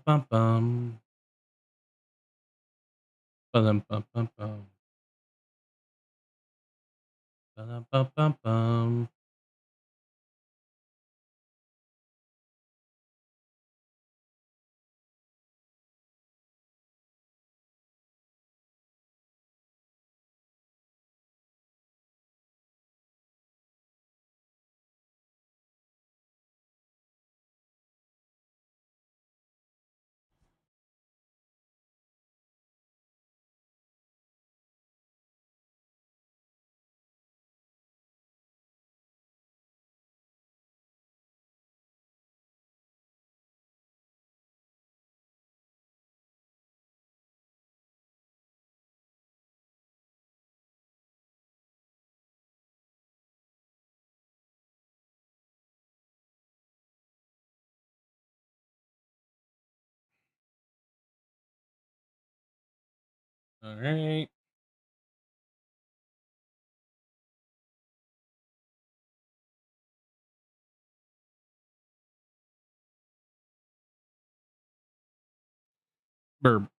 Ba-dum-bum-bum. Ba-dum-bum-bum-bum. Ba-dum-bum-bum-bum. All right. Burp.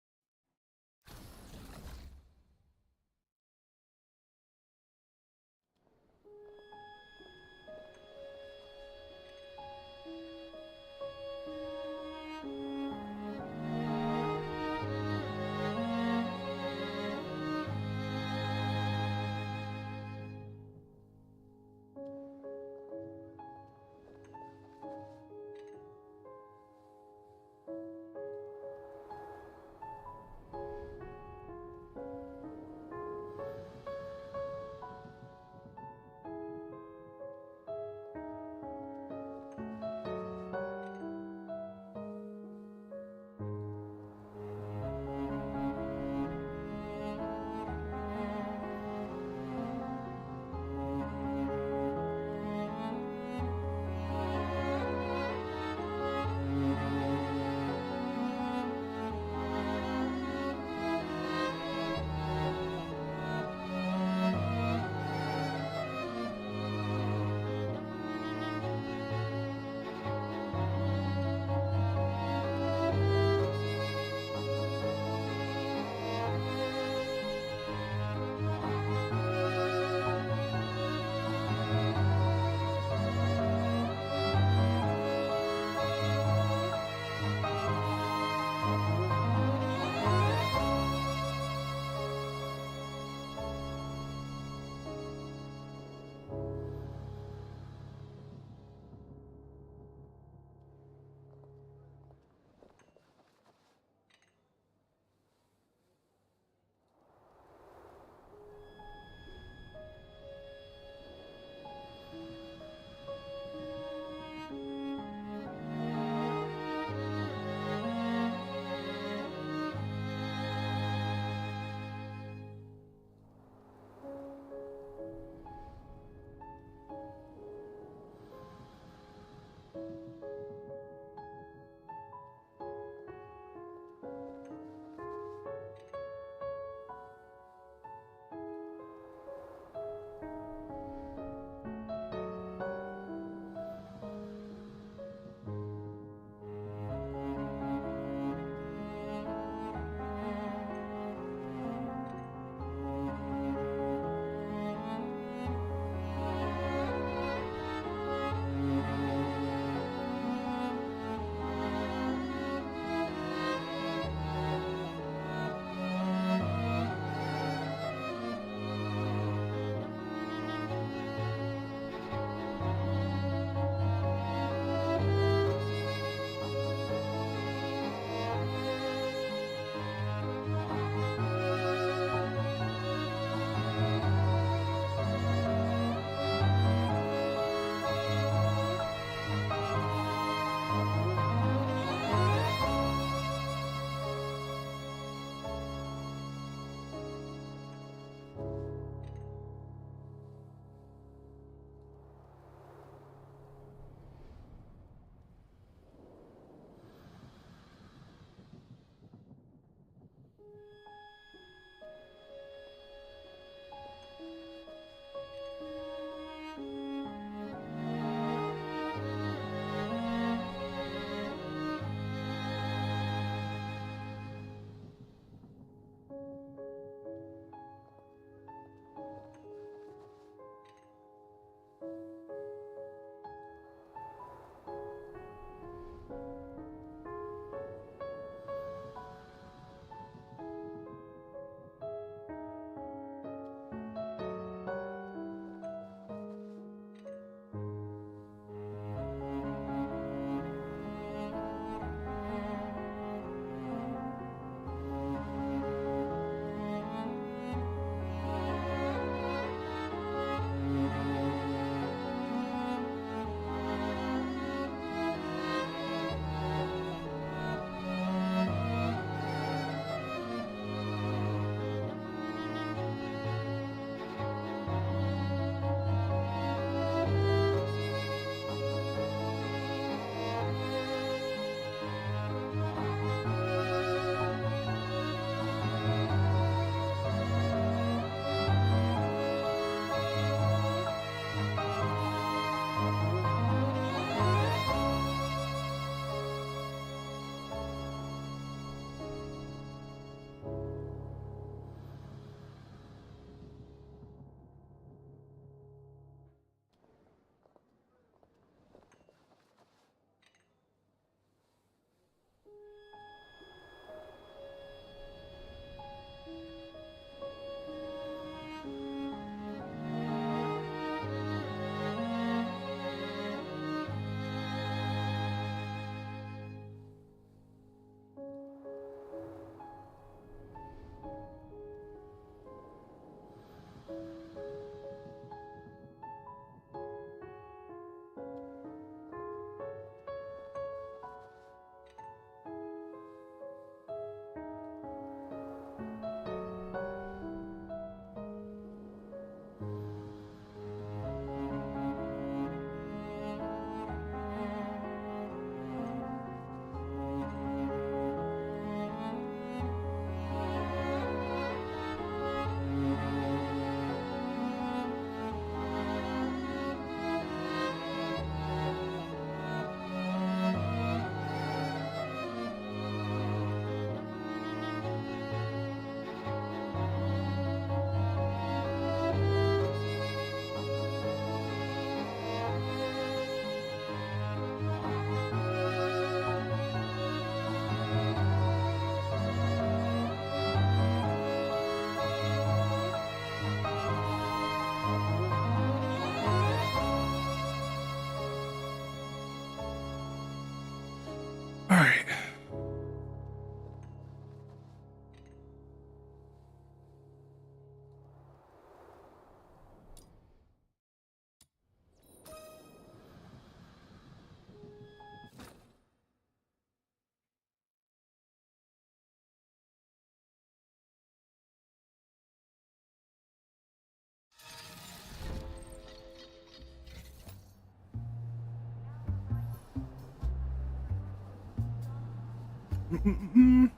I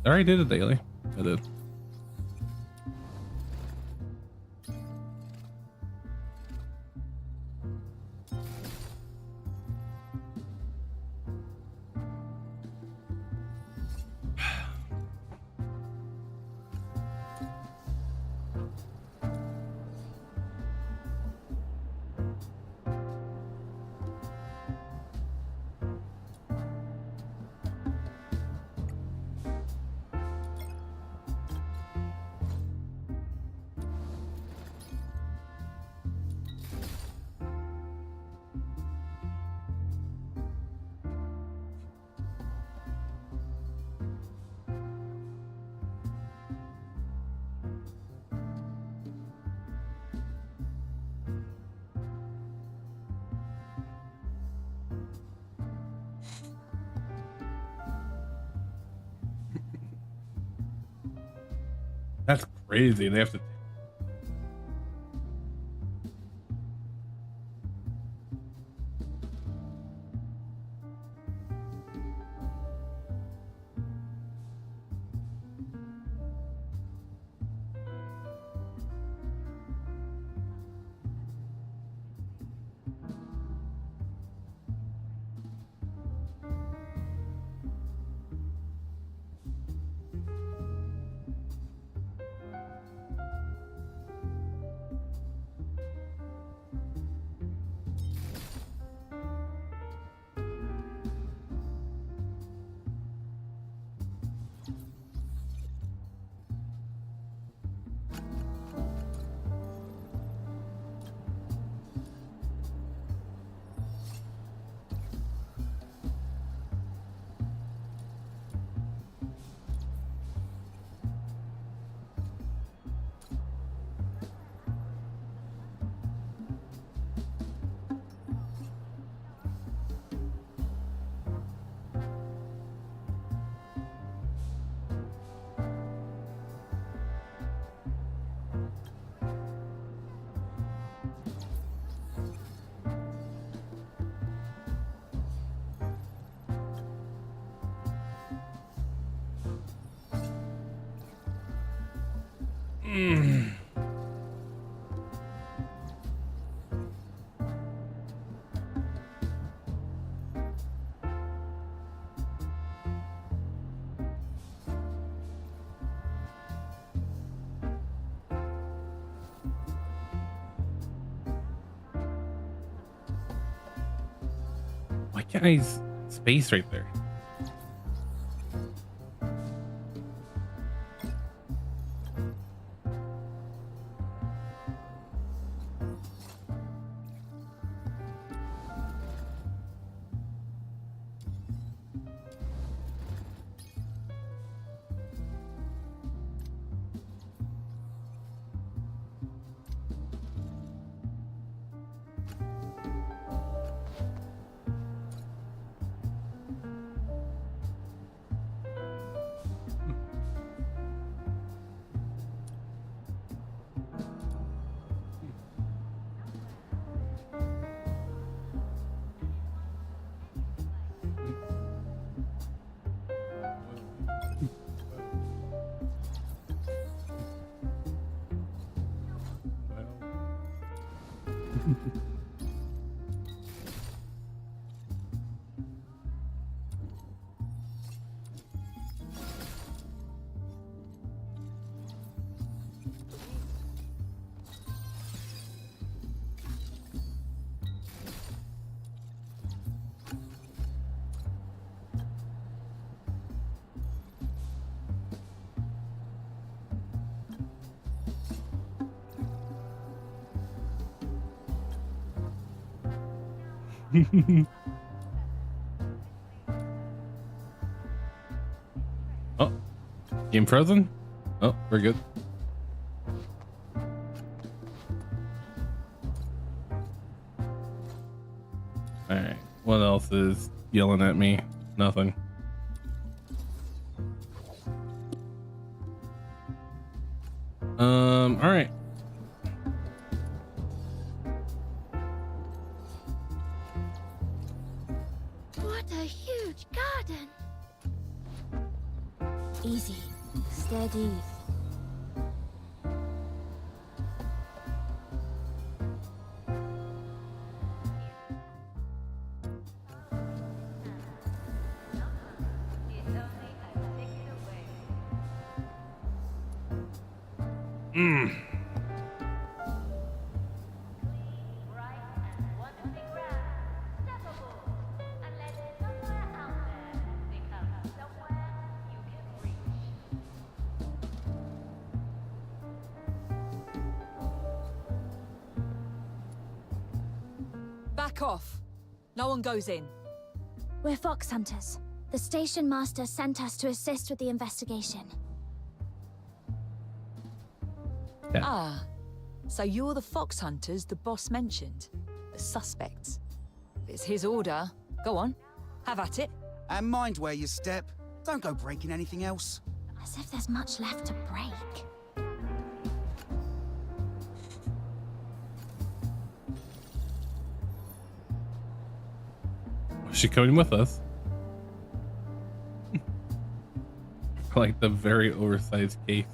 already did a daily. I did. That's crazy. They have to. Why can't I space right there? Oh, game frozen? Oh, we're good. All right. What else is yelling at me? Nothing. All right. What a huge garden! Easy. Steady. Back off. No one goes in. We're Phoxhunters. The station master sent us to assist with the investigation. Yeah. Ah, so you're the Phoxhunters the boss mentioned. The suspects. If it's his order, go on. Have at it. And mind where you step. Don't go breaking anything else. As if there's much left to break. Is she coming with us? Like the very oversized case.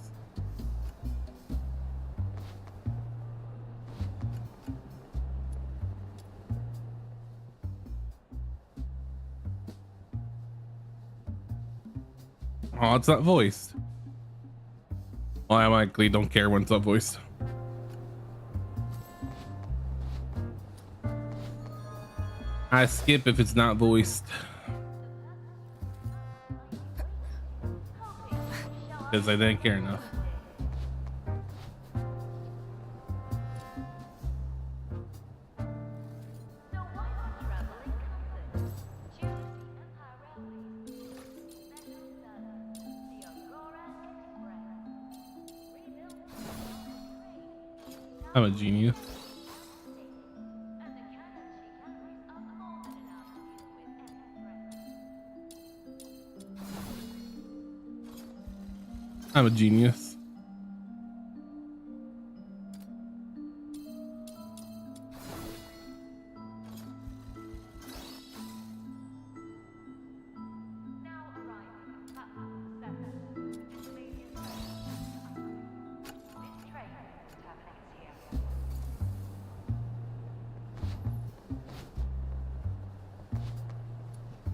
Oh, it's not voiced. Well, I likely don't care when it's not voiced. I skip if it's not voiced. Because I didn't care enough. I'm a genius. I'm a genius.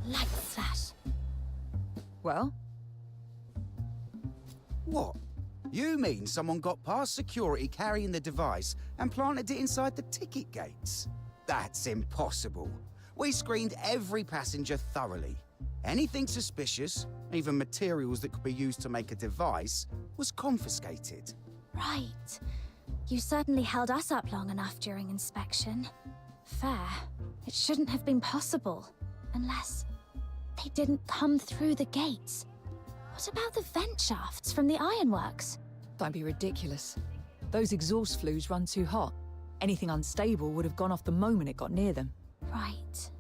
Light flash. Well, What? You mean someone got past security carrying the device and planted it inside the ticket gates? That's impossible. We screened every passenger thoroughly. Anything suspicious, even materials that could be used to make a device, was confiscated. Right. You certainly held us up long enough during inspection. Fair. It shouldn't have been possible. Unless they didn't come through the gates. What about the vent shafts from the ironworks? don't be ridiculous. Those exhaust flues run too hot. Anything unstable would have gone off the moment it got near them. Right.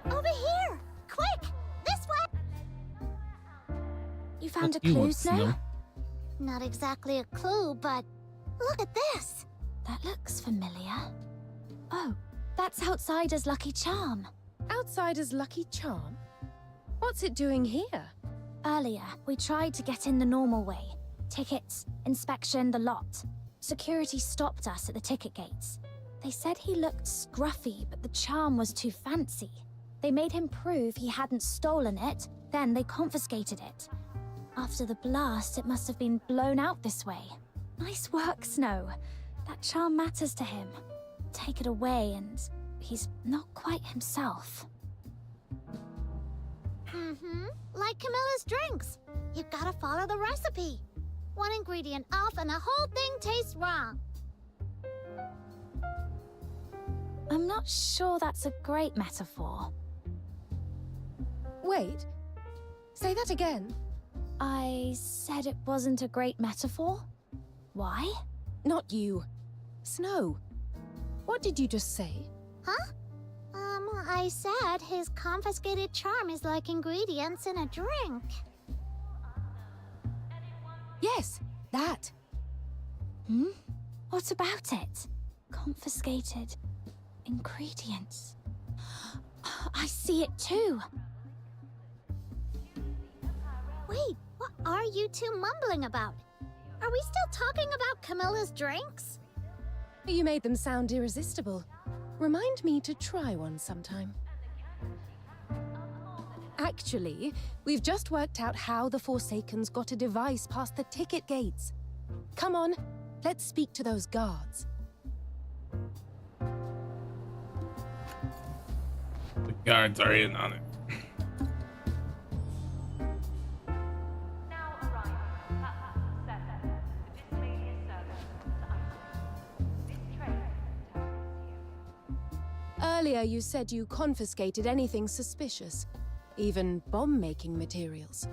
Over here! Quick! This way! You found a What do you clue, want to know? Snow? Not exactly a clue, but look at this! That looks familiar. Oh, that's Outsider's lucky charm. Outsider's lucky charm? What's it doing here? Earlier, we tried to get in the normal way. Tickets, inspection, the lot. Security stopped us at the ticket gates. They said he looked scruffy, but the charm was too fancy. They made him prove he hadn't stolen it, then they confiscated it. After the blast, it must have been blown out this way. Nice work, Snow. That charm matters to him. Take it away and he's not quite himself. Mm-hmm. Like Camilla's drinks. You gotta follow the recipe. One ingredient off and the whole thing tastes wrong. I'm not sure that's a great metaphor. Wait. Say that again. I said it wasn't a great metaphor? Why? Not you. Snow. What did you just say? Huh? I said his confiscated charm is like ingredients in a drink. Yes, that. Hmm? What about it? Confiscated ingredients. I see it too. Wait, what are you two mumbling about? Are we still talking about Camilla's drinks? You made them sound irresistible. Remind me to try one sometime. Actually, we've just worked out how the Forsakens got a device past the ticket gates. Come on, let's speak to those guards. The guards are in on it. Now arriving at platform 7, the miscellaneous service to items. This train terminates here. Earlier you said you confiscated anything suspicious, even bomb-making materials.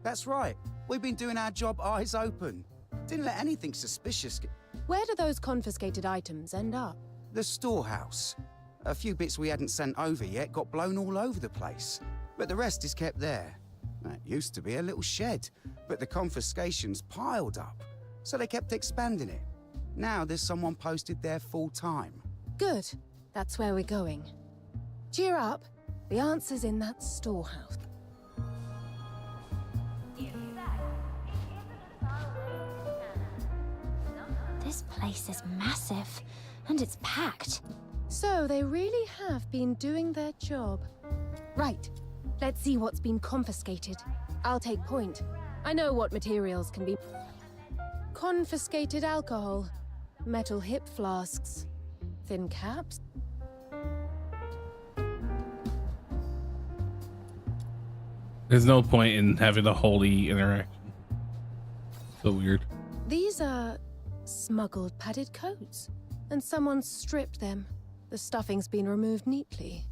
That's right. We've been doing our job eyes open. Didn't let anything suspicious get... Where do those confiscated items end up? The storehouse. A few bits we hadn't sent over yet got blown all over the place. But the rest is kept there. That used to be a little shed, but the confiscations piled up. So they kept expanding it. Now there's someone posted there full time. Good. That's where we're going. Cheer up. The answer's in that storehouse. This place is massive, and it's packed. So they really have been doing their job. Right. Let's see what's been confiscated. I'll take point. I know what materials can be... Confiscated alcohol. Metal hip flasks. Thin caps. There's no point in having a holy interaction. So weird. These are smuggled padded coats. And someone stripped them. The stuffing's been removed neatly.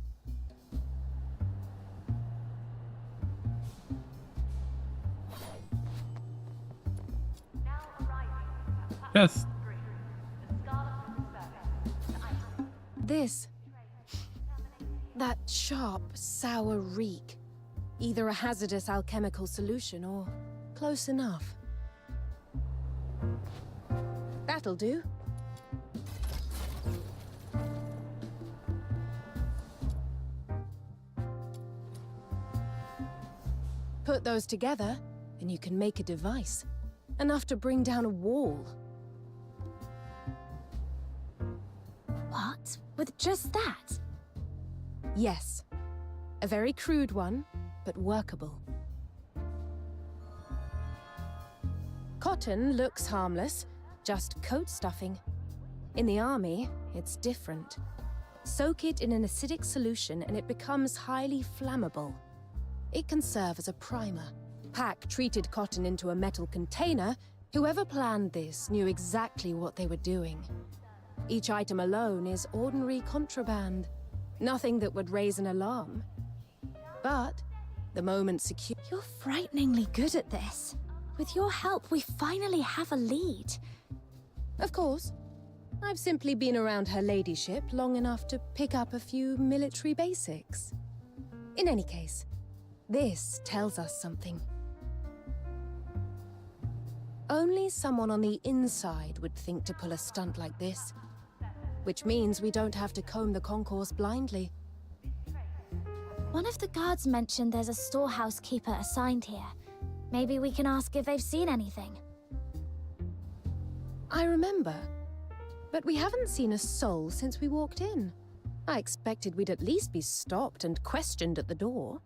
Now arriving at Yes. platform 3, the Scarlet service to items. This. That sharp, sour reek. Either a hazardous alchemical solution or close enough. That'll do. Put those together, and you can make a device. Enough to bring down a wall. What? With just that? Yes. A very crude one, but workable. Cotton looks harmless, just coat stuffing. In the army, it's different. Soak it in an acidic solution and it becomes highly flammable. It can serve as a primer. Pack treated cotton into a metal container. Whoever planned this knew exactly what they were doing. Each item alone is ordinary contraband. Nothing that would raise an alarm. But the moment secure... You're frighteningly good at this. With your help, we finally have a lead. Of course. I've simply been around her ladyship long enough to pick up a few military basics. In any case, this tells us something. Only someone on the inside would think to pull a stunt like this. Which means we don't have to comb the concourse blindly. One of the guards mentioned there's a storehouse keeper assigned here. Maybe we can ask if they've seen anything. I remember. But we haven't seen a soul since we walked in. I expected we'd at least be stopped and questioned at the door.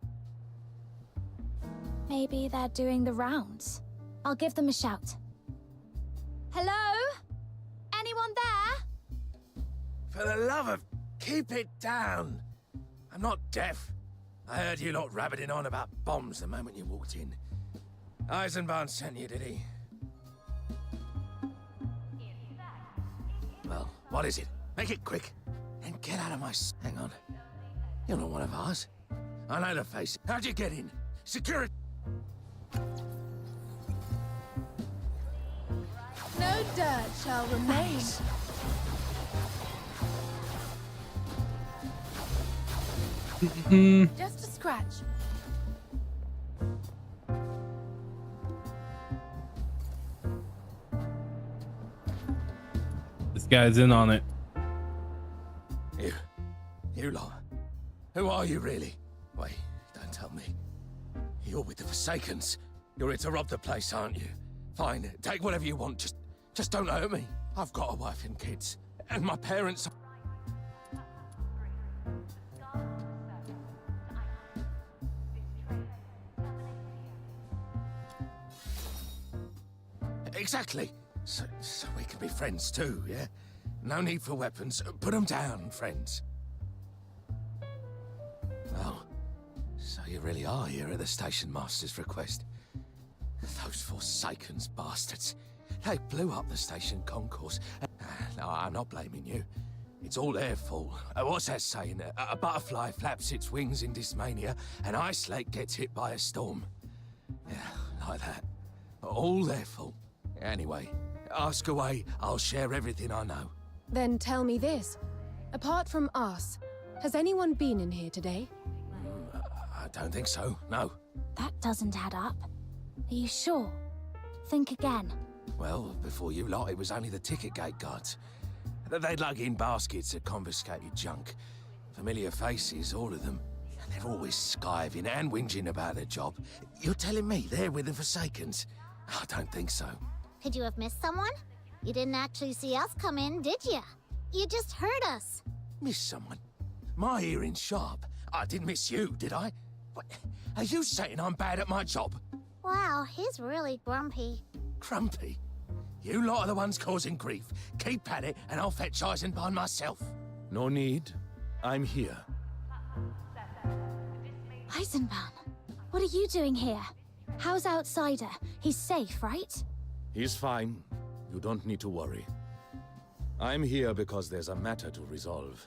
Maybe they're doing the rounds. I'll give them a shout. Hello? Anyone there? For the love of... keep it down. I'm not deaf. I heard you lot rabbiting on about bombs the moment you walked in. Eisenbahn sent you, did he? Well, what is it? Make it quick. And get out of my... Hang on. You're not one of ours. I know the face. How'd you get in? Security... No dirt shall remain. Just a scratch. This guy's in on it. You lot. Who are you, really? Wait, don't tell me. You're with the Forsakens. You're here to rob the place, aren't you? Fine, take whatever you want, just don't hurt me. I've got a wife and kids, and my parents... Exactly. So we can be friends too, yeah? No need for weapons. Put them down, friends. Oh, so you really are here at the station master's request. Those Forsakens bastards. They blew up the station concourse. No, I'm not blaming you. It's all their fault. What's that saying? A butterfly flaps its wings in dismania, and Ice Lake gets hit by a storm. Yeah, like that. All their fault. Anyway, ask away. I'll share everything I know. Then tell me this. Apart from us, has anyone been in here today? I don't think so, no. That doesn't add up. Are you sure? Think again. Well, before you lot, it was only the ticket gate guards. They'd lug in baskets of confiscated junk. Familiar faces, all of them. And they're always skiving and whinging about their job. You're telling me they're with the Forsakens? I don't think so. Could you have missed someone? You didn't actually see us come in, did you? You just heard us. Miss someone? My hearing's sharp. I didn't miss you, did I? What? Are you saying I'm bad at my job? Wow, he's really grumpy. Grumpy? You lot are the ones causing grief. Keep at it, and I'll fetch Eisenbahn myself. No need. I'm here. Eisenbahn, what are you doing here? How's Outsider? He's safe, right? He's fine. You don't need to worry. I'm here because there's a matter to resolve.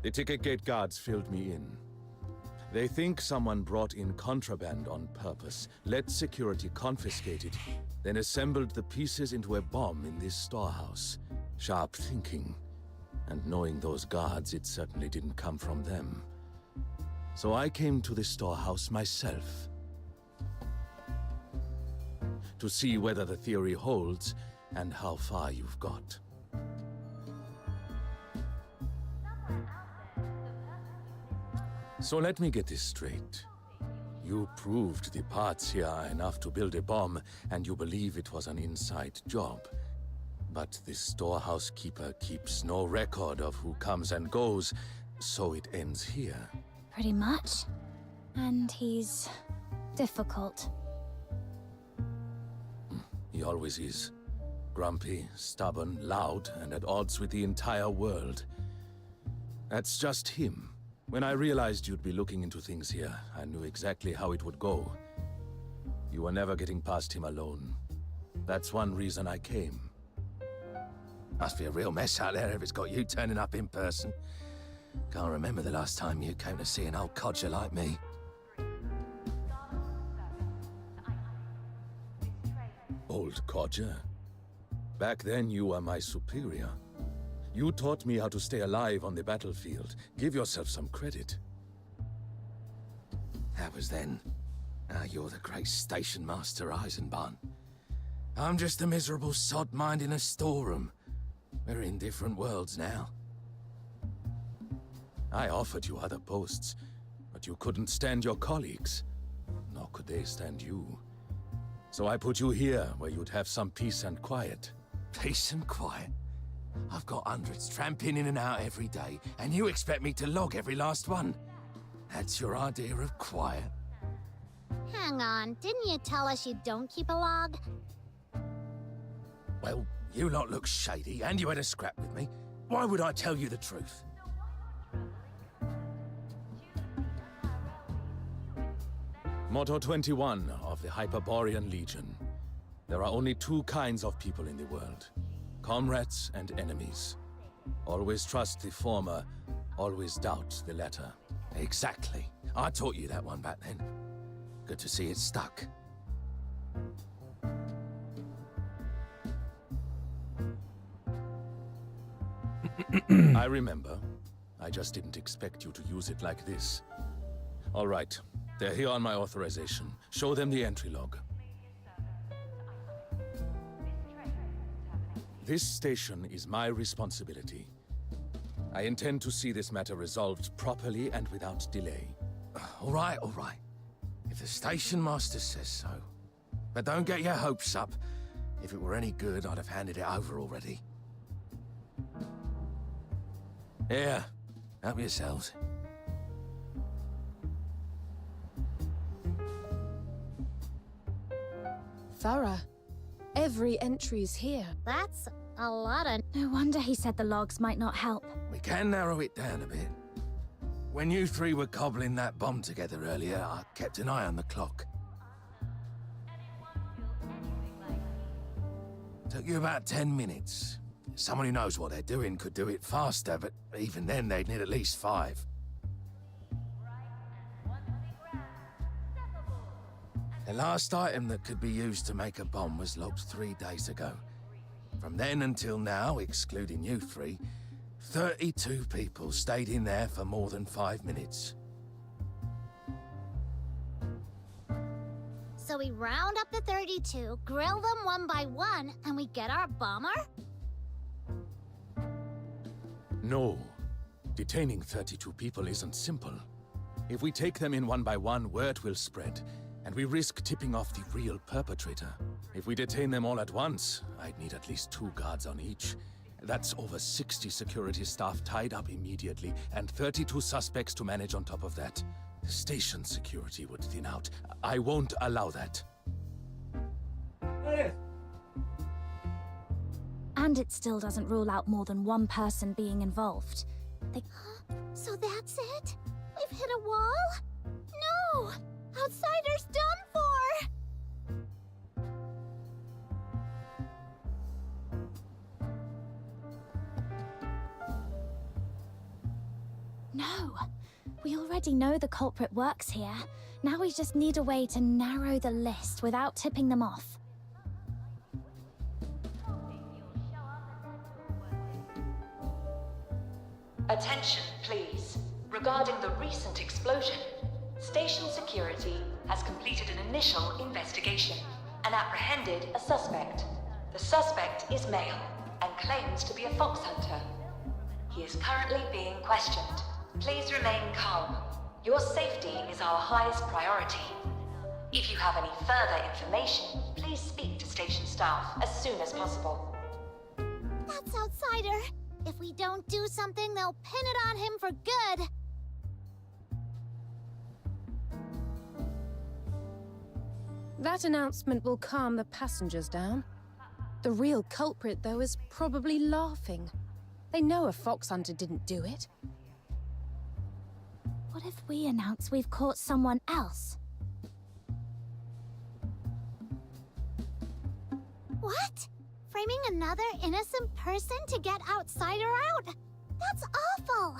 The ticket gate guards filled me in. They think someone brought in contraband on purpose, let security confiscate it, then assembled the pieces into a bomb in this storehouse. Sharp thinking. And knowing those guards, it certainly didn't come from them. So I came to the storehouse myself. To see whether the theory holds and how far you've got. So let me get this straight. You proved the parts here are enough to build a bomb, and you believe it was an inside job. But the storehouse keeper keeps no record of who comes and goes, so it ends here. Pretty much. And he's difficult. He always is. Grumpy, stubborn, loud, and at odds with the entire world. That's just him. When I realized you'd be looking into things here, I knew exactly how it would go. You were never getting past him alone. That's one reason I came. Must be a real mess out there if it's got you turning up in person. Can't remember the last time you came to see an old codger like me. Old codger? Back then you were my superior. You taught me how to stay alive on the battlefield. Give yourself some credit. That was then. Now you're the great station master, Eisenbahn. I'm just a miserable sod minding a storeroom. We're in different worlds now. I offered you other posts, but you couldn't stand your colleagues. Nor could they stand you. So I put you here, where you'd have some peace and quiet. Peace and quiet? I've got hundreds tramping in and out every day, and you expect me to log every last one? That's your idea of quiet? Hang on, didn't you tell us you don't keep a log? Well, you lot look shady, and you had a scrap with me. Why would I tell you the truth? Motto 21 of the Hyperborean Legion. There are only two kinds of people in the world. Comrades and enemies. Always trust the former, always doubt the latter. Exactly. I taught you that one back then. Good to see it stuck. I remember. I just didn't expect you to use it like this. All right. They're here on my authorization. Show them the entry log. This station is my responsibility. I intend to see this matter resolved properly and without delay. All right, all right. If the station master says so. But don't get your hopes up. If it were any good, I'd have handed it over already. Here, help yourselves. Thorough. Every entry's here. That's a lot of. No wonder he said the logs might not help. We can narrow it down a bit. When you three were cobbling that bomb together earlier, I kept an eye on the clock. Took you about 10 minutes. Someone who knows what they're doing could do it faster, but even then they'd need at least 5. The last item that could be used to make a bomb was logged 3 days ago. From then until now, excluding you three, 32 people stayed in there for more than 5 minutes. So we round up the 32, grill them one by one, and we get our bomber? No. Detaining 32 people isn't simple. If we take them in one by one, word will spread, and we risk tipping off the real perpetrator. If we detain them all at once, I'd need at least 2 guards on each. That's over 60 security staff tied up immediately, and 32 suspects to manage on top of that. The station security would thin out. I won't allow that. And it still doesn't rule out more than one person being involved. So that's it? We've hit a wall? No! Outsiders done for! No. We already know the culprit works here. Now we just need a way to narrow the list without tipping them off. Attention, please. Regarding the recent explosion, station security has completed an initial investigation and apprehended a suspect. The suspect is male and claims to be a Phoxhunter. He is currently being questioned. Please remain calm. Your safety is our highest priority. If you have any further information, please speak to station staff as soon as possible. That's Outsider. If we don't do something, they'll pin it on him for good. That announcement will calm the passengers down. The real culprit, though, is probably laughing. They know a Phoxhunter didn't do it. What if we announce we've caught someone else? What? Framing another innocent person to get Outsider out? That's awful!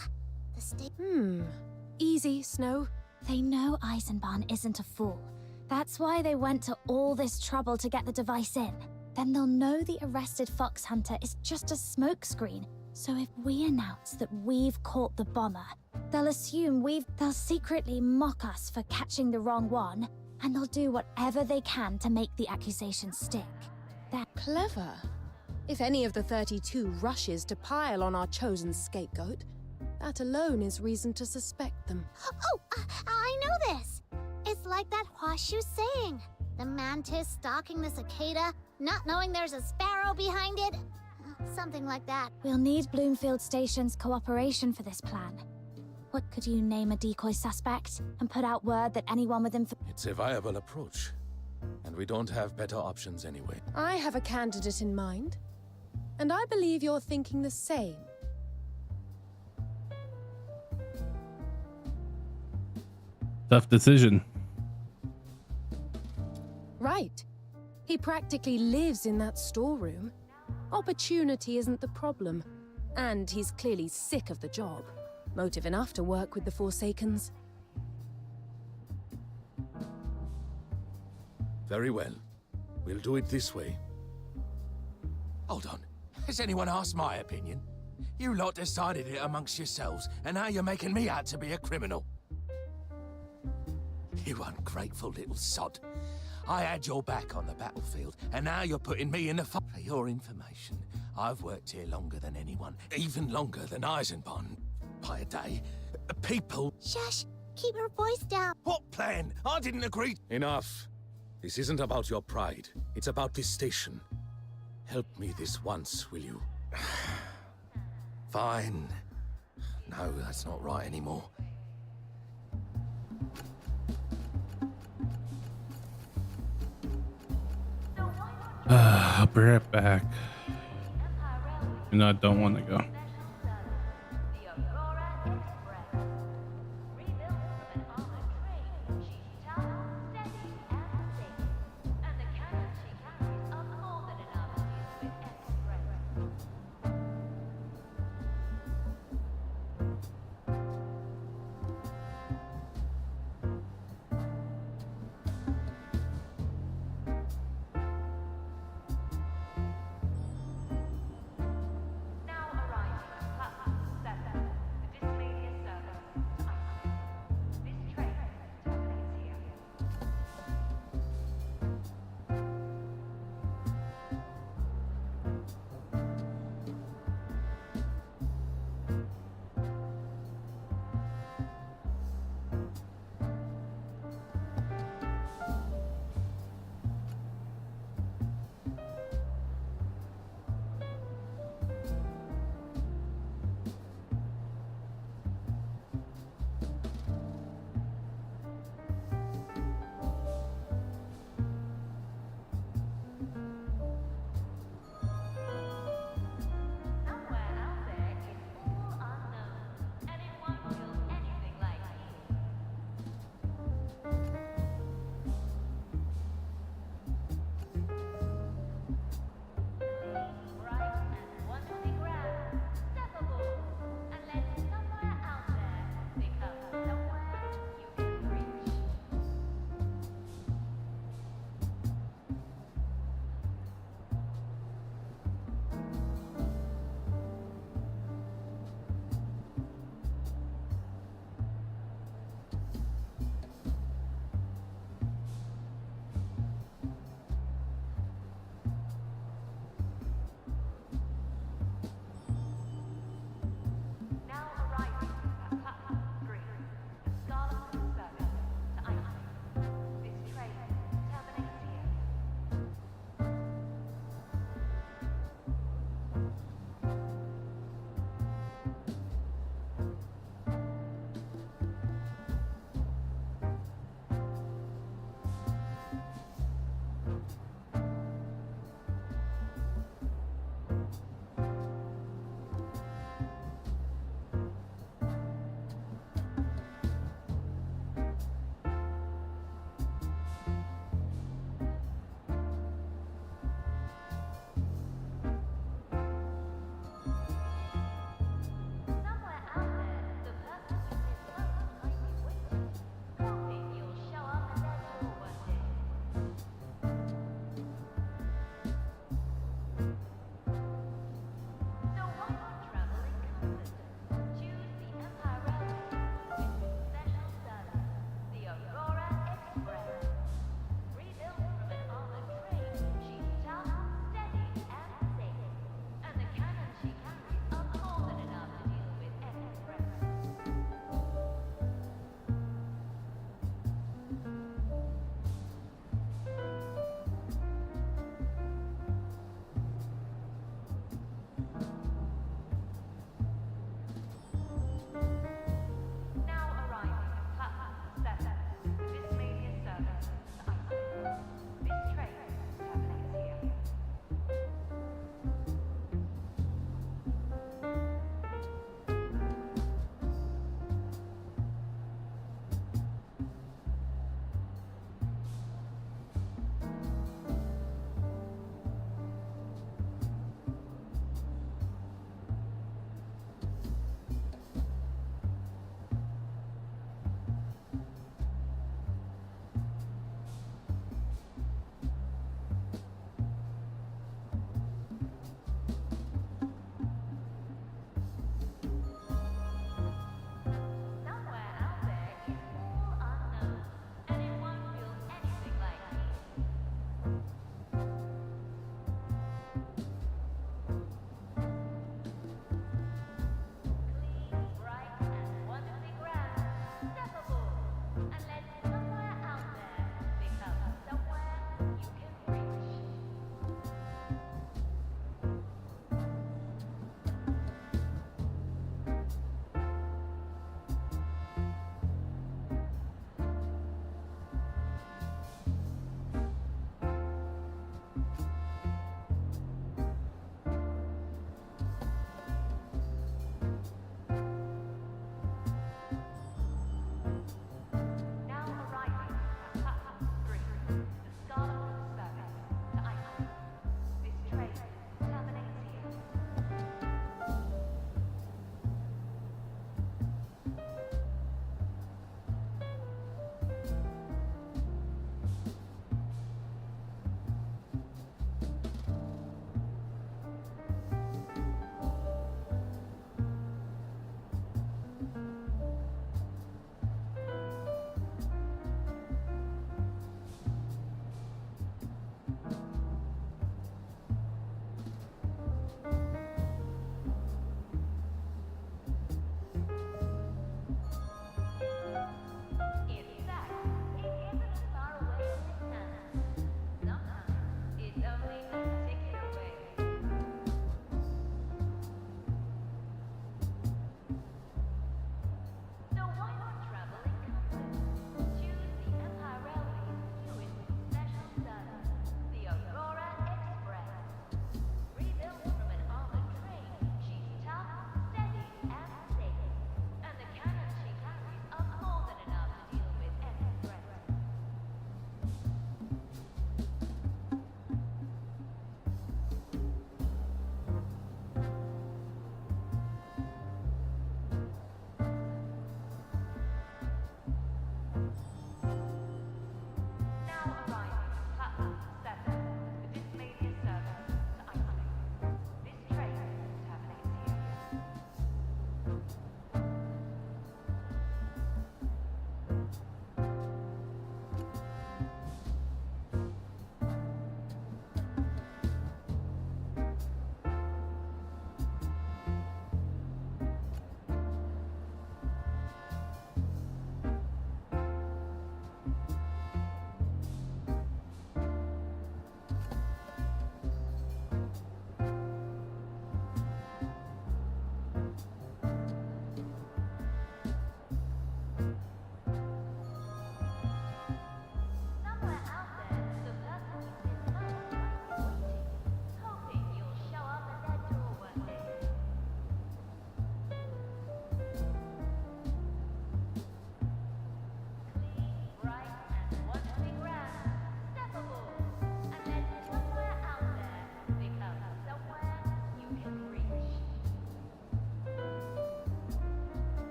Easy, Snow. They know Eisenbahn isn't a fool. That's why they went to all this trouble to get the device in. Then they'll know the arrested Phoxhunter is just a smokescreen. So if we announce that we've caught the bomber, they'll assume they'll secretly mock us for catching the wrong one, and they'll do whatever they can to make the accusation stick. Clever. If any of the 32 rushes to pile on our chosen scapegoat, that alone is reason to suspect them. Oh, I know this! It's like that horseshoe saying. The mantis stalking the cicada, not knowing there's a sparrow behind it. Something like that. We'll need Bloomfield Station's cooperation for this plan. What could you name a decoy suspect and put out word that anyone with It's a viable approach. And we don't have better options anyway. I have a candidate in mind, and I believe you're thinking the same. Tough decision. Right. He practically lives in that storeroom. Opportunity isn't the problem. And he's clearly sick of the job. Motive enough to work with the Forsakens. Very well. We'll do it this way. Hold on. Has anyone asked my opinion? You lot decided it amongst yourselves, and now you're making me out to be a criminal. You ungrateful little sod. I had your back on the battlefield, and now you're putting me in the fight. For your information, I've worked here longer than anyone, even longer than Eisenbahn. By a day. People... Shush! Keep your voice down. What plan? I didn't agree... Enough. This isn't about your pride. It's about this station. Help me this once, will you? Fine. No, that's not right anymore. I'll be right back. And I don't want to go. The Flora Express. Rebuilt from an armored train, she's tough, steady, and safe. And the cannons she carries are more than enough to use with express. Now arriving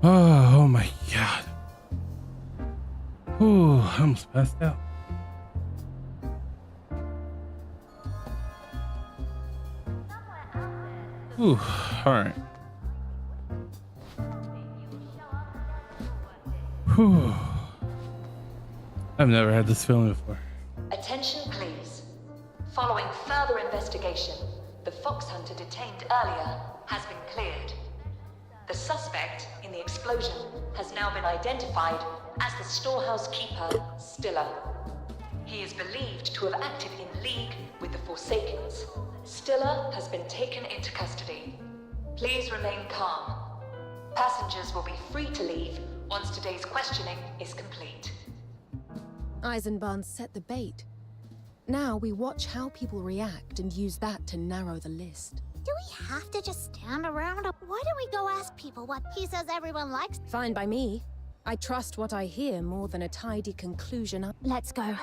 Oh my god. Ooh, I almost passed out. Ooh, alright. Whew. I've never had this feeling before. Attention, please. Following further investigation, the Phoxhunter detained earlier has been cleared. The suspect in the explosion has now been identified as the storehouse keeper, Stiller. He is believed to have acted in league with the Forsakens. Stiller has been taken into custody. Please remain calm. Passengers will be free to leave once today's questioning is complete. Eisenbahn set the bait. Now we watch how people react and use that to narrow the list. Do we have to just stand around? Why don't we go ask people what he says everyone likes? Fine by me. I trust what I hear more than a tidy conclusion. Let's go.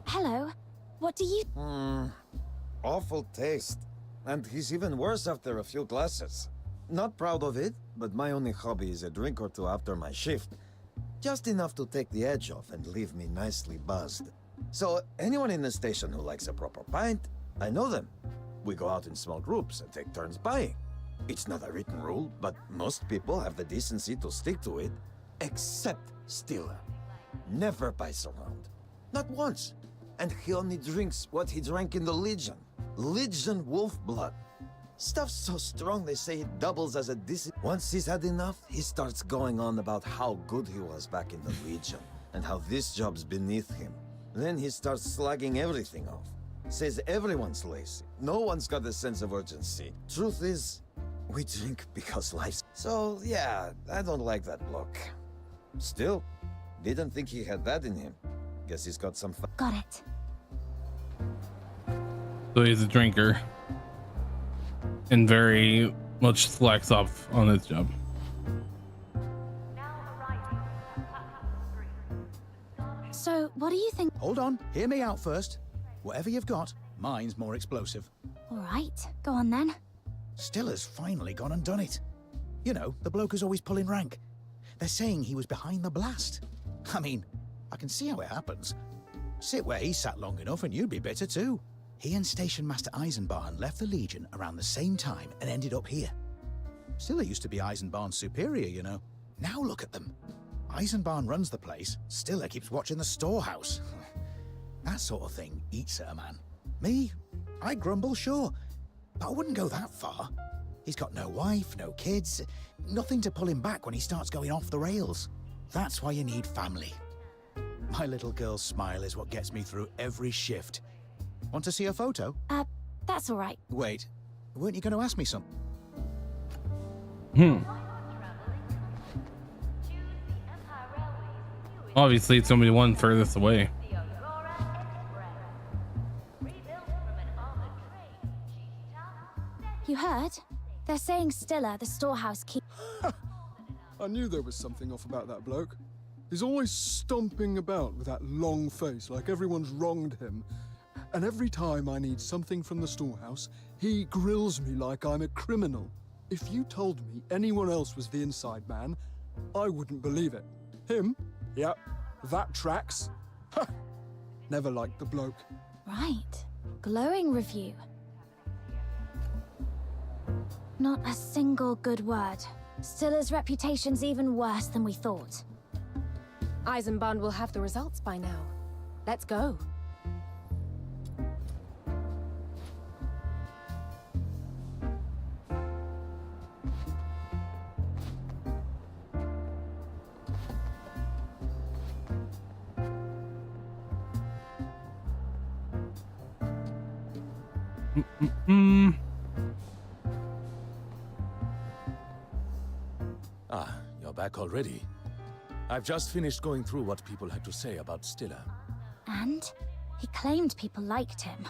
Hello. What do you... Awful taste. And he's even worse after a few glasses. Not proud of it, but my only hobby is a drink or two after my shift. Just enough to take the edge off and leave me nicely buzzed. So, anyone in the station who likes a proper pint, I know them. We go out in small groups and take turns buying. It's not a written rule, but most people have the decency to stick to it. Except Stiller. Never buys around. Not once. And he only drinks what he drank in the Legion. Legion wolf blood. Stuff so strong they say it doubles as a Once he's had enough, he starts going on about how good he was back in the Legion, and how this job's beneath him. Then he starts slugging everything off. Says everyone's lazy. No one's got a sense of urgency. Truth is, we drink because life's... So, yeah, I don't like that bloke. Still, didn't think he had that in him. Guess he's got some fun. Got it. So he's a drinker and very much slacks off on his job. So, what do you think? Hold on, hear me out first. Whatever you've got, mine's more explosive. All right, go on then. Stiller's finally gone and done it. You know, the bloke who's always pulling rank. They're saying he was behind the blast. I mean, I can see how it happens. Sit where he sat long enough and you'd be bitter too. He and Station Master Eisenbahn left the Legion around the same time and ended up here. Stiller used to be Eisenbahn's superior, you know. Now look at them. Eisenbahn runs the place, Stiller keeps watching the storehouse. That sort of thing eats at a man. Me? I grumble, sure, but I wouldn't go that far. He's got no wife, no kids, nothing to pull him back when he starts going off the rails. That's why you need family. My little girl's smile is what gets me through every shift. Want to see a photo? That's all right. Wait, weren't you going to ask me something? Obviously, it's only one furthest away. You heard? They're saying Stiller, the storehouse keeper. I knew there was something off about that bloke. He's always stomping about with that long face like everyone's wronged him. And every time I need something from the storehouse, he grills me like I'm a criminal. If you told me anyone else was the inside man, I wouldn't believe it. Him? Yep, that tracks. Ha! Never liked the bloke. Right. Glowing review. Not a single good word. Stiller's reputation's even worse than we thought. Eisenbahn will have the results by now. Let's go. Ah, you're back already. I've just finished going through what people had to say about Stiller. And he claimed people liked him,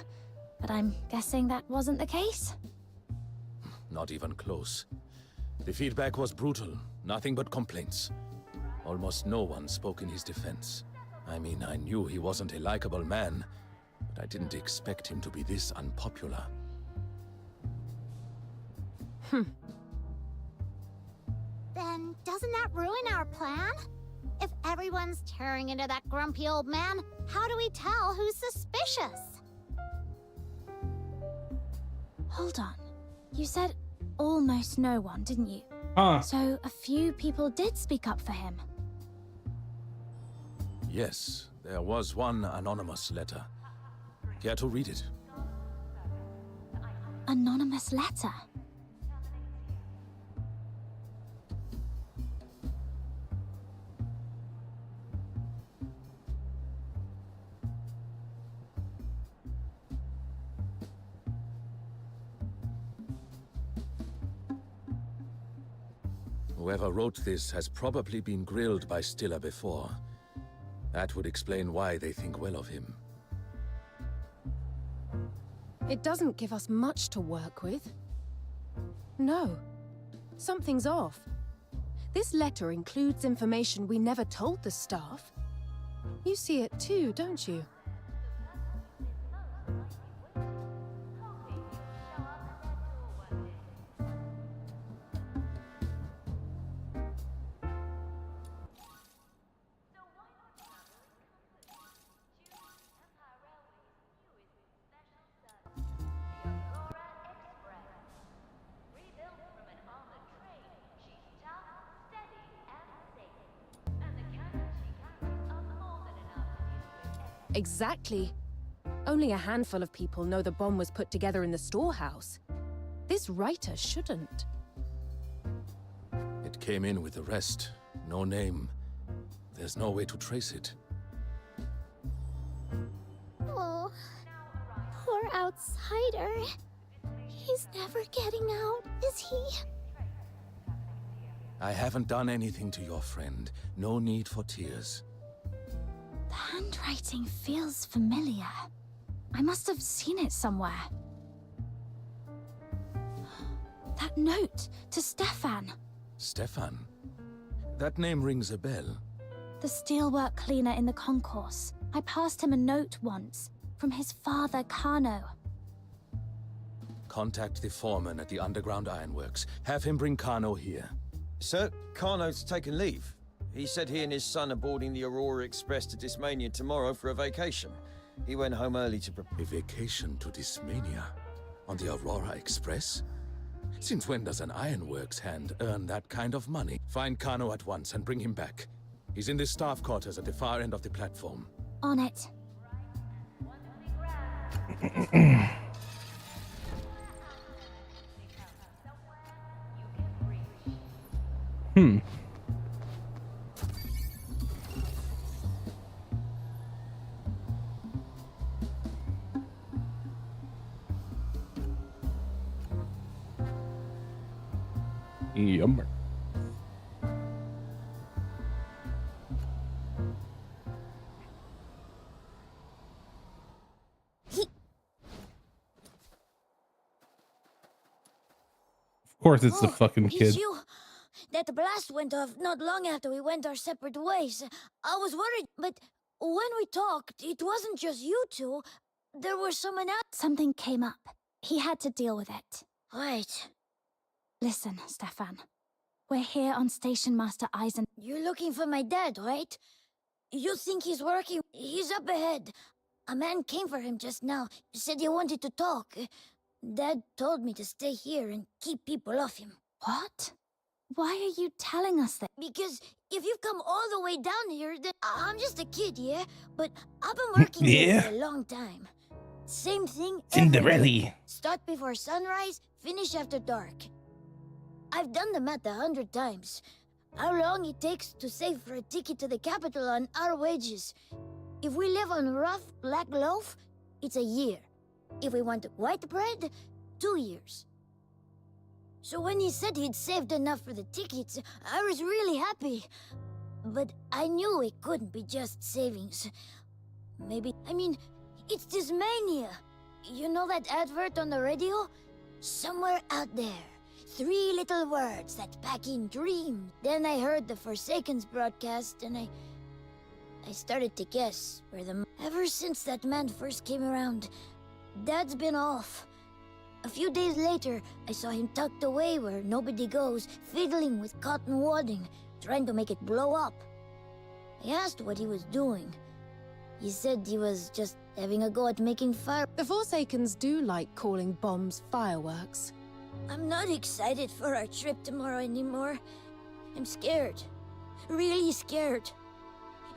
but I'm guessing that wasn't the case? Not even close. The feedback was brutal, nothing but complaints. Almost no one spoke in his defense. I mean, I knew he wasn't a likable man, but I didn't expect him to be this unpopular. Then doesn't that ruin our plan? If everyone's tearing into that grumpy old man, how do we tell who's suspicious? Hold on. You said almost no one, didn't you? So a few people did speak up for him. Yes, there was one anonymous letter. Care to read it? Anonymous letter? Whoever wrote this has probably been grilled by Stilla before. That would explain why they think well of him. It doesn't give us much to work with. No. Something's off. This letter includes information we never told the staff. You see it too, don't you? Exactly. Only a handful of people know the bomb was put together in the storehouse. This writer shouldn't. It came in with the rest. No name. There's no way to trace it. Oh, poor outsider. He's never getting out, is he? I haven't done anything to your friend. No need for tears. The handwriting feels familiar. I must have seen it somewhere. That note to Stefan. Stefan? That name rings a bell. The steelwork cleaner in the concourse. I passed him a note once, from his father, Kano. Contact the foreman at the underground ironworks. Have him bring Kano here. Sir, Kano's taken leave. He said he and his son are boarding the Aurora Express to Dismania tomorrow for a vacation. He went home early to prepare. A vacation to Dismania? On the Aurora Express? Since when does an ironworks hand earn that kind of money? Find Kano at once and bring him back. He's in the staff quarters at the far end of the platform. On it. Yummer. Of course it's the fucking kid. It's you. That blast went off not long after we went our separate ways. I was worried, but when we talked, it wasn't just you two. There was someone else. Something came up. He had to deal with it. Right. Listen, Stefan. We're here on Station Master Eisen. You're looking for my dad, right? You think he's working? He's up ahead. A man came for him just now. Said he wanted to talk. Dad told me to stay here and keep people off him. What? Why are you telling us that? Because if you've come all the way down here, then I'm just a kid, yeah? But I've been working here for a long time. Same thing. Cinderella. Start before sunrise, finish after dark. I've done the math 100 times. How long it takes to save for a ticket to the capital on our wages. If we live on rough black loaf, it's a year. If we want white bread, 2 years. So when he said he'd saved enough for the tickets, I was really happy. But I knew it couldn't be just savings. Maybe, it's Dismania. You know that advert on the radio? Somewhere out there. 3 little words that pack in dreams. Then I heard the Forsaken's broadcast, and I started to guess where the... Ever since that man first came around, Dad's been off. A few days later, I saw him tucked away where nobody goes, fiddling with cotton wadding, trying to make it blow up. I asked what he was doing. He said he was just having a go at making fire. The Forsakens do like calling bombs fireworks. I'm not excited for our trip tomorrow anymore. I'm scared. Really scared.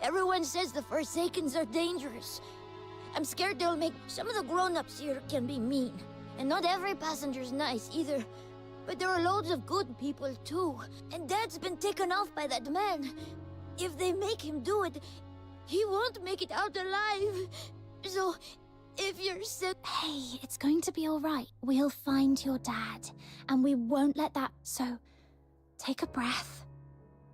Everyone says the Forsakens are dangerous. I'm scared they'll make... Some of the grown-ups here can be mean. And not every passenger's nice either. But there are loads of good people too. And Dad's been taken off by that man. If they make him do it, he won't make it out alive. So, if you're sick... Hey, it's going to be all right. We'll find your dad. And we won't let that... So, take a breath.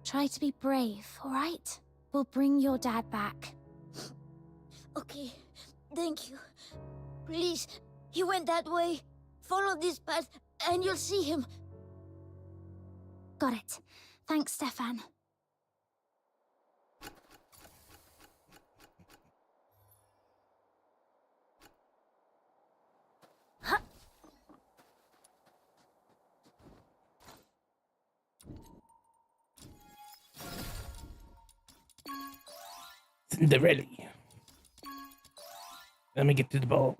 Try to be brave, all right? We'll bring your dad back. Okay, thank you. Please, he went that way. Follow this path, and you'll see him. Got it. Thanks, Stefan. Cinderella. Let me get to the ball.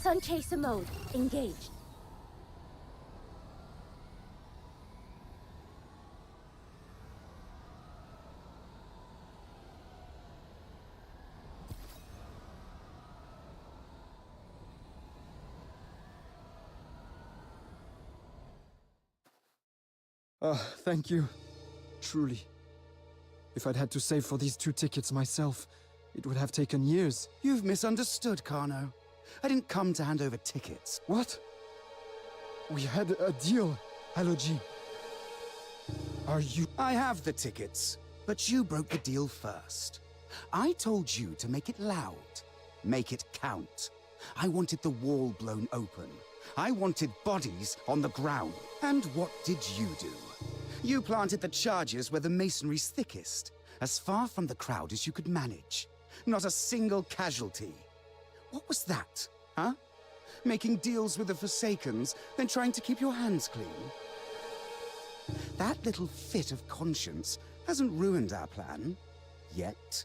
Sun Chaser mode engaged. Thank you. Truly. If I'd had to save for these 2 tickets myself, it would have taken years. You've misunderstood, Kano. I didn't come to hand over tickets. What? We had a deal, Hello G. Are you... I have the tickets, but you broke the deal first. I told you to make it loud. Make it count. I wanted the wall blown open. I wanted bodies on the ground. And what did you do? You planted the charges where the masonry's thickest, as far from the crowd as you could manage. Not a single casualty. What was that, huh? Making deals with the Forsakens, then trying to keep your hands clean? That little fit of conscience hasn't ruined our plan. Yet.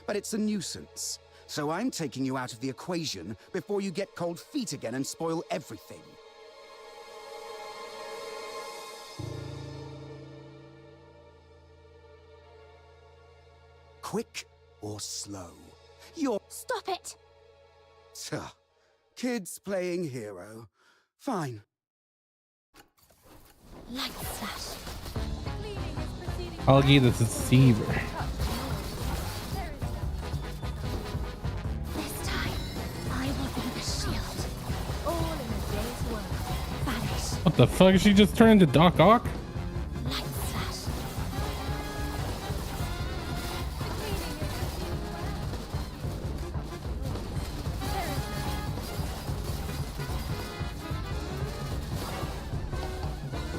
But it's a nuisance. So I'm taking you out of the equation before you get cold feet again and spoil everything. Quick or slow? You're... Stop it! Tuh. Kids playing hero. Fine. Light flash. I'll give this a deceiver. This time, I will be the shield. All in a day's work. Vanish. What the fuck? She just turned into Doc Ock? Light flash.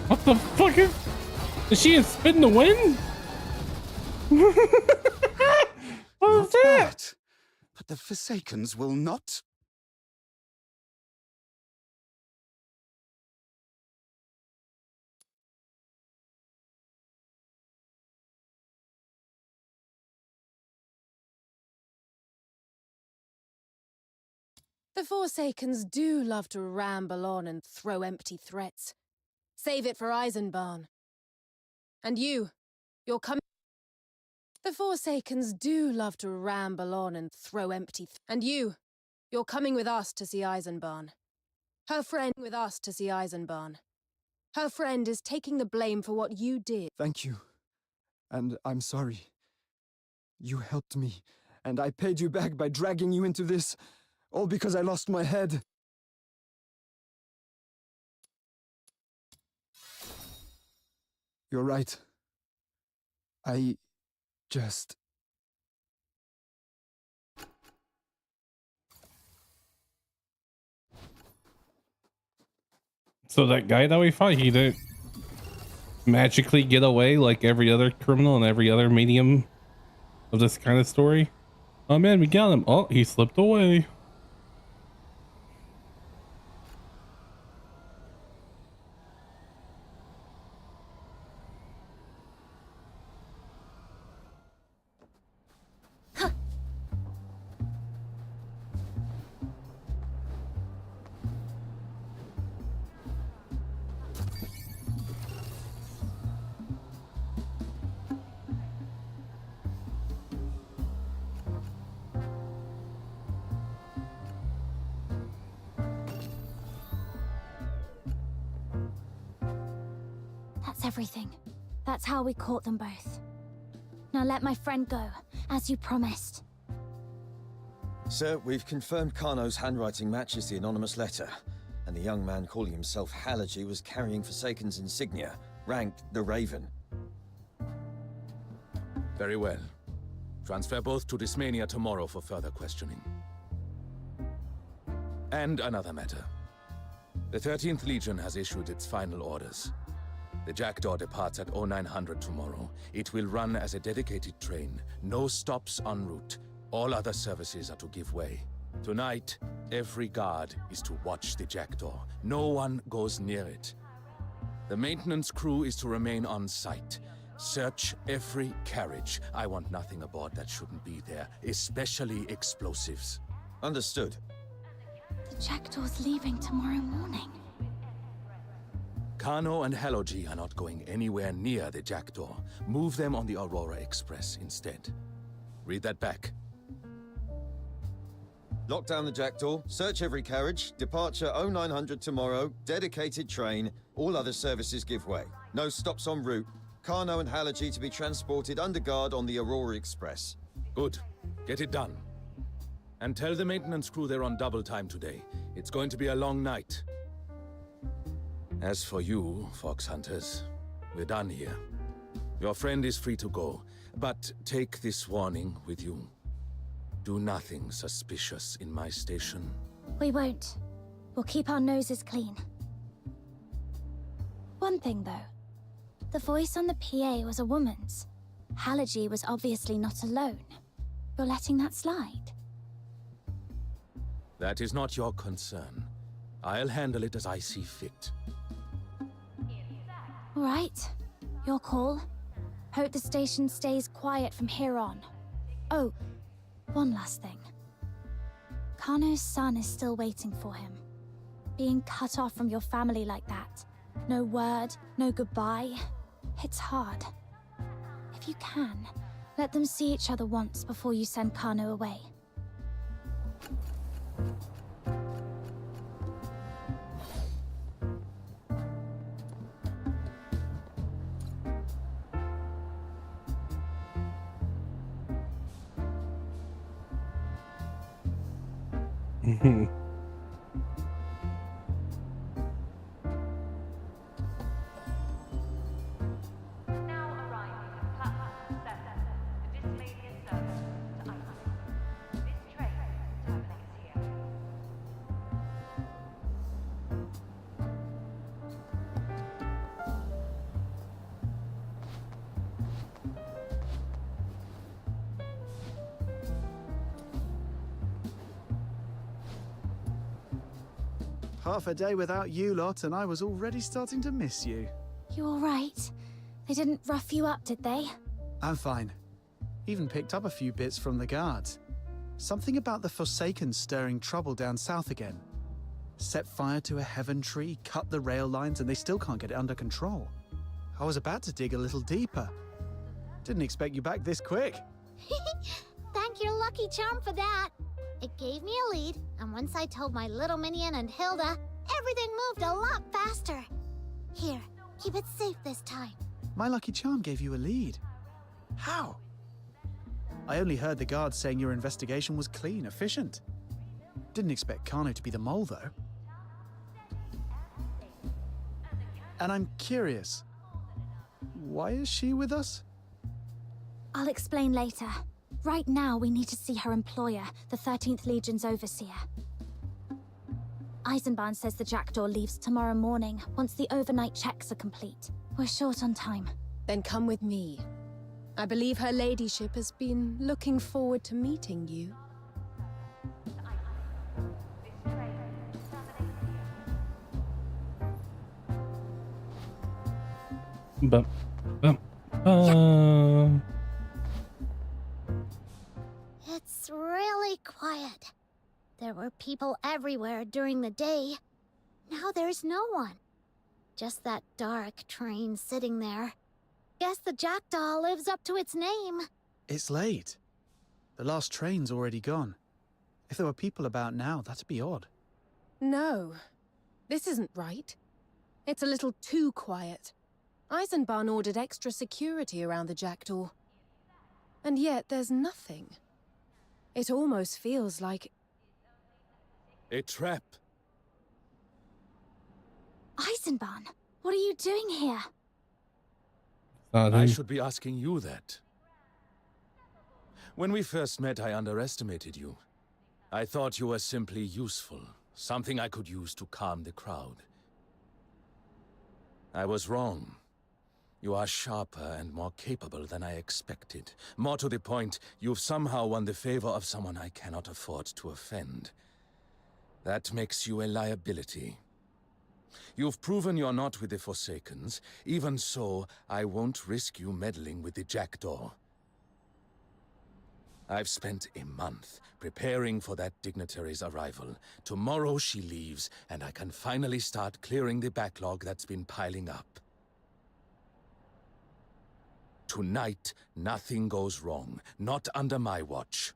What the fuck is she in spin the wind? What was that? But the Forsakens will not. The Forsakens do love to ramble on and throw empty threats. Save it for Eisenbarn. And you're coming... The Forsakens do love to ramble on and throw empty... And you're coming with us to see Eisenbarn. Her friend with us to see Eisenbarn. Her friend is taking the blame for what you did. Thank you. And I'm sorry. You helped me, and I paid you back by dragging you into this, all because I lost my head. You're right. I just... So that guy that we fought, he didn't magically get away like every other criminal and every other medium of this kind of story. Oh man, we got him. Oh, he slipped away. That's everything. That's how we caught them both. Now let my friend go, as you promised. Sir, we've confirmed Kano's handwriting matches the anonymous letter, and the young man calling himself Halaji was carrying Forsaken's insignia, ranked the Raven. Very well. Transfer both to Dismania tomorrow for further questioning. And another matter. The 13th Legion has issued its final orders. The Jackdaw departs at 0900 tomorrow. It will run as a dedicated train. No stops en route. All other services are to give way. Tonight, every guard is to watch the Jackdaw. No one goes near it. The maintenance crew is to remain on site. Search every carriage. I want nothing aboard that shouldn't be there, especially explosives. Understood. The Jackdaw's leaving tomorrow morning. Kano and Haloji are not going anywhere near the Jackdaw. Move them on the Aurora Express instead. Read that back. Lock down the Jackdaw, search every carriage, departure 0900 tomorrow, dedicated train, all other services give way. No stops en route. Kano and Halaji to be transported under guard on the Aurora Express. Good. Get it done. And tell the maintenance crew they're on double time today. It's going to be a long night. As for you, Phoxhunters, we're done here. Your friend is free to go, but take this warning with you. Do nothing suspicious in my station. We won't. We'll keep our noses clean. One thing, though. The voice on the PA was a woman's. Halaji was obviously not alone. You're letting that slide? That is not your concern. I'll handle it as I see fit. All right. Your call. Hope the station stays quiet from here on. Oh, one last thing. Kano's son is still waiting for him. Being cut off from your family like that. No word, no goodbye. It's hard. If you can, let them see each other once before you send Kano away. Now arriving at platform 7, the Dismania service to Iceland. This train terminates here. Half a day without you lot, and I was already starting to miss you. You all right? They didn't rough you up, did they? I'm fine. Even picked up a few bits from the guards. Something about the Forsaken stirring trouble down south again. Set fire to a heaven tree, cut the rail lines, and they still can't get it under control. I was about to dig a little deeper. Didn't expect you back this quick. Thank your lucky charm for that. It gave me a lead, and once I told my little minion and Hilda, everything moved a lot faster. Here, keep it safe this time. My lucky charm gave you a lead. How? I only heard the guards saying your investigation was clean, efficient. Didn't expect Kano to be the mole, though. And I'm curious, Why is she with us? I'll explain later. Right now, we need to see her employer, the 13th Legion's overseer. Eisenbahn says the Jackdaw leaves tomorrow morning, once the overnight checks are complete. We're short on time. Then come with me. I believe her ladyship has been looking forward to meeting you. Bum, bum, bum. It's really quiet. There were people everywhere during the day. Now there's no one. Just that dark train sitting there. Guess the Jackdaw lives up to its name. It's late. The last train's already gone. If there were people about now, that'd be odd. No, this isn't right. It's a little too quiet. Eisenbahn ordered extra security around the Jackdaw. And yet there's nothing. It almost feels like... A trap. Eisenbahn, what are you doing here? I should be asking you that. When we first met, I underestimated you. I thought you were simply useful, something I could use to calm the crowd. I was wrong. You are sharper and more capable than I expected. More to the point, you've somehow won the favor of someone I cannot afford to offend. That makes you a liability. You've proven you're not with the Forsakens. Even so, I won't risk you meddling with the Jackdaw. I've spent a month preparing for that dignitary's arrival. Tomorrow she leaves, and I can finally start clearing the backlog that's been piling up. Tonight, nothing goes wrong. Not under my watch.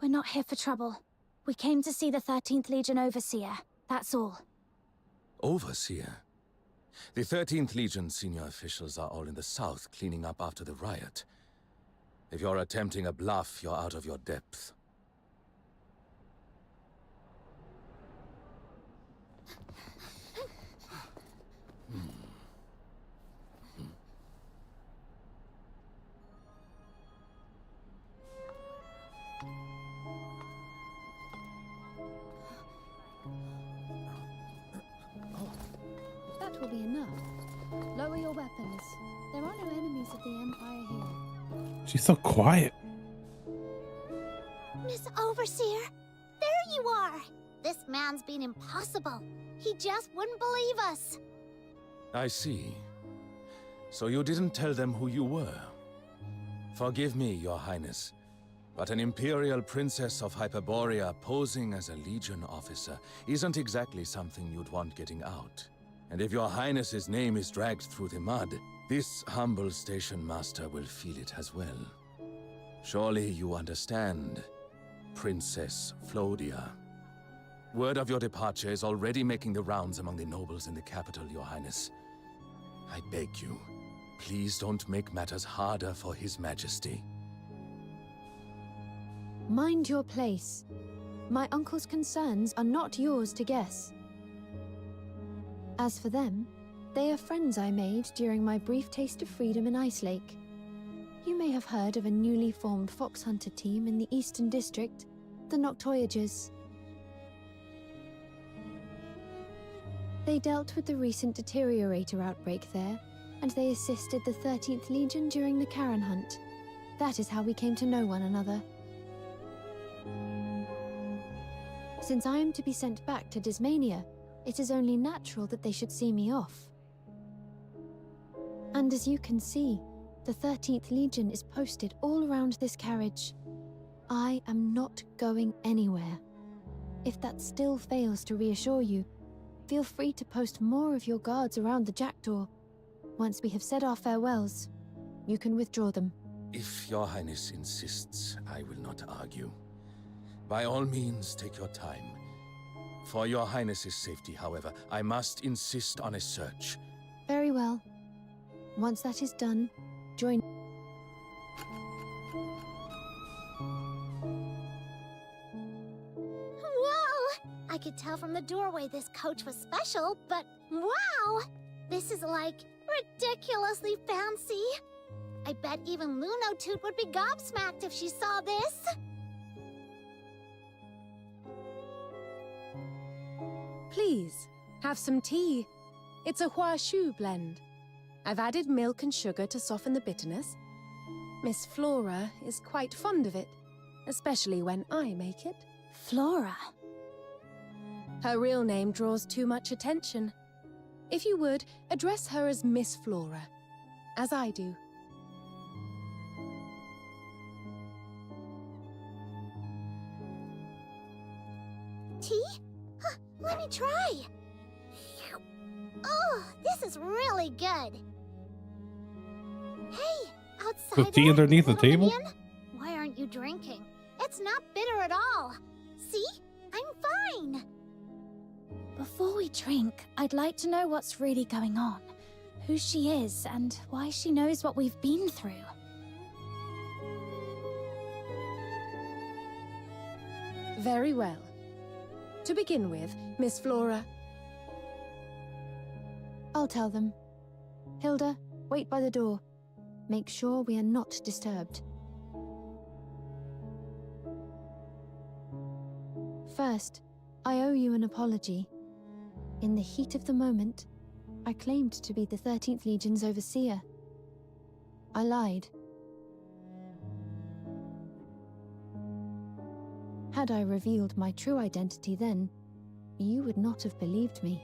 We're not here for trouble. We came to see the 13th Legion overseer. That's all. Overseer? The 13th Legion senior officials are all in the south cleaning up after the riot. If you're attempting a bluff, you're out of your depth. That will be enough. Lower your weapons. There are no enemies of the Empire here. She's so quiet. Miss Overseer, there you are. This man's been impossible. He just wouldn't believe us. I see. So you didn't tell them who you were. Forgive me, Your Highness, but an Imperial Princess of Hyperborea posing as a Legion officer isn't exactly something you'd want getting out. And if Your Highness's name is dragged through the mud, this humble station master will feel it as well. Surely you understand, Princess Flodia. Word of your departure is already making the rounds among the nobles in the capital, Your Highness. I beg you, please don't make matters harder for His Majesty. Mind your place. My uncle's concerns are not yours to guess. As for them, they are friends I made during my brief taste of freedom in Ice Lake. You may have heard of a newly formed Phoxhunter team in the Eastern District, the Noctoyagers. They dealt with the recent Deteriorator outbreak there, and they assisted the 13th Legion during the Karen hunt. That is how we came to know one another. Since I am to be sent back to Dismania, it is only natural that they should see me off. And as you can see, the 13th Legion is posted all around this carriage. I am not going anywhere. If that still fails to reassure you, feel free to post more of your guards around the Jackdaw. Once we have said our farewells, you can withdraw them. If Your Highness insists, I will not argue. By all means, take your time. For Your Highness's safety, however, I must insist on a search. Very well. Once that is done, join... Whoa! I could tell from the doorway this coach was special, but wow! This is like Ridiculously fancy. I bet even Lunotoot would be gobsmacked if she saw this. Please, have some tea. It's a Hua Shu blend. I've added milk and sugar to soften the bitterness. Miss Flora is quite fond of it, especially when I make it. Flora? Her real name draws too much attention. If you would, address her as Miss Flora, as I do. Tea? Huh, let me try. Oh, this is really good. Hey, outside The tea underneath the table? Why aren't you drinking? It's not bitter at all. See? I'm fine. Before we drink, I'd like to know what's really going on. Who she is, and why she knows what we've been through. Very well. To begin with, Miss Flora... I'll tell them. Hilda, wait by the door. Make sure we are not disturbed. First, I owe you an apology. In the heat of the moment, I claimed to be the 13th Legion's overseer. I lied. Had I revealed my true identity then, you would not have believed me.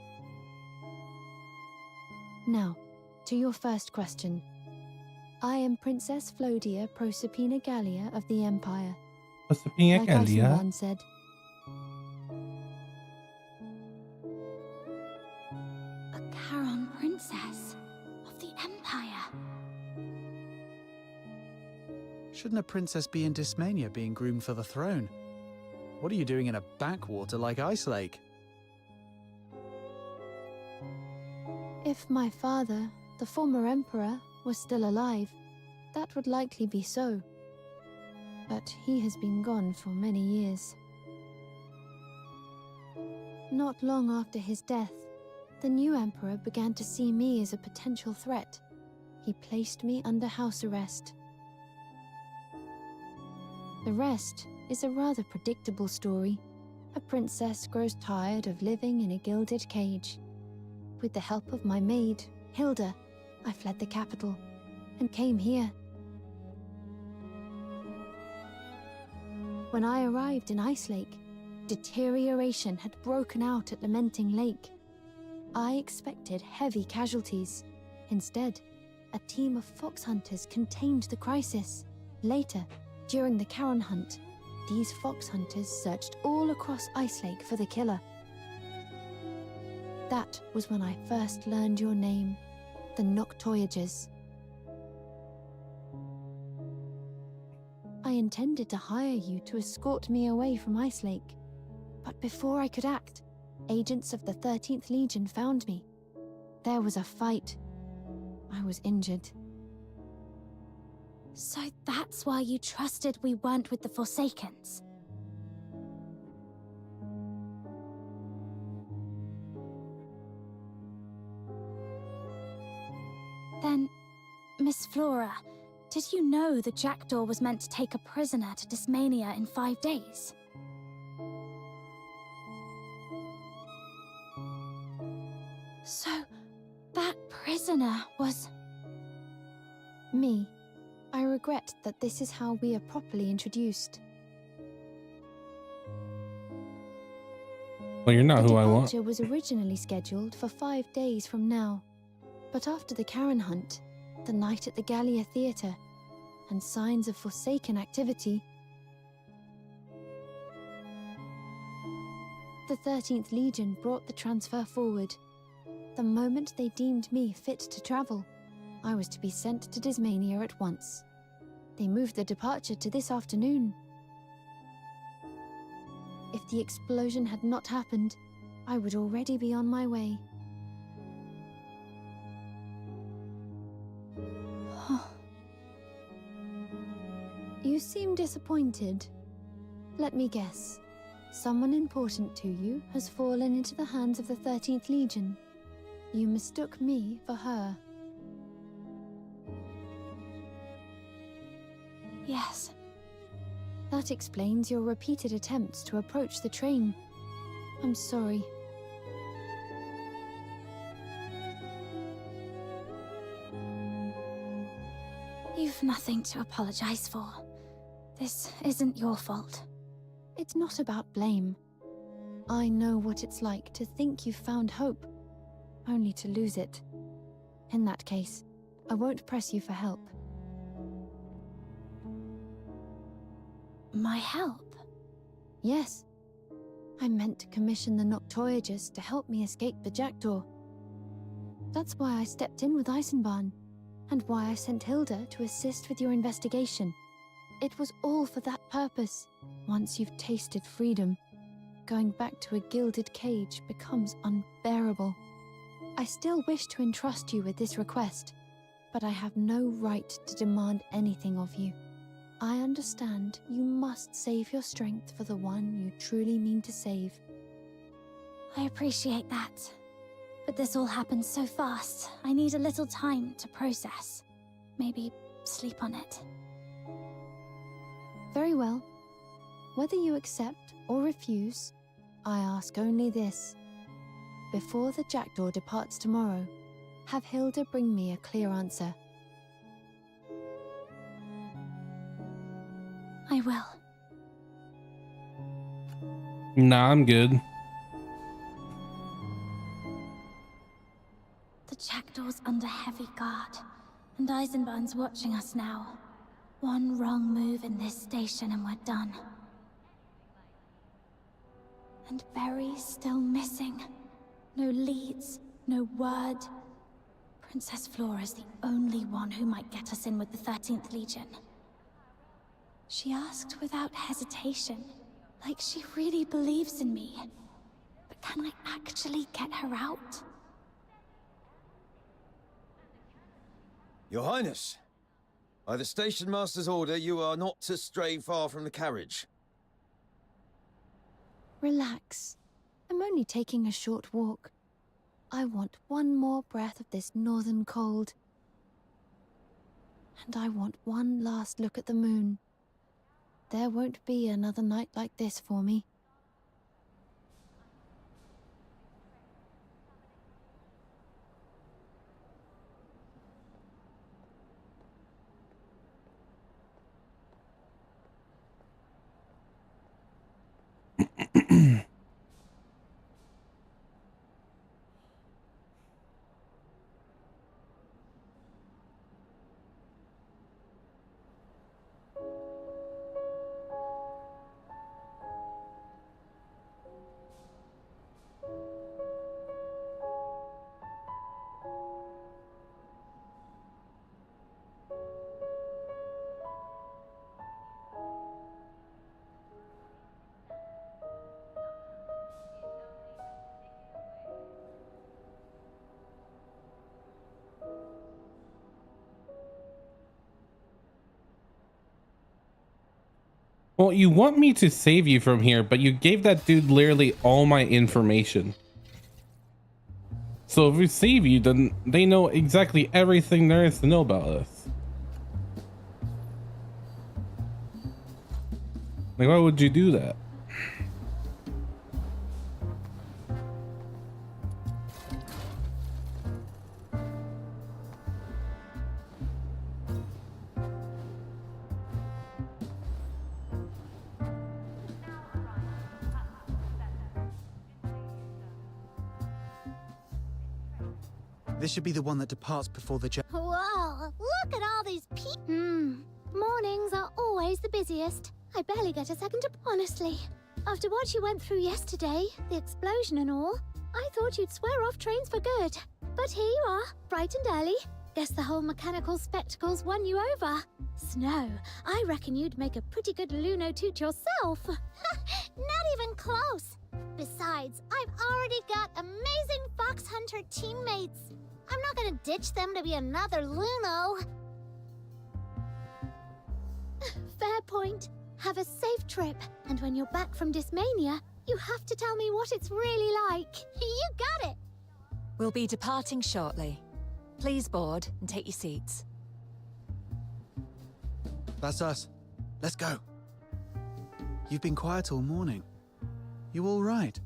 Now, to your first question. I am Princess Flodia Proserpina Gallia of the Empire. Proserpina Like Gallia? Isenbarn said. A Charon princess of the Empire. Shouldn't a princess be in Dysmania being groomed for the throne? What are you doing in a backwater like Ice Lake? If my father, the former emperor, was still alive, that would likely be so. But he has been gone for many years. Not long after his death, the new emperor began to see me as a potential threat. He placed me under house arrest. The rest is a rather predictable story. A princess grows tired of living in a gilded cage. With the help of my maid, Hilda, I fled the capital and came here. When I arrived in Ice Lake, deterioration had broken out at Lamenting Lake. I expected heavy casualties. Instead, a team of Phoxhunters contained the crisis. Later, during the Charon hunt, these Phoxhunters searched all across Ice Lake for the killer. That was when I first learned your name, the Noctoyagers. I intended to hire you to escort me away from Ice Lake, but before I could act, agents of the 13th Legion found me. There was a fight. I was injured. So that's why you trusted we weren't with the Forsakens? Then, Miss Flora, did you know the Jackdaw was meant to take a prisoner to Dysmania in 5 days? So, that prisoner was... Me. I regret that this is how we are properly introduced. Well, you're not The who I want. departure was originally scheduled for 5 days from now. But after the Charon hunt, the night at the Gallia Theatre, and signs of Forsaken activity, the 13th Legion brought the transfer forward. The moment they deemed me fit to travel, I was to be sent to Dysmania at once. They moved the departure to this afternoon. If the explosion had not happened, I would already be on my way. You seem disappointed. Let me guess. Someone important to you has fallen into the hands of the 13th Legion. You mistook me for her. That explains your repeated attempts to approach the train. I'm sorry. You've nothing to apologize for. This isn't your fault. It's not about blame. I know what it's like to think you've found hope, only to lose it. In that case, I won't press you for help. My help? Yes. I meant to commission the Noctoyagers to help me escape the Jackdaw. That's why I stepped in with Eisenbahn, and why I sent Hilda to assist with your investigation. It was all for that purpose. Once you've tasted freedom, going back to a gilded cage becomes unbearable. I still wish to entrust you with this request, but I have no right to demand anything of you. I understand you must save your strength for the one you truly mean to save. I appreciate that. But this all happened so fast, I need a little time to process. Maybe sleep on it. Very well. Whether you accept or refuse, I ask only this. Before the Jackdaw departs tomorrow, have Hilda bring me a clear answer. I will. Nah, I'm good. The Jackdaw's under heavy guard, and Eisenbahn's watching us now. One wrong move in this station and we're done. And Berry's still missing. No leads, no word. Princess Flora's the only one who might get us in with the 13th Legion. She asked without hesitation, like she really believes in me. But can I actually get her out? Your Highness, by the station master's order, you are not to stray far from the carriage. Relax. I'm only taking a short walk. I want one more breath of this northern cold. And I want one last look at the moon. There won't be another night like this for me. Well, you want me to save you from here, but you gave that dude literally all my information. So if we save you, then they know exactly everything there is to know about us. Like, why would you do that? This should be the one that departs before the Whoa, look at all these people. Mornings are always the busiest. I barely get a second to... Honestly, after what you went through yesterday, the explosion and all, I thought you'd swear off trains for good. But here you are, bright and early. Guess the whole mechanical spectacles won you over. Snow, I reckon you'd make a pretty good lunotoot yourself. Not even close. Besides, I've already got amazing Phoxhunter teammates. I'm not gonna ditch them to be another Luno. Fair point. Have a safe trip, and when you're back from Dismania, you have to tell me what it's really like. You got it! We'll be departing shortly. Please board and take your seats. That's us. Let's go. You've been quiet all morning. You all right?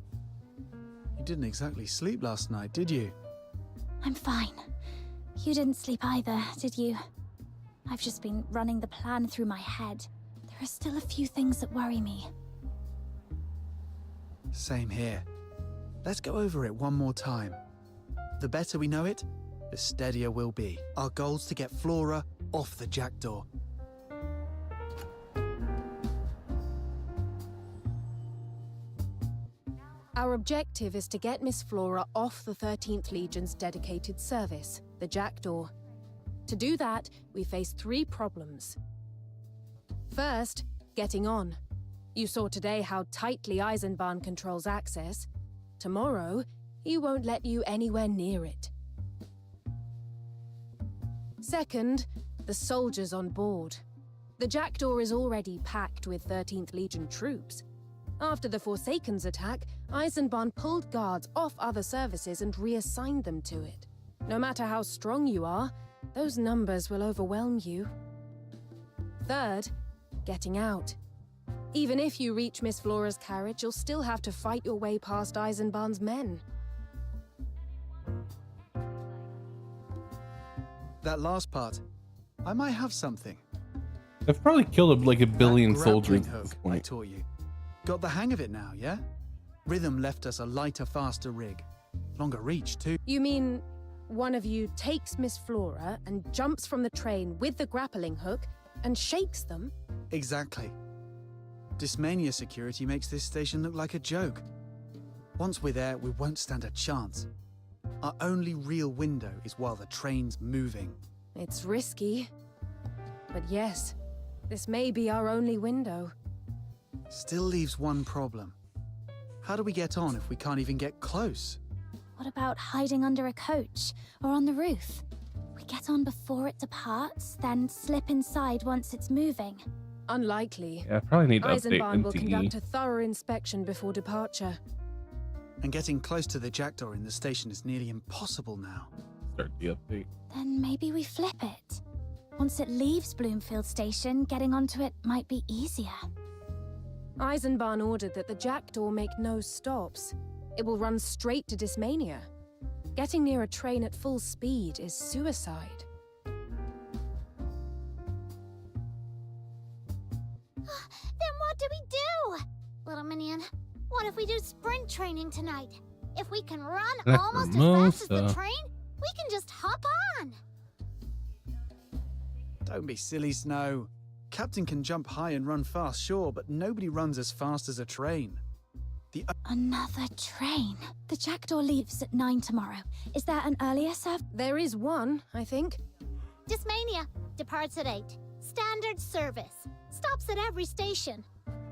You didn't exactly sleep last night, did you? I'm fine. You didn't sleep either, did you? I've just been running the plan through my head. There are still a few things that worry me. Same here. Let's go over it one more time. The better we know it, the steadier we'll be. Our goal's to get Flora off the jackdaw. Our objective is to get Miss Flora off the 13th Legion's dedicated service, the Jackdaw. To do that, we face 3 problems. First, getting on. You saw today how tightly Eisenbahn controls access. Tomorrow, he won't let you anywhere near it. Second, the soldiers on board. The Jackdaw is already packed with 13th Legion troops. After the Forsaken's attack, Eisenbahn pulled guards off other services and reassigned them to it. No matter how strong you are, those numbers will overwhelm you. Third, getting out. Even if you reach Miss Flora's carriage, you'll still have to fight your way past Eisenbahn's men. That last part, I might have something. I've probably killed like a billion That soldiers grappling at this hook I point. taught you. Got the hang of it now, yeah? Rhythm left us a lighter, faster rig. Longer reach, too. You mean one of you takes Miss Flora and jumps from the train with the grappling hook and shakes them? Exactly. Dismania security makes this station look like a joke. Once we're there, we won't stand a chance. Our only real window is while the train's moving. It's risky. But yes, this may be our only window. Still leaves one problem. How do we get on if we can't even get close? What about hiding under a coach or on the roof? We get on before it departs, then slip inside once it's moving. Unlikely. Yeah, I probably need to update Eisenbahn will MTE. conduct a thorough inspection before departure. And getting close to the jackdaw in the station is nearly impossible now. Start the update. Then maybe we flip it. Once it leaves Bloomfield Station, getting onto it might be easier. Eisenbahn ordered that the Jackdaw make no stops. It will run straight to Dismania. Getting near a train at full speed is suicide. Then what do we do? Little Minion, what if we do sprint training tonight? If we can run almost as fast as the Lacrimosa. train, we can just hop on. Don't be silly, Snow. Captain can jump high and run fast, sure, but nobody runs as fast as a train. Another train. The Jackdaw leaves at 9 tomorrow. Is there an earlier service? There is one, I think. Dismania departs at 8. Standard service. Stops at every station.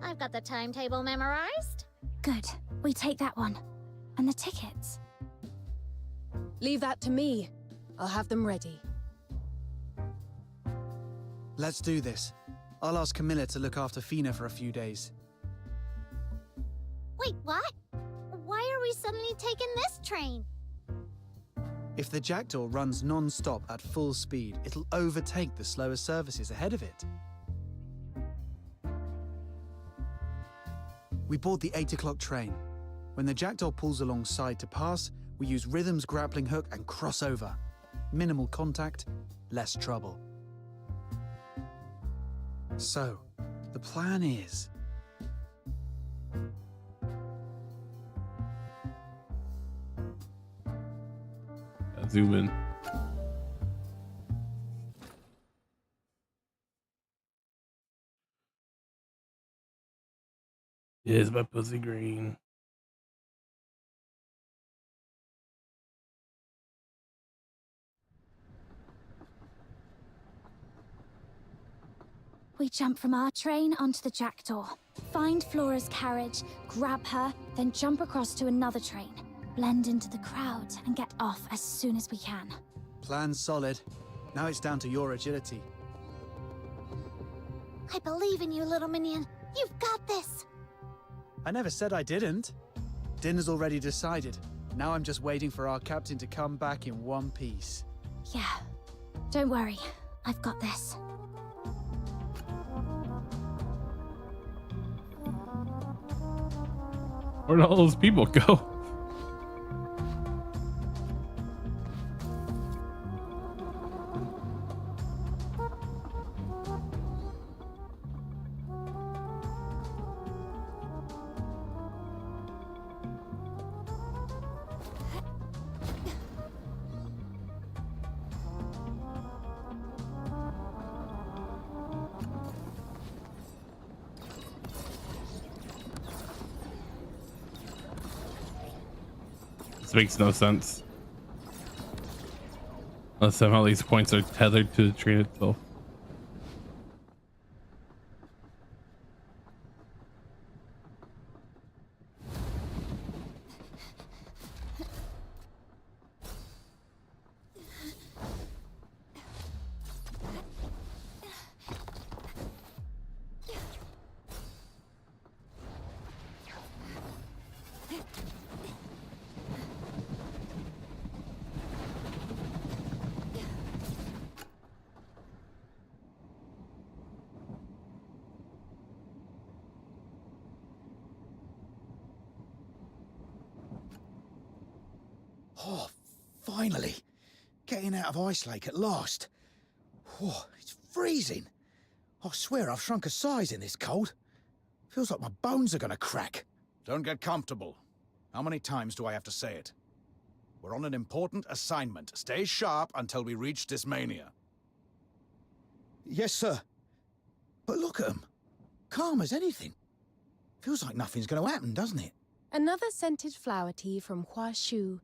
I've got the timetable memorized. Good. We take that one. And the tickets? Leave that to me. I'll have them ready. Let's do this. I'll ask Camilla to look after Fina for a few days. Wait, what? Why are we suddenly taking this train? If the Jackdaw runs non-stop at full speed, it'll overtake the slower services ahead of it. We board the 8 o'clock train. When the Jackdaw pulls alongside to pass, we use Rhythm's grappling hook and cross over. Minimal contact, less trouble. So, the plan is... Zoom in. Is my pussy green? We jump from our train onto the Jackdaw. Find Flora's carriage, grab her, then jump across to another train. Blend into the crowd and get off as soon as we can. Plan solid. Now it's down to your agility. I believe in you, little Minion. You've got this. I never said I didn't. Dinner's already decided. Now I'm just waiting for our captain to come back in one piece. Yeah. Don't worry. I've got this. Where'd all those people go? This makes no sense. Unless somehow these points are tethered to the train itself. Oh, finally! Getting out of Ice Lake at last. Oh, it's freezing. I swear I've shrunk a size in this cold. Feels like my bones are gonna crack. Don't get comfortable. How many times do I have to say it? We're on an important assignment. Stay sharp until we reach Dismania. Yes, sir. But look at them. Calm as anything. Feels like nothing's gonna happen, doesn't it? Another scented flower tea from Hua Shu.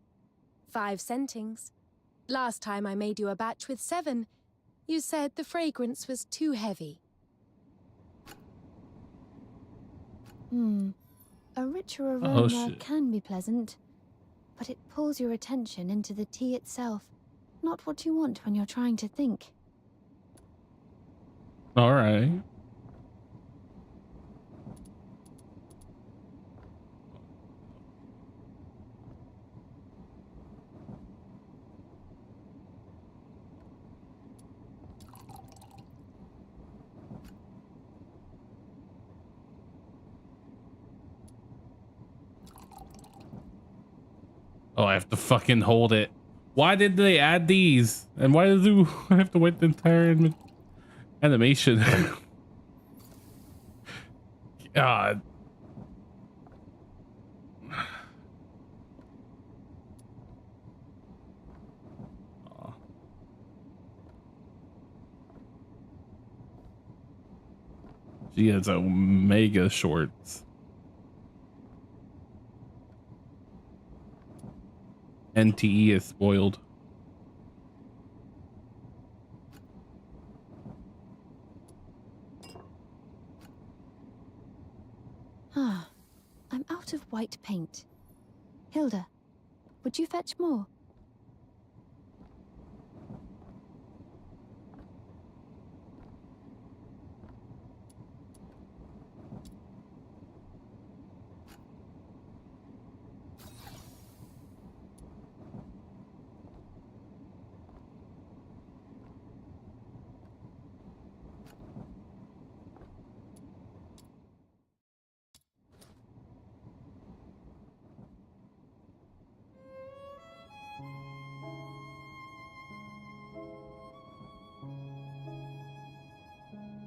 5 centings. Last time I made you a batch with 7. You said the fragrance was too heavy. A richer aroma Oh, shit. can be pleasant, but it pulls your attention into the tea itself, not what you want when you're trying to think. All right. Oh, I have to fucking hold it. Why did they add these? And why do I have to wait the entire animation? God. Aw. She has Omega shorts. NTE is spoiled. Ah, I'm out of white paint. Hilda, would you fetch more?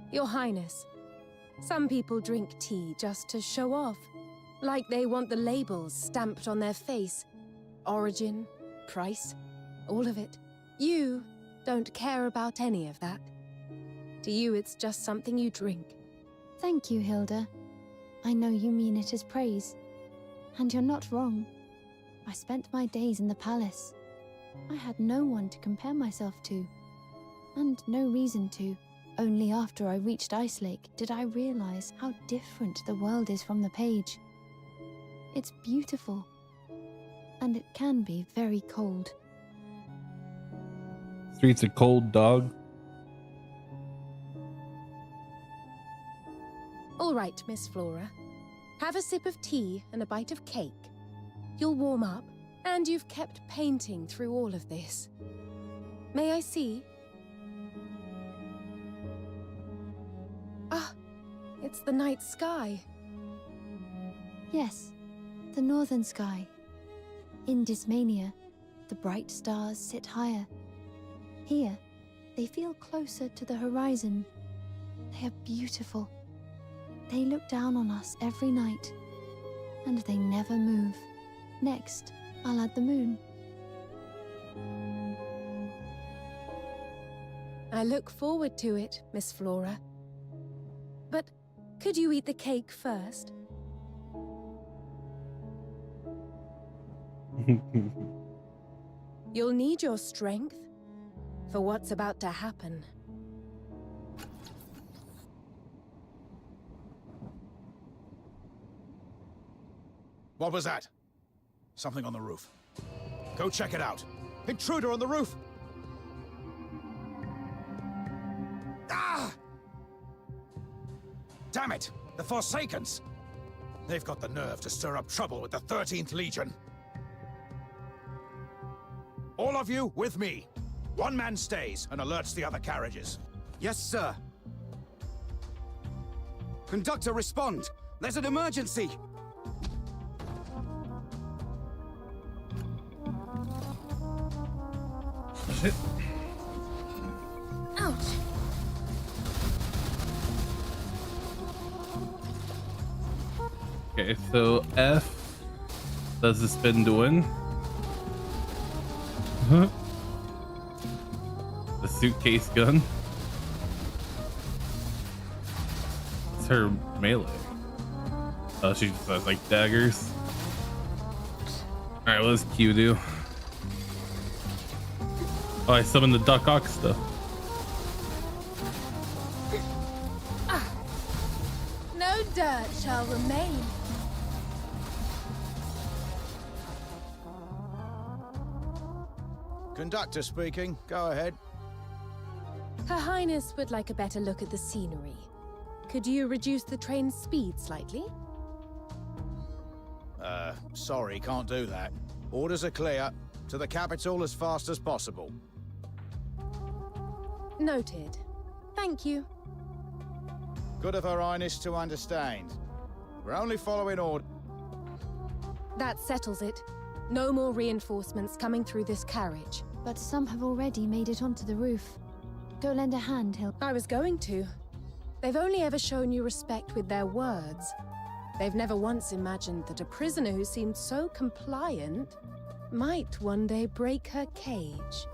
Your Highness, some people drink tea just to show off. Like they want the labels stamped on their face. Origin, price, all of it. You don't care about any of that. To you, it's just something you drink. Thank you, Hilda. I know you mean it as praise. And you're not wrong. I spent my days in the palace. I had no one to compare myself to. And no reason to. Only after I reached Ice Lake did I realize how different the world is from the page. It's beautiful. And it can be very cold. Streets are cold, dog. All right, Miss Flora. Have a sip of tea and a bite of cake. You'll warm up, and you've kept painting through all of this. May I see? Ah, it's the night sky. Yes, the northern sky. In Dismania, the bright stars sit higher. Here, they feel closer to the horizon. They are beautiful. They look down on us every night, and they never move. Next, I'll add the moon. I look forward to it, Miss Flora. But could you eat the cake first? You'll need your strength for what's about to happen. What was that? Something on the roof. Go check it out. Intruder on the roof! Ah! Damn it! The Forsakens! They've got the nerve to stir up trouble with the 13th Legion. All of you, with me. One man stays and alerts the other carriages. Yes, sir. Conductor, respond! There's an emergency! Shit. Ouch! Okay, so F does the spin doing. The suitcase gun. It's her melee. Oh, she just has like daggers. Alright, what does Q do? Oh, I summoned the Duck Ox stuff. No dirt shall remain. Conductor speaking. Go ahead. Her Highness would like a better look at the scenery. Could you reduce the train's speed slightly? Sorry, can't do that. Orders are clear. To the capital as fast as possible. Noted. Thank you. Good of Her Highness to understand. We're only following order. That settles it. No more reinforcements coming through this carriage. But some have already made it onto the roof. Go lend a hand, Hilda. I was going to. They've only ever shown you respect with their words. They've never once imagined that a prisoner who seemed so compliant might one day break her cage.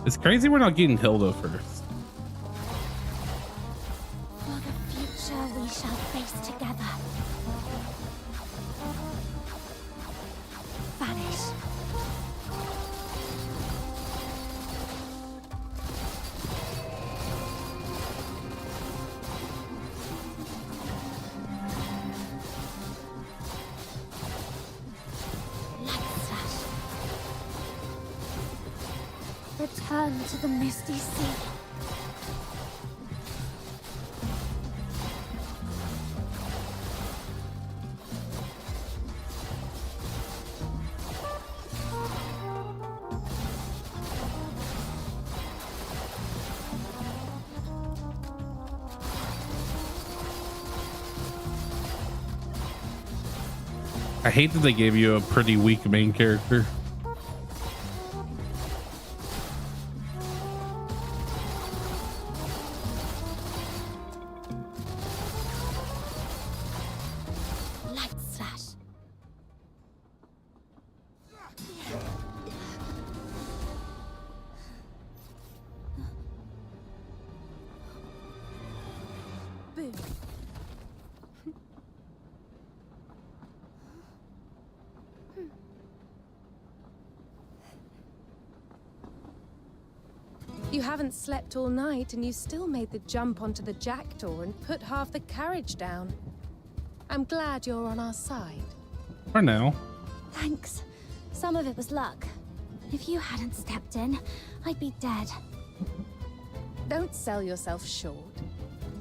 It's crazy we're not getting Hilda first. For the future we shall face together. Vanish. Return to the misty sea. I hate that they gave you a pretty weak main character. You haven't slept all night and you still made the jump onto the jackdaw and put half the carriage down. I'm glad you're on our side. For now. Thanks. Some of it was luck. If you hadn't stepped in, I'd be dead. Don't sell yourself short.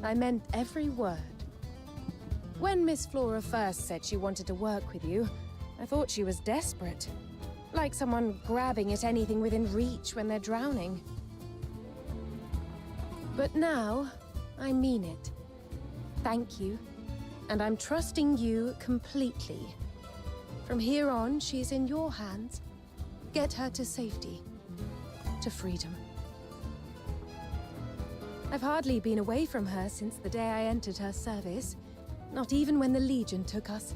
I meant every word. When Miss Flora first said she wanted to work with you, I thought she was desperate. Like someone grabbing at anything within reach when they're drowning. But now, I mean it. Thank you. And I'm trusting you completely. From here on, she's in your hands. Get her to safety. To freedom. I've hardly been away from her since the day I entered her service. Not even when the Legion took us.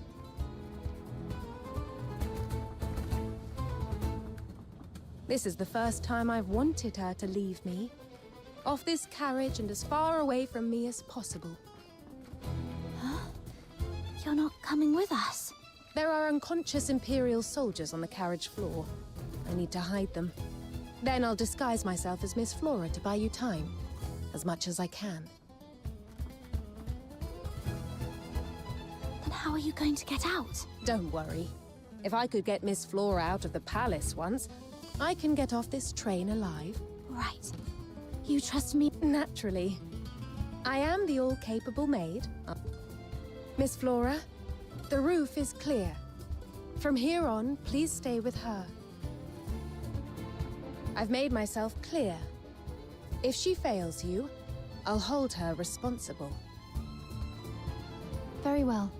This is the first time I've wanted her to leave me. Off this carriage and as far away from me as possible. Huh? You're not coming with us? There are unconscious Imperial soldiers on the carriage floor. I need to hide them. Then I'll disguise myself as Miss Flora to buy you time. As much as I can. Then how are you going to get out? Don't worry. If I could get Miss Flora out of the palace once, I can get off this train alive. Right. You trust me? Naturally. I am the all-capable maid. Miss Flora, the roof is clear. From here on, please stay with her. I've made myself clear. If she fails you, I'll hold her responsible. Very well.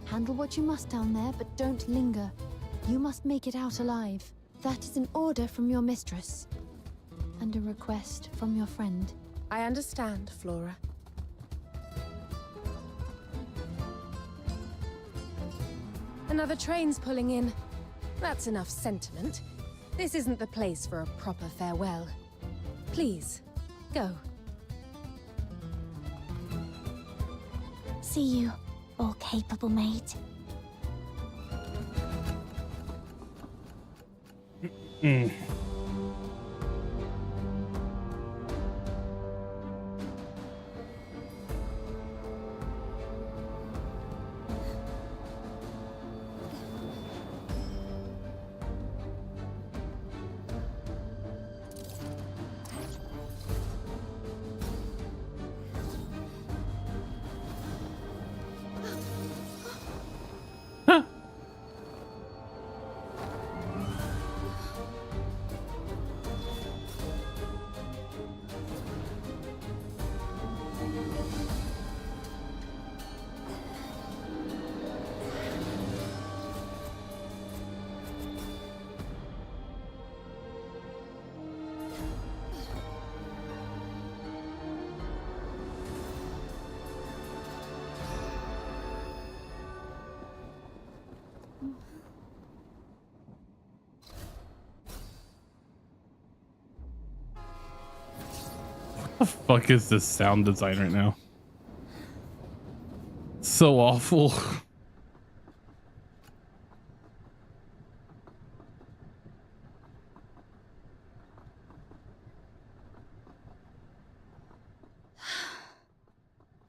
Handle what you must down there, but don't linger. You must make it out alive. That is an order from your mistress. And a request from your friend. I understand, Flora. Another train's pulling in. That's enough sentiment. This isn't the place for a proper farewell. Please, go. See you, all-capable maid. What the fuck is this sound design right now? So awful.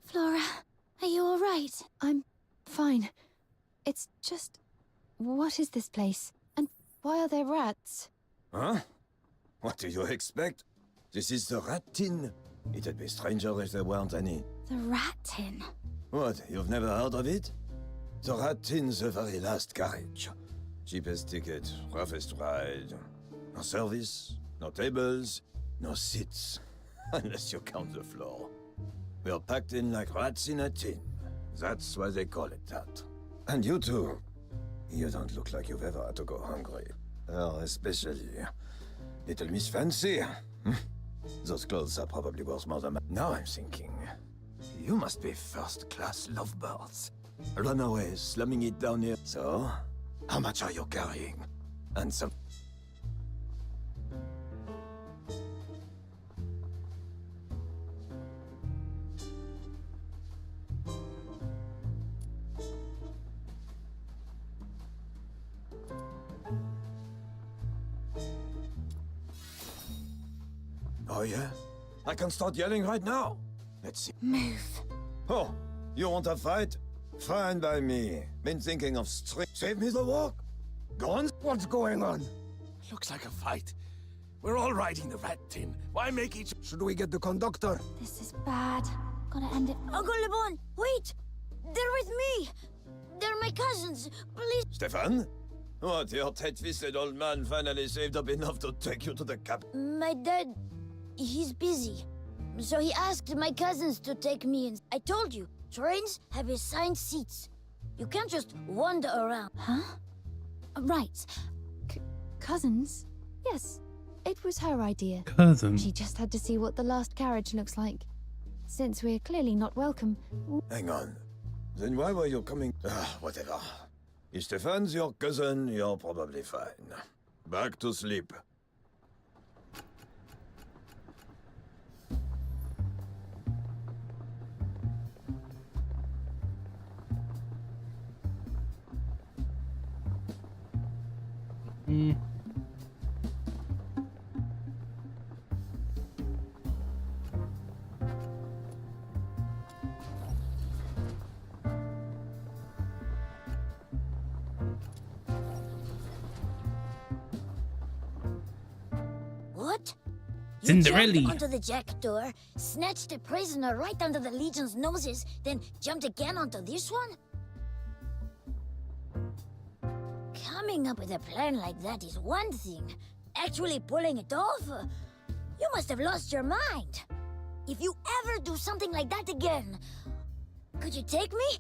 Flora, are you all right? I'm fine. It's just... What is this place? And why are there rats? Huh? What do you expect? This is the rat tin. It'd be stranger if there weren't any. The rat tin? What, you've never heard of it? The rat tin's the very last carriage. Cheapest ticket, roughest ride. No service, no tables, no seats. Unless you count the floor. We're packed in like rats in a tin. That's why they call it that. And you too. You don't look like you've ever had to go hungry. Oh, especially Little Miss Fancy. Those clothes are probably worth more than... Now I'm thinking, you must be first-class lovebirds. Runaways, slumming it down here. So, how much are you carrying? And some... Oh yeah? I can start yelling right now. Let's see. Move. Oh, you want a fight? Fine by me. Been thinking of Save me the walk. Go on. What's going on? Looks like a fight. We're all riding the rat tin. Why make each... Should we get the conductor? This is bad. Gotta end it. Uncle Le Bon, wait! They're with me! They're my cousins. Please. Stefan? What, your tight-fisted old man finally saved up enough to take you to the cap? My dad, he's busy. So he asked my cousins to take me and I told you, Trains have assigned seats. You can't just wander around. Huh? Right. Cousins? Yes, it was her idea. Cousin. She just had to see what the last carriage looks like. Since we're clearly not welcome. Hang on. Then why were you coming? Whatever. If Stefan's your cousin, you're probably fine. Back to sleep. What? You Cinderella. jumped onto the jack door, snatched the prisoner right under the Legion's noses, then jumped again onto this one? Coming up with a plan like that is one thing. Actually pulling it off? You must have lost your mind. If you ever do something like that again, could you take me?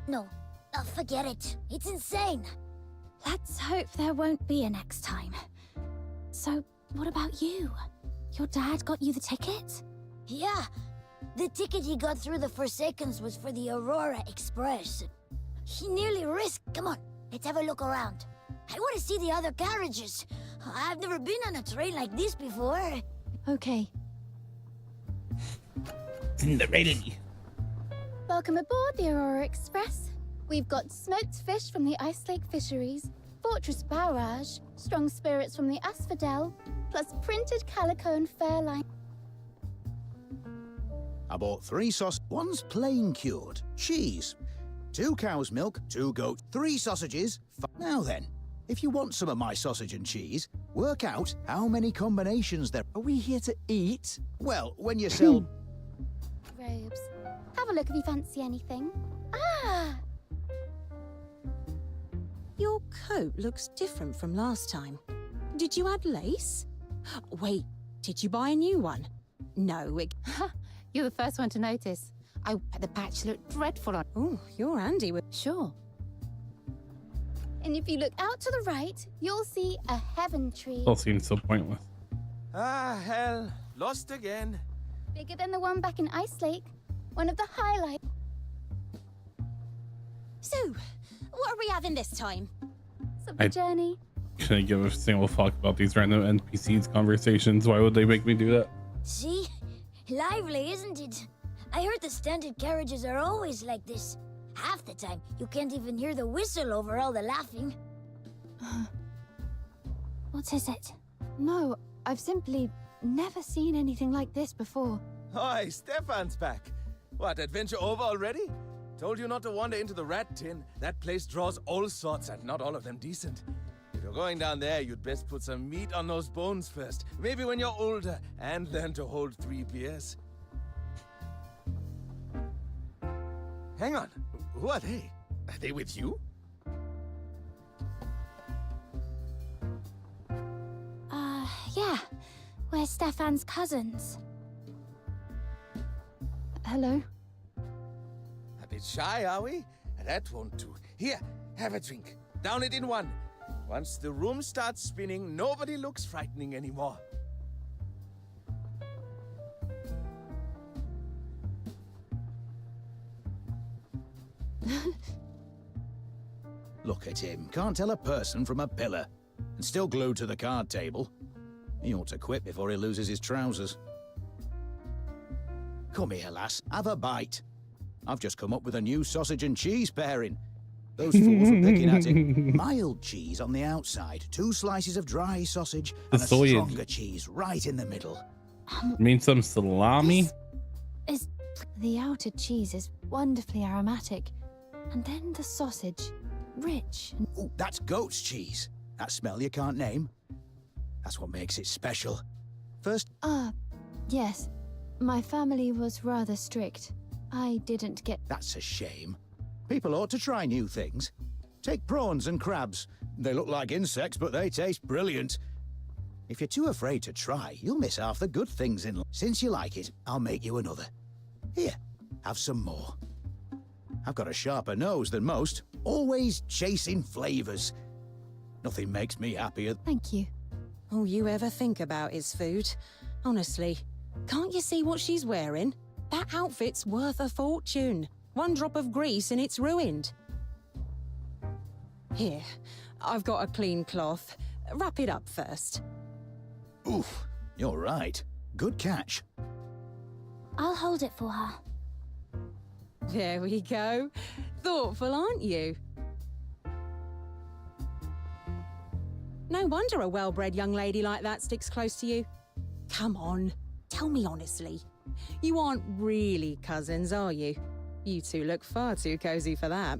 No, forget it. It's insane. Let's hope there won't be a next time. So, what about you? Your dad got you the ticket? Yeah. The ticket he got through the Forsakens was for the Aurora Express. He nearly risked... Come on, let's have a look around. I want to see the other carriages. I've never been on a train like this before. Okay. Cinderella. Welcome aboard the Aurora Express. We've got smoked fish from the Ice Lake Fisheries, Fortress Barrage, strong spirits from the Asphodel, plus printed calico and fairline. I bought 3 sausages. One's plain cured. Cheese. 2 cow's milk, 2 goats, 3 sausages. Now then, if you want some of my sausage and cheese, work out how many combinations there are. We here to eat? Well, when you sell... Robes. Have a look if you fancy anything. Ah! Your coat looks different from last time. Did you add lace? Wait, did you buy a new one? No, You're the first one to notice. The patch looked dreadful on... Oh, you're Andy with... Sure. And if you look out to the right, you'll see a heaven tree. All seems so pointless. Ah, hell. Lost again. Bigger than the one back in Ice Lake. One of the highlights. So, what are we having this time? Of the journey. Couldn't give a single fuck about these random NPCs conversations. Why would they make me do that? See? Lively, isn't it? I heard the standard carriages are always like this. Half the time, you can't even hear the whistle over all the laughing. What is it? No, I've simply never seen anything like this before. Hi, Stefan's back. What, adventure over already? Told you not to wander into the rat tin. That place draws all sorts and not all of them decent. If you're going down there, you'd best put some meat on those bones first. Maybe when you're older and learn to hold 3 beers. Hang on. Who are they? Are they with you? Yeah. We're Stefan's cousins. Hello? A bit shy, are we? That won't do. Here, have a drink. Down it in one. Once the room starts spinning, nobody looks frightening anymore. Look at him. Can't tell a person from a pillar. And still glued to the card table. He ought to quit before he loses his trousers. Come here, lass. Have a bite. I've just come up with a new sausage and cheese pairing. Those fools were picking at it. Mild cheese on the outside, 2 slices of dry sausage, and a Soy- stronger cheese right in the middle. Mean some salami? The outer cheese is wonderfully aromatic. And then the sausage, rich and... Ooh, that's goat's cheese. That smell you can't name. That's what makes it special. First... yes. My family was rather strict. I didn't get... That's a shame. People ought to try new things. Take prawns and crabs. They look like insects, but they taste brilliant. If you're too afraid to try, you'll miss half the good things in life. Since you like it, I'll make you another. Here, have some more. I've got a sharper nose than most, always chasing flavors. Nothing makes me happier. Thank you. All you ever think about is food. Honestly, can't you see what she's wearing? That outfit's worth a fortune. One drop of grease and it's ruined. Here, I've got a clean cloth. Wrap it up first. Oof, you're right. Good catch. I'll hold it for her. There we go. Thoughtful, aren't you? No wonder a well-bred young lady like that sticks close to you. Come on, tell me honestly. You aren't really cousins, are you? You two look far too cozy for that.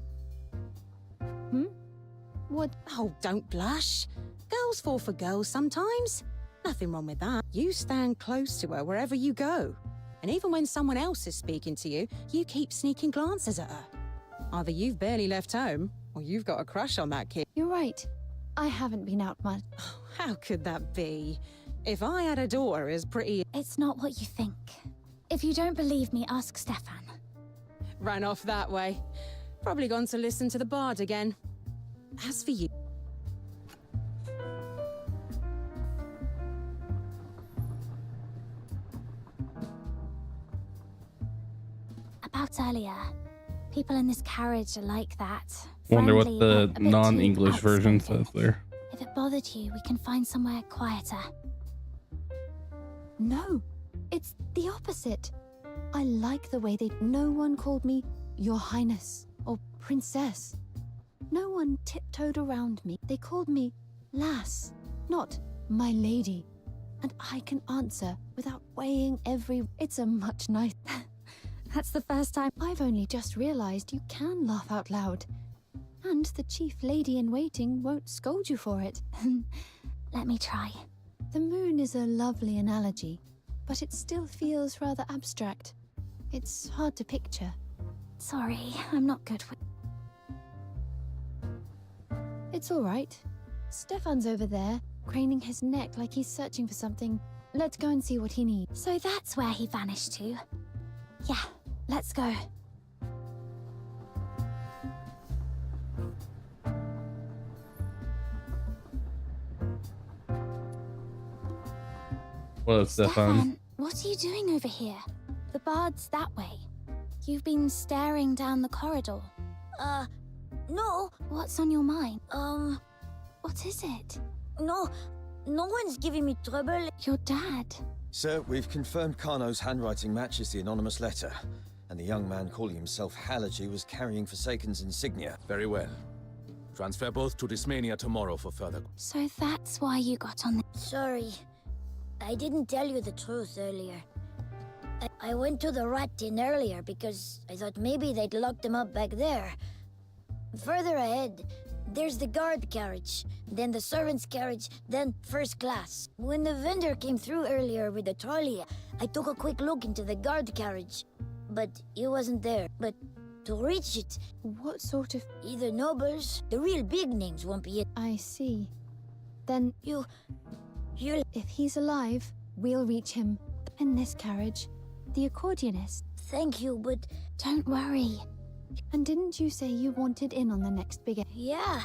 What? Oh, don't blush. Girls fall for girls sometimes. Nothing wrong with that. You stand close to her wherever you go. And even when someone else is speaking to you, you keep sneaking glances at her. Either you've barely left home, or you've got a crush on that kid. You're right. I haven't been out much. Oh, how could that be? If I had a daughter as pretty... It's not what you think. If you don't believe me, ask Stefan. Ran off that way. Probably gone to listen to the bard again. As for you... About earlier. People in this carriage are like that. Wonder what Friendly, the but a bit too non-English version outspoken. says there. If it bothered you, we can find somewhere quieter. No, it's the opposite. I like the way no one called me Your Highness or Princess. No one tiptoed around me. They called me Lass, not My Lady. And I can answer without weighing every... It's a much nice... That's the first time. I've only just realized you can laugh out loud. And the chief lady in waiting won't scold you for it. Let me try. The moon is a lovely analogy, but it still feels rather abstract. It's hard to picture. Sorry, I'm not good with... It's all right. Stefan's over there, craning his neck like he's searching for something. Let's go and see what he needs. So that's where he vanished to. Yeah, let's go. What up, Stefan? What are you doing over here? The bard's that way. You've been staring down the corridor. No. What's on your mind? What is it? No one's giving me trouble. Your dad. Sir, we've confirmed Kano's handwriting matches the anonymous letter, and the young man calling himself Halaji was carrying Forsaken's insignia. Very well. Transfer both to Dismania tomorrow for further... So that's why you got on the... Sorry. I didn't tell you the truth earlier. I went to the rat inn earlier because I thought maybe they'd locked him up back there. Further ahead, there's the guard carriage, then the servant's carriage, then first class. When the vendor came through earlier with the trolley, I took a quick look into the guard carriage, but he wasn't there. But to reach it... What sort of... Either nobles, the real big names won't be it. I see. Then... You'll... If he's alive, we'll reach him. In this carriage. The accordionist. Thank you, but... Don't worry. And didn't you say you wanted in on the next big... Yeah.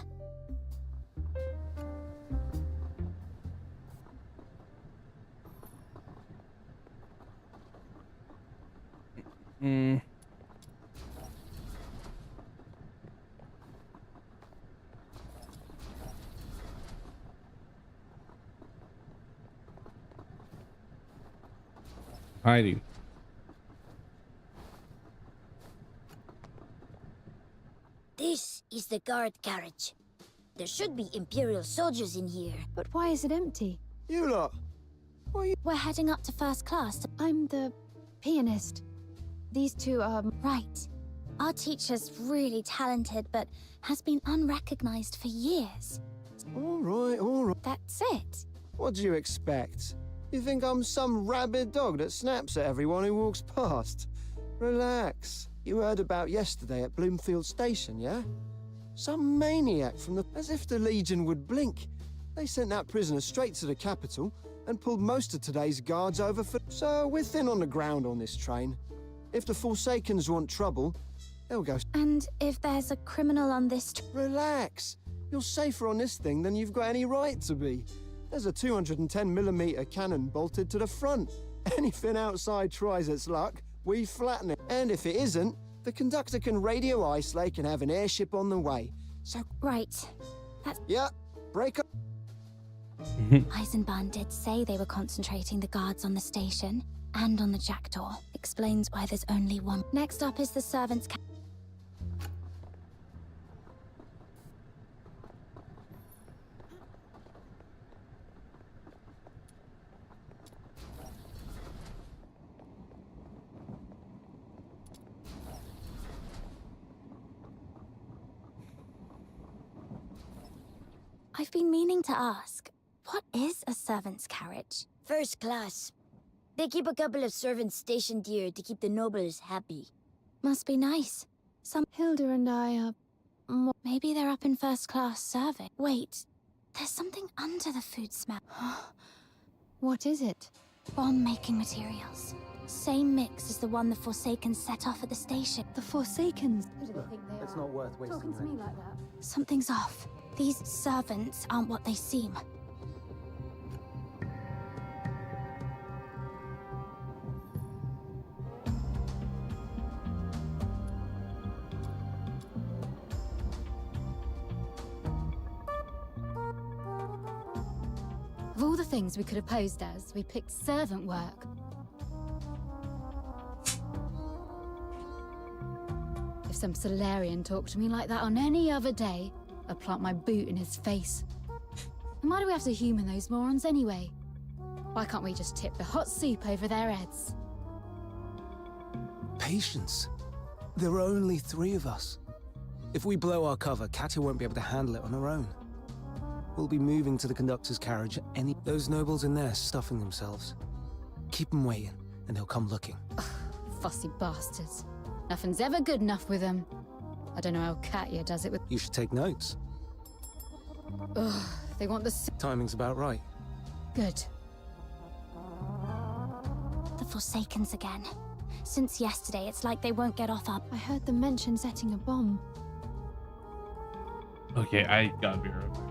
Hiding. This is the guard carriage. There should be Imperial soldiers in here. But why is it empty? You lot. We're heading up to first class. I'm the pianist. These two are... Right. Our teacher's really talented, but has been unrecognized for years. All right. That's it. What do you expect? You think I'm some rabid dog that snaps at everyone who walks past? Relax. You heard about yesterday at Bloomfield Station, yeah? Some maniac from the... As if the Legion would blink. They sent that prisoner straight to the capital and pulled most of today's guards over for... So we're thin on the ground on this train. If the Forsakens want trouble, They'll go. And if there's a criminal on this... Relax. You're safer on this thing than you've got any right to be. There's a 210mm cannon bolted to the front. Anything outside tries its luck, we flatten it. And if it isn't, the conductor can radio isolate and have an airship on the way. So... Right. That's... Yeah, break up. Eisenbahn did say they were concentrating the guards on the station and on the jackdaw. Explains why there's only one. Next up is the servants' I've been meaning to ask, what is a servant's carriage? First class. They keep a couple of servants stationed here to keep the nobles happy. Must be nice. Hilda and I are... Maybe they're up in first class serving. Wait, there's something under the food smell. What is it? Bomb-making materials. Same mix as the one the Forsakens set off at the station. The Forsakens? It's not worth wasting Talking to your me energy. like that. Something's off. These servants aren't what they seem. Of all the things we could have posed as, we picked servant work. If some Solarian talked to me like that on any other day, I'd plant my boot in his face. And why do we have to human those morons anyway? Why can't we just tip the hot soup over their heads? Patience. There are only 3 of us. If we blow our cover, Katya won't be able to handle it on her own. We'll be moving to the conductor's carriage any... Those nobles in there stuffing themselves. Keep them waiting, and they'll come looking. Fussy bastards. Nothing's ever good enough with them. I don't know how Katya does it with... You should take notes. Ugh, they want the... Timing's about right. Good. The Forsakens again. Since yesterday, it's like they won't get off our... I heard them mention setting a bomb. Okay, I gotta be right back.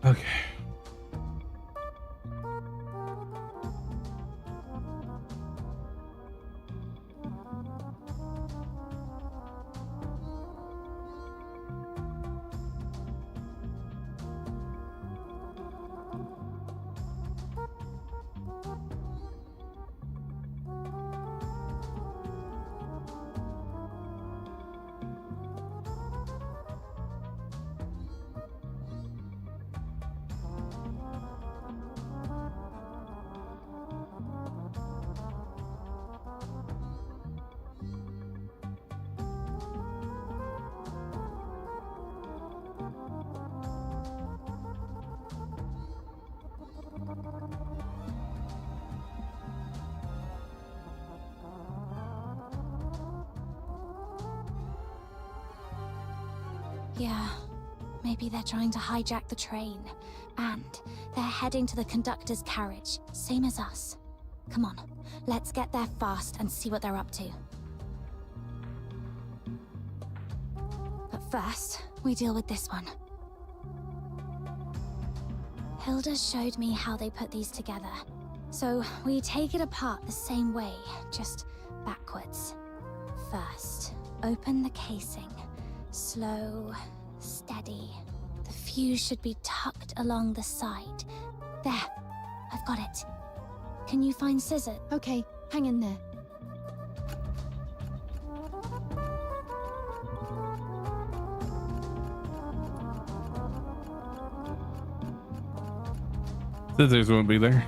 Okay. Yeah, maybe they're trying to hijack the train. And they're heading to the conductor's carriage, same as us. Come on, let's get there fast and see what they're up to. But first, we deal with this one. Hilda showed me how they put these together. So we take it apart the same way, just backwards. First, open the casing. Slow, steady. The fuse should be tucked along the side. There, I've got it. Can you find scissors? Okay, hang in there. Scissors won't be there.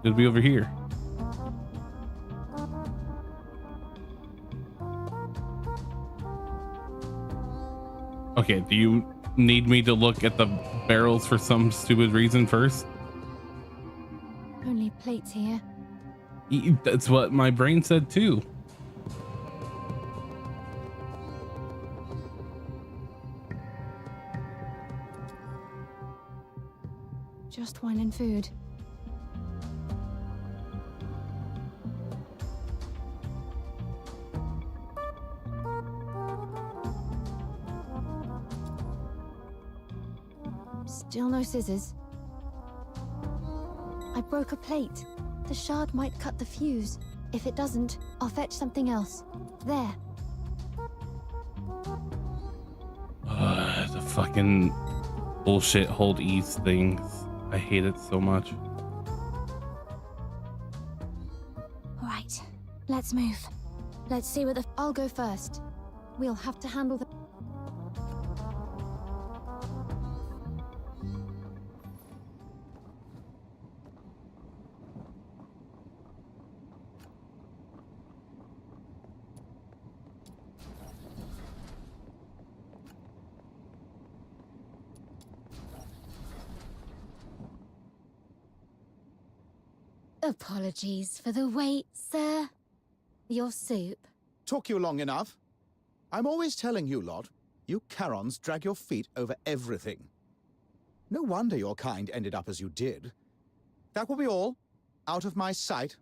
It'll be over here. Okay, do you need me to look at the barrels for some stupid reason first? Only plates here. That's what my brain said too. Just wine and food. Still no scissors. I broke a plate. The shard might cut the fuse. If it doesn't, I'll fetch something else. There. The fucking bullshit hold ease things. I hate it so much. Right, let's move. Let's see what the... I'll go first. We'll have to handle the... Apologies for the wait, sir. Your soup. Took you long enough. I'm always telling you lot, you Charons drag your feet over everything. No wonder your kind ended up as you did. That will be all. Out of my sight.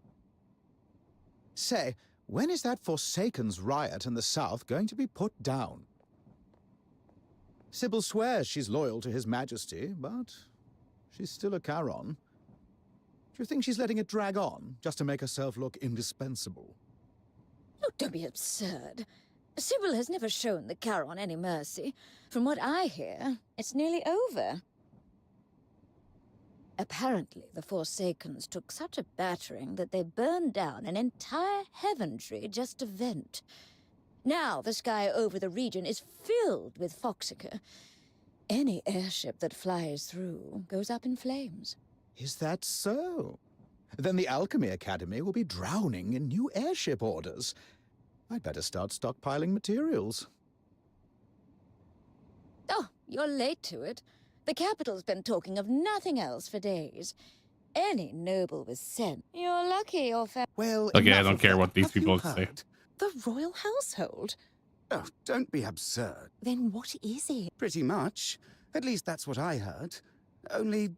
Say, when is that Forsaken's riot in the south going to be put down? Sybil swears she's loyal to His Majesty, but she's still a Charon. Do you think she's letting it drag on, just to make herself look indispensable? Look, don't be absurd. Sybil has never shown the Charon any mercy. From what I hear, it's nearly over. Apparently, the Forsakens took such a battering that they burned down an entire heaven tree just to vent. Now the sky over the region is filled with Phoxhunter. Any airship that flies through goes up in flames. Is that so? Then the Alchemy Academy will be drowning in new airship orders. I'd better start stockpiling materials. Oh, you're late to it. The capital's been talking of nothing else for days. Any noble was sent. You're lucky your Well, okay, I don't care what these people say. The royal household? Oh, don't be absurd. Then what is it? Pretty much. At least that's what I heard. Only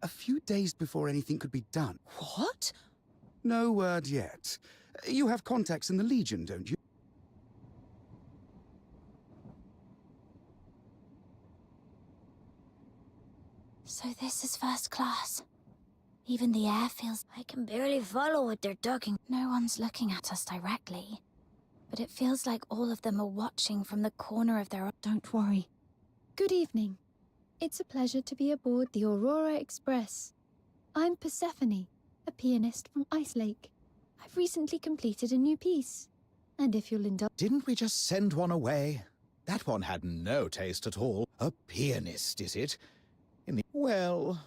a few days before anything could be done. What? No word yet. You have contacts in the Legion, don't you? So this is first class. Even the air feels... I can barely follow what they're talking. No one's looking at us directly. But it feels like all of them are watching from the corner of their... Don't worry. Good evening. It's a pleasure to be aboard the Aurora Express. I'm Persephone, a pianist from Ice Lake. I've recently completed a new piece. And if you'll indulge... Didn't we just send one away? That one had no taste at all. A pianist, is it? Well,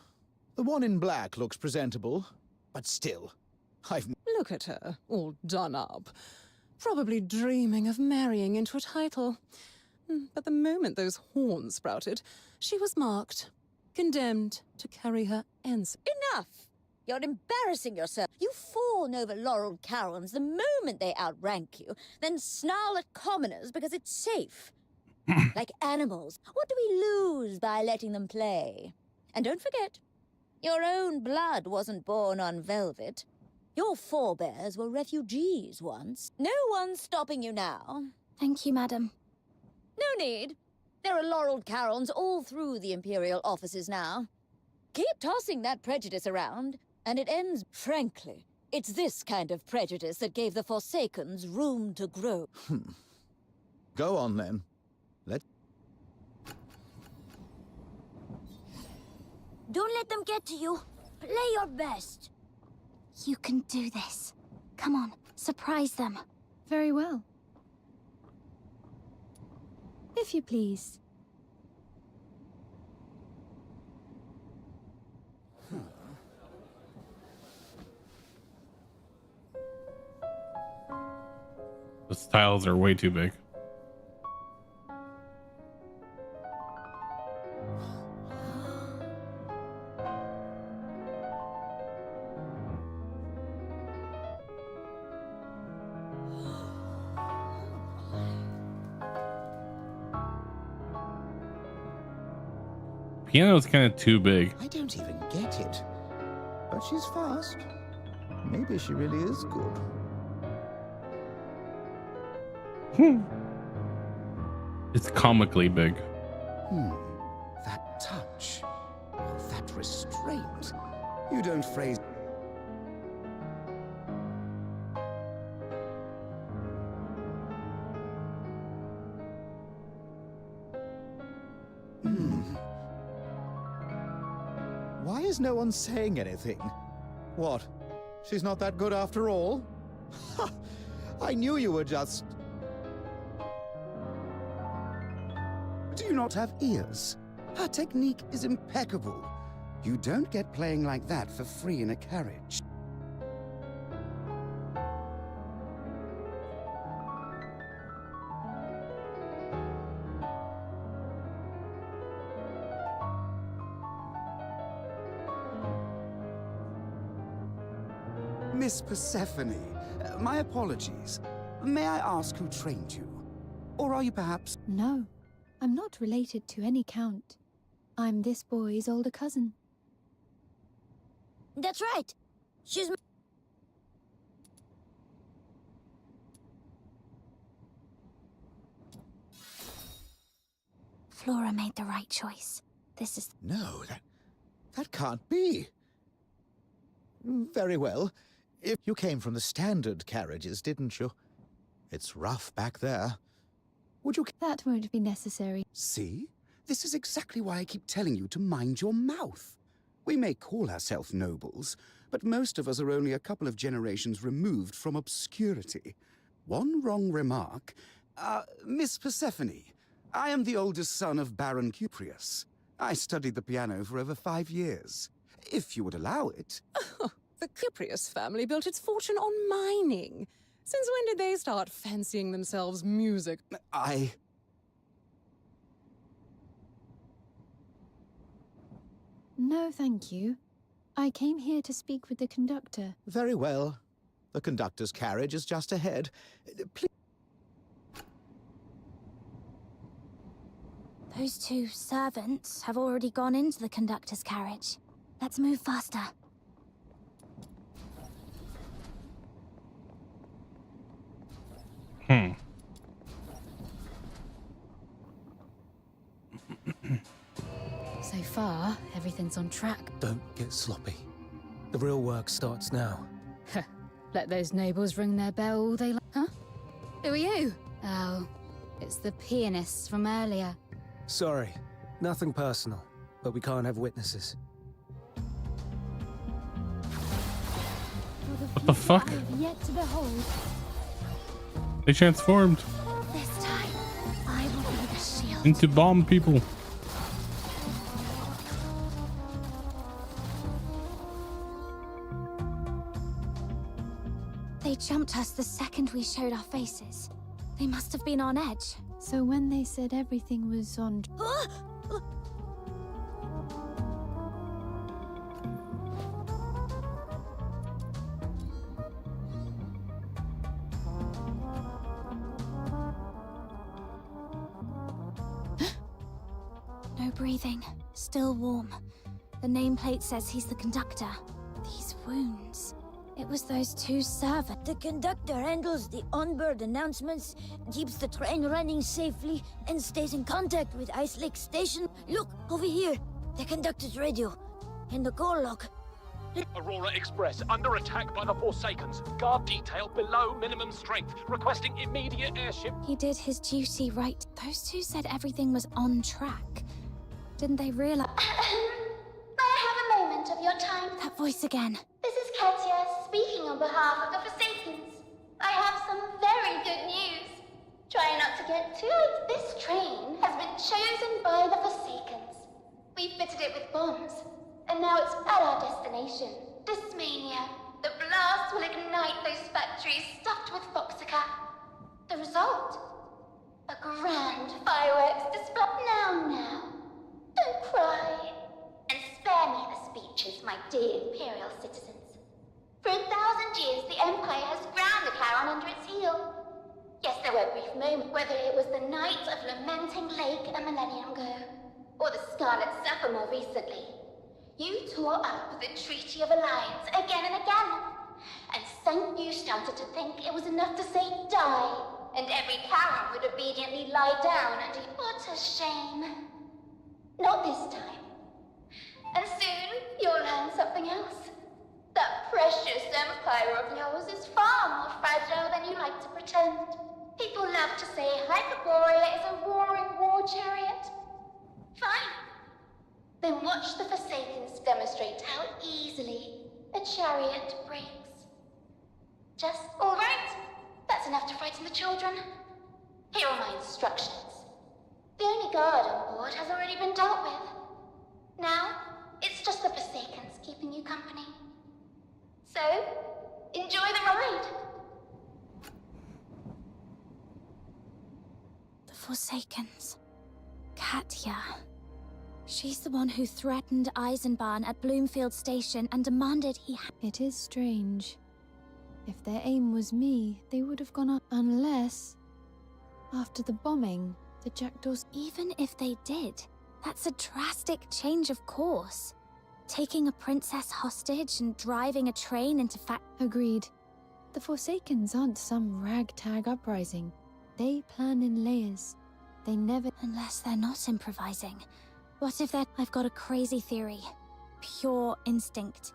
the one in black looks presentable, but still, Look at her, all done up. Probably dreaming of marrying into a title. But the moment those horns sprouted, she was marked, condemned to carry her ends. Enough! You're embarrassing yourself. You fawn over laureled Charons the moment they outrank you, then snarl at commoners because it's safe. Like animals, what do we lose by letting them play? And don't forget, your own blood wasn't born on velvet. Your forebears were refugees once. No one's stopping you now. Thank you, madam. No need. There are laureled Charons all through the Imperial offices now. Keep tossing that prejudice around, And it ends, frankly. It's this kind of prejudice that gave the Forsakens room to grow. Go on, then. Don't let them get to you. Play your best. You can do this. Come on, surprise them. Very well. If you please. The tiles are way too big. Piano's kind of too big. I don't even get it. But she's fast. Maybe she really is good. It's comically big. That touch. That restraint. You don't phrase... Why is no one saying anything? What? She's not that good after all? Ha! I knew you were just... Do you not have ears? Her technique is impeccable. You don't get playing like that for free in a carriage. Miss Persephone, my apologies. May I ask who trained you? Or are you perhaps... No, I'm not related to any count. I'm this boy's older cousin. That's right. She's... Flora made the right choice. This is... No, that can't be. Very well. If you came from the standard carriages, didn't you? It's rough back there. Would you... That won't be necessary. See? This is exactly why I keep telling you to mind your mouth. We may call ourselves nobles, but most of us are only a couple of generations removed from obscurity. One wrong remark... Miss Persephone, I am the oldest son of Baron Cuprius. I studied the piano for over 5 years. If you would allow it... The Cuprius family built its fortune on mining. Since when did they start fancying themselves music? No, thank you. I came here to speak with the conductor. Very well. The conductor's carriage is just ahead. Please... Those two servants have already gone into the conductor's carriage. Let's move faster. So far, everything's on track. Don't get sloppy. The real work starts now. Let those nobles ring their bell all they like. Huh? Who are you? Oh, it's the pianists from earlier. Sorry, nothing personal, but we can't have witnesses. What the fuck? I've yet to behold. They transformed This time, I will be the shield. into bomb people. They jumped us the second we showed our faces. They must have been on edge. So when they said everything was on... No breathing. Still warm. The nameplate says he's the conductor. These wounds... It was those two servants. The conductor handles the onboard announcements, keeps the train running safely, and stays in contact with Ice Lake Station. Look, over here. The conductor's radio. And the call log. Aurora Express under attack by the Forsakens. Guard detail below minimum strength, requesting immediate airship. He did his duty right. Those two said everything was on track. Didn't they realize? May I have a moment of your time? That voice again. This is Katia speaking on behalf of the Forsakens. I have some very good news. Try not to get too late. This train has been chosen by the Forsakens. We fitted it with bombs, and now it's at our destination, Dysmania. The blast will ignite those factories stuffed with Phoxhunter. The result? A grand fireworks display. Now, don't cry. And spare me the speeches, my dear Imperial citizens. For 1,000 years, the Empire has ground the Charon under its heel. Yes, there were brief moments, whether it was the night of Lamenting Lake a millennium ago, or the Scarlet Sapphire more recently. You tore up the Treaty of Alliance again and again, and St. You started to think it was enough to say die, and every Charon would obediently lie down and what a shame. Not this time. And soon, you'll learn something else. That precious empire of yours is far more fragile than you like to pretend. People love to say Hyperborea is a roaring war chariot. Fine. Then watch the Forsakens demonstrate how easily a chariot breaks. Just all right. That's enough to frighten the children. Here are my instructions. The only guard on board has already been dealt with. Now, it's just the Forsakens keeping you company. So, enjoy the ride. The Forsakens. Katya. She's the one who threatened Eisenbahn at Bloomfield Station and demanded he It is strange. If their aim was me, they would have gone up unless... After the bombing, the jackdaws... Even if they did, that's a drastic change of course. Taking a princess hostage and driving a train into Agreed. The Forsakens aren't some ragtag uprising. They plan in layers. They never... Unless they're not improvising. What if they're... I've got a crazy theory. Pure instinct.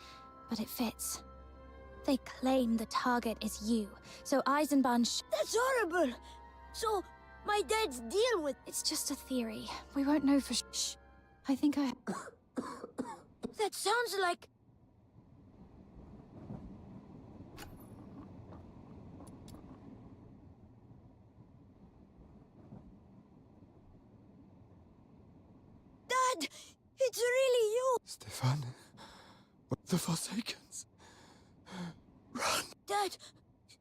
But it fits. They claim the target is you, so Eisenbahn That's horrible! So, my dad's deal with... It's just a theory. We won't know for Shh. I think I... That sounds like... Dad! It's really you! Stefan, the Forsakens. Run! Dad,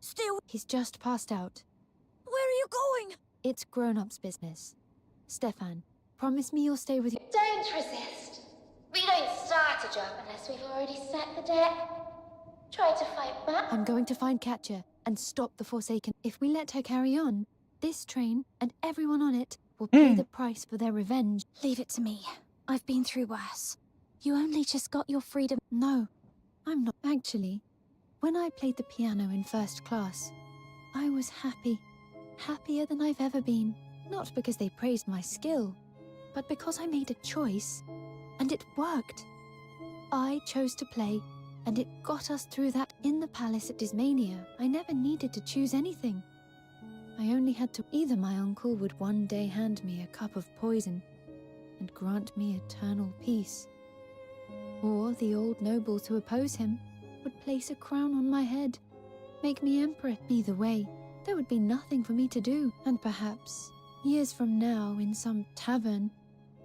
stay away. He's just passed out. Where are you going? It's grown-ups' business. Stefan, promise me you'll stay with you. Don't resist. We don't start a job unless we've already set the deck. Try to fight back. I'm going to find Katya and stop the Forsaken. If we let her carry on, this train and everyone on it will pay the price for their revenge. Leave it to me. I've been through worse. You only just got your freedom. No, I'm not. Actually, when I played the piano in first class, I was happy. Happier than I've ever been. Not because they praised my skill, but because I made a choice, and it worked. I chose to play, and it got us through that. In the palace at Dysmania, I never needed to choose anything. I only had to... Either my uncle would one day hand me a cup of poison and grant me eternal peace, or the old nobles who oppose him would place a crown on my head, make me emperor. Either way, there would be nothing for me to do, and perhaps, years from now, in some tavern,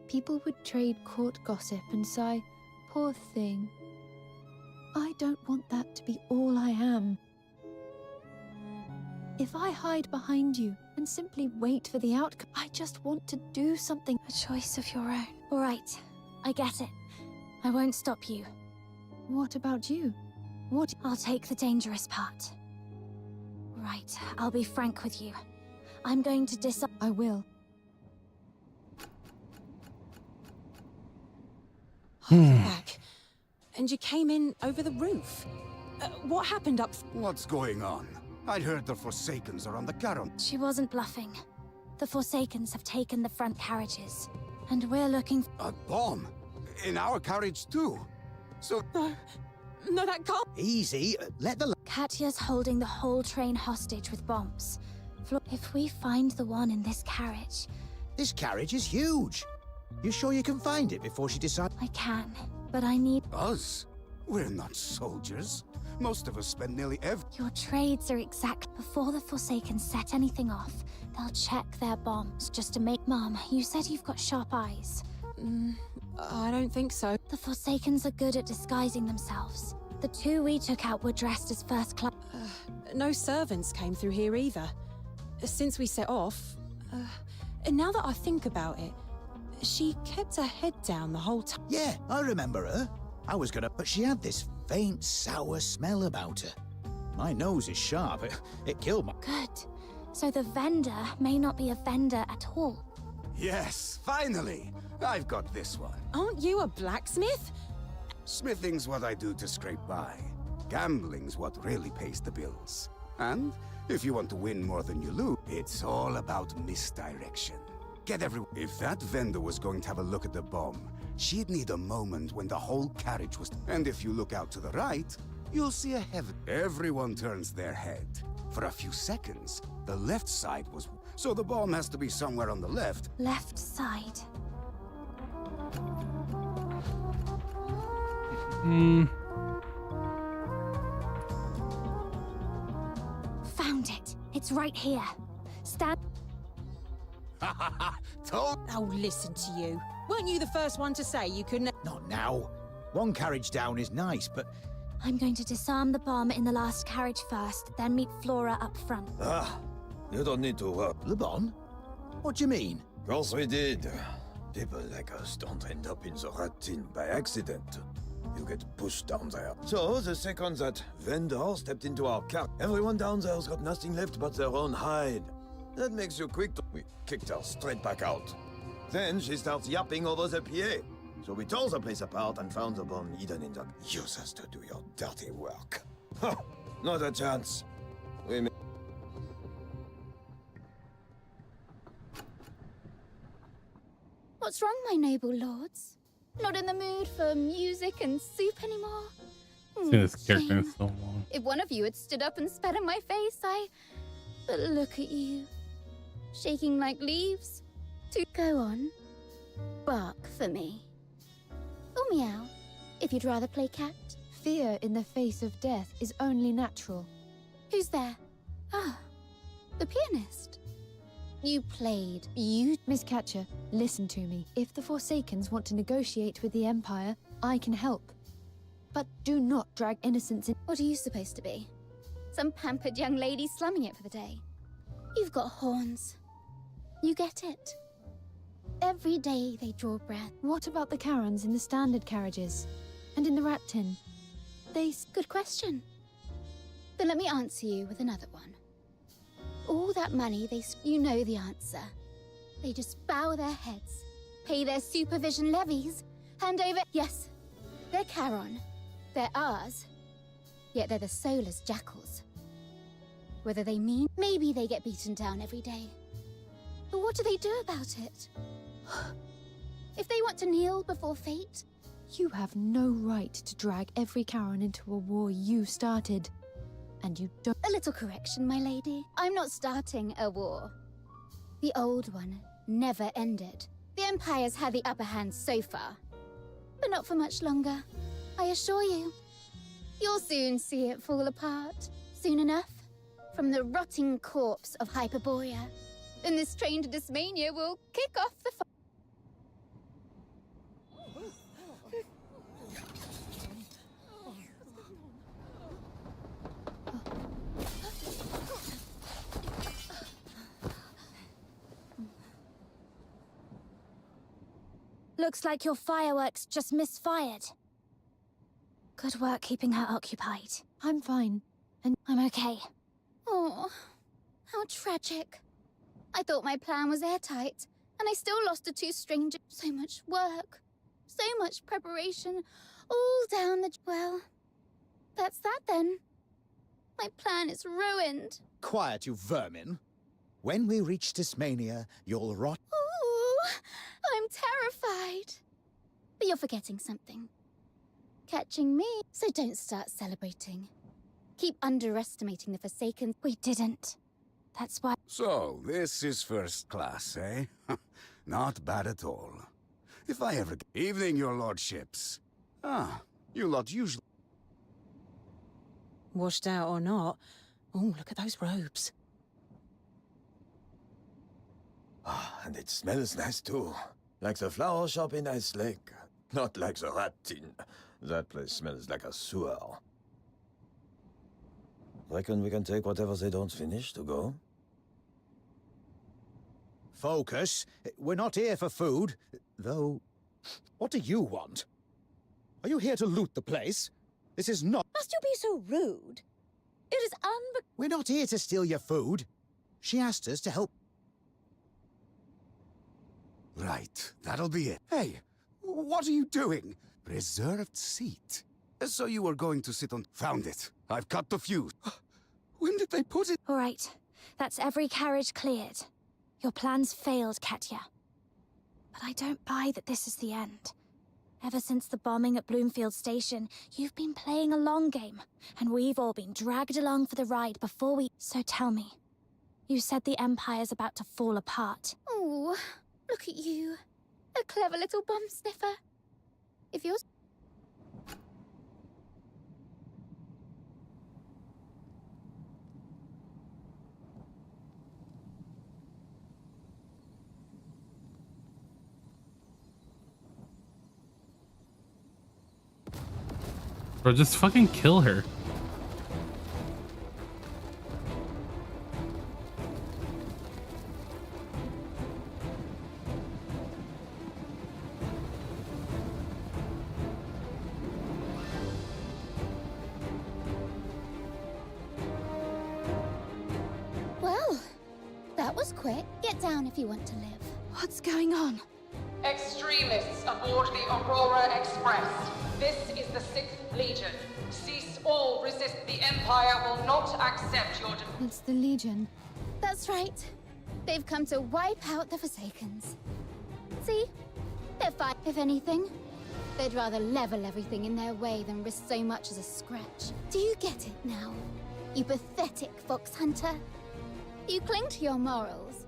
people would trade court gossip and sigh, "Poor thing." I don't want that to be all I am. If I hide behind you and simply wait for the outcome, I just want to do something. A choice of your own. All right, I get it. I won't stop you. What about you? What? I'll take the dangerous part. Right, I'll be frank with you. I'm going to I will. Back. And you came in over the roof. What happened up... What's going on? I'd heard the Forsakens are on the Charon. She wasn't bluffing. The Forsakens have taken the front carriages, and we're looking... A bomb? In our carriage too? So... No, that can't. Easy. Let the... Katya's holding the whole train hostage with bombs. If we find the one in this carriage... This carriage is huge. You sure you can find it before she decides? I can, but I need... Us? We're not soldiers. Most of us spend nearly every... Your trades are exact. Before the Forsaken set anything off, they'll check their bombs just to make... Mom, you said you've got sharp eyes. I don't think so. The Forsakens are good at disguising themselves. The two we took out were dressed as first class. No servants came through here either. Since we set off... and now that I think about it, she kept her head down the whole time. Yeah, I remember her. I was gonna... But she had this faint, sour smell about her. My nose is sharp. It killed my... Good. So the vendor may not be a vendor at all. Yes, finally! I've got this one. Aren't you a blacksmith? Smithing's what I do to scrape by. Gambling's what really pays the bills. And if you want to win more than you lose, it's all about misdirection. If that vendor was going to have a look at the bomb, she'd need a moment when the whole carriage was... And if you look out to the right, you'll see a heaven. Everyone turns their head. For a few seconds, the left side was... So the bomb has to be somewhere on the left. Left side. Found it. It's right here. Stand... Oh, listen to you. Weren't you the first one to say you couldn't... Not now. One carriage down is nice, but... I'm going to disarm the bomb in the last carriage first, then meet Flora up front. You don't need to... Le Bon? What do you mean? Course we did. People like us don't end up in the rat tin by accident. You get pushed down there. So, the second that vendor stepped into our car, everyone down there's got nothing left but their own hide. That makes you quick to... We kicked her straight back out. Then she starts yapping over the PA. So we tore the place apart and found the bomb hidden in the... Use us to do your dirty work. Ha! Not a chance. We... What's wrong, my noble lords? Not in the mood for music and soup anymore? Seen this character in Shame. so long. If one of you had stood up and spat in my face, But look at you. Shaking like leaves. To go on. Bark for me. Or meow, if you'd rather play cat. Fear in the face of death is only natural. Who's there? Ah, the pianist. You played. Miss Catcher, listen to me. If the Forsakens want to negotiate with the Empire, I can help. But do not drag innocents in. What are you supposed to be? Some pampered young lady slumming it for the day. You've got horns. You get it. Every day they draw breath. What about the Karens in the standard carriages? And in the rat tin? Good question. Then let me answer you with another one. All that money you know the answer. They just bow their heads, pay their supervision levies, hand over... Yes, they're Charon. They're ours. Yet they're the Solar's jackals. Whether they mean... Maybe they get beaten down every day. But what do they do about it? If they want to kneel before fate... You have no right to drag every Karen into a war you started. And you don't... A little correction, my lady. I'm not starting a war. The old one never ended. The Empire's had the upper hand so far. But not for much longer, I assure you. You'll soon see it fall apart. Soon enough. From the rotting corpse of Hyperborea. Then this train to Dysmania will kick off the... Looks like your fireworks just misfired. Good work keeping her occupied. I'm fine. And I'm okay. Oh, how tragic. I thought my plan was airtight, and I still lost to two strangers. So much work, so much preparation, all down the... Well, that's that then. My plan is ruined. Quiet, you vermin. When we reach Dysmania, you'll rot... Ooh, I'm terrified. But you're forgetting something. catching me, so don't start celebrating. Keep underestimating the Forsaken. We didn't. That's why. So, this is first class, eh? Not bad at all. If I ever... Evening, your lordships. Ah, you lot usually... Washed out or not. Oh, look at those robes. Ah, and it smells nice too. Like the flower shop in Ice Lake. Not like the rat tin. That place smells like a sewer. Reckon we can take whatever they don't finish to go? Focus. We're not here for food. Though, what do you want? Are you here to loot the place? This is not... Must you be so rude? It is We're not here to steal your food. She asked us to help... Right, that'll be it. Hey, what are you doing? Reserved seat. So you were going to sit on... Found it. I've cut the fuse. When did they put it? All right. That's every carriage cleared. Your plans failed, Katya. But I don't buy that this is the end. Ever since the bombing at Bloomfield Station, you've been playing a long game, and we've all been dragged along for the ride before we... So tell me, you said the Empire's about to fall apart. Oh, look at you. A clever little bomb sniffer. If you're... Bro, just fucking kill her. Well, that was quick. Get down if you want to live. What's going on? Extremists aboard the Aurora Express. This is the 6th Legion. Cease all resist. The Empire will not accept your... It's the Legion. That's right. They've come to wipe out the Forsakens. See? They're fine. If anything, they'd rather level everything in their way than risk so much as a scratch. Do you get it now? You pathetic Phoxhunter? You cling to your morals.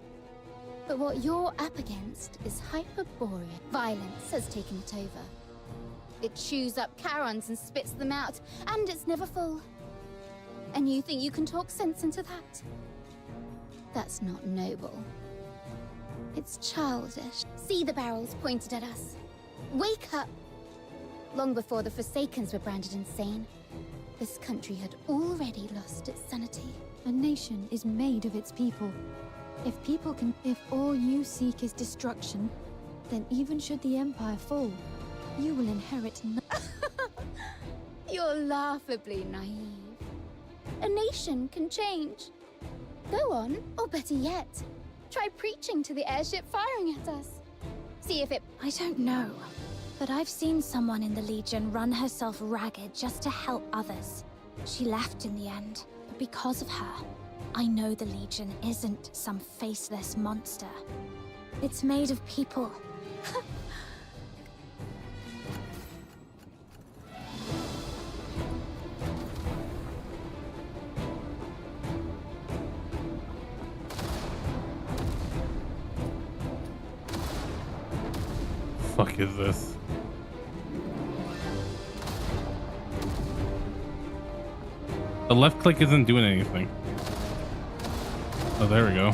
But what you're up against is Hyperborean. Violence has taken it over. It chews up Charons and spits them out, and it's never full. And you think you can talk sense into that? That's not noble. It's childish. See the barrels pointed at us. Wake up! Long before the Forsakens were branded insane, this country had already lost its sanity. A nation is made of its people. If all you seek is destruction, then even should the Empire fall, you will inherit You're laughably naive. A nation can change. Go on, or better yet, try preaching to the airship firing at us. See if it... I don't know, but I've seen someone in the Legion run herself ragged just to help others. She left in the end, but because of her, I know the Legion isn't some faceless monster. It's made of people. Fuck is this? The left click isn't doing anything. Oh, there we go.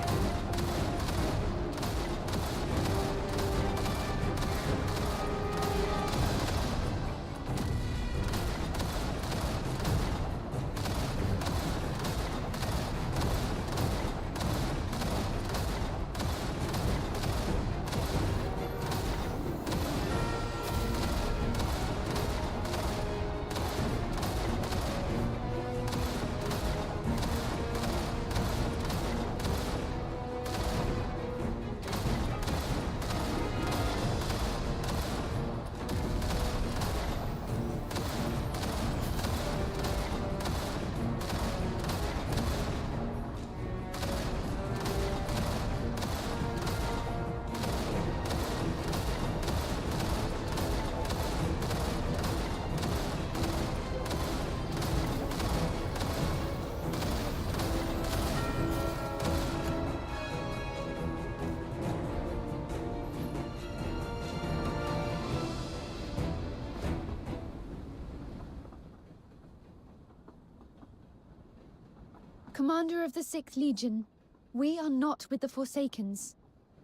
Commander of the 6th Legion, we are not with the Forsakens.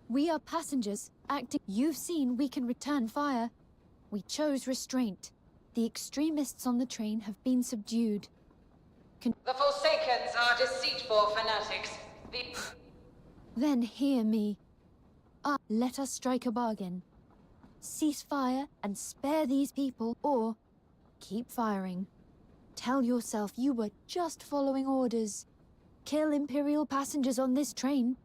We are passengers, acting. You've seen we can return fire. We chose restraint. The extremists on the train have been subdued. The Forsakens are deceitful fanatics. Then hear me. Let us strike a bargain. Cease fire and spare these people, or keep firing. Tell yourself you were just following orders. Kill Imperial passengers on this train.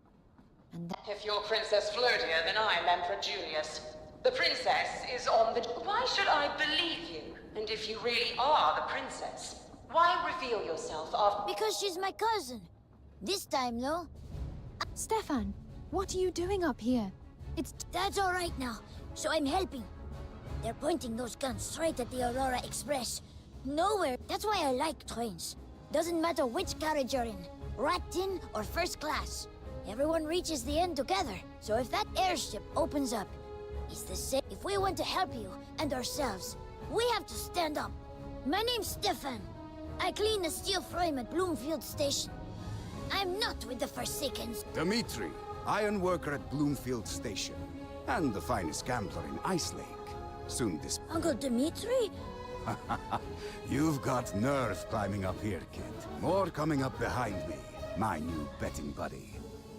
And If you're Princess Flodia, then I'm Emperor Julius. The princess is on the... Why should I believe you? And if you really are the princess, why reveal yourself after... Because she's my cousin. This time, no? Stefan, what are you doing up here? That's all right now, so I'm helping. They're pointing those guns straight at the Aurora Express. Nowhere. That's why I like trains. Doesn't matter which carriage you're in, rat tin or first class. Everyone reaches the end together. So if that airship opens up, it's the same. If we want to help you and ourselves, we have to stand up. My name's Stefan. I clean the steel frame at Bloomfield Station. I'm not with the Forsakens. Dmitri, iron worker at Bloomfield Station. And the finest gambler in Ice Lake. Soon this... Uncle Dmitri? You've got nerve climbing up here, kid. More coming up behind me. My new betting buddy.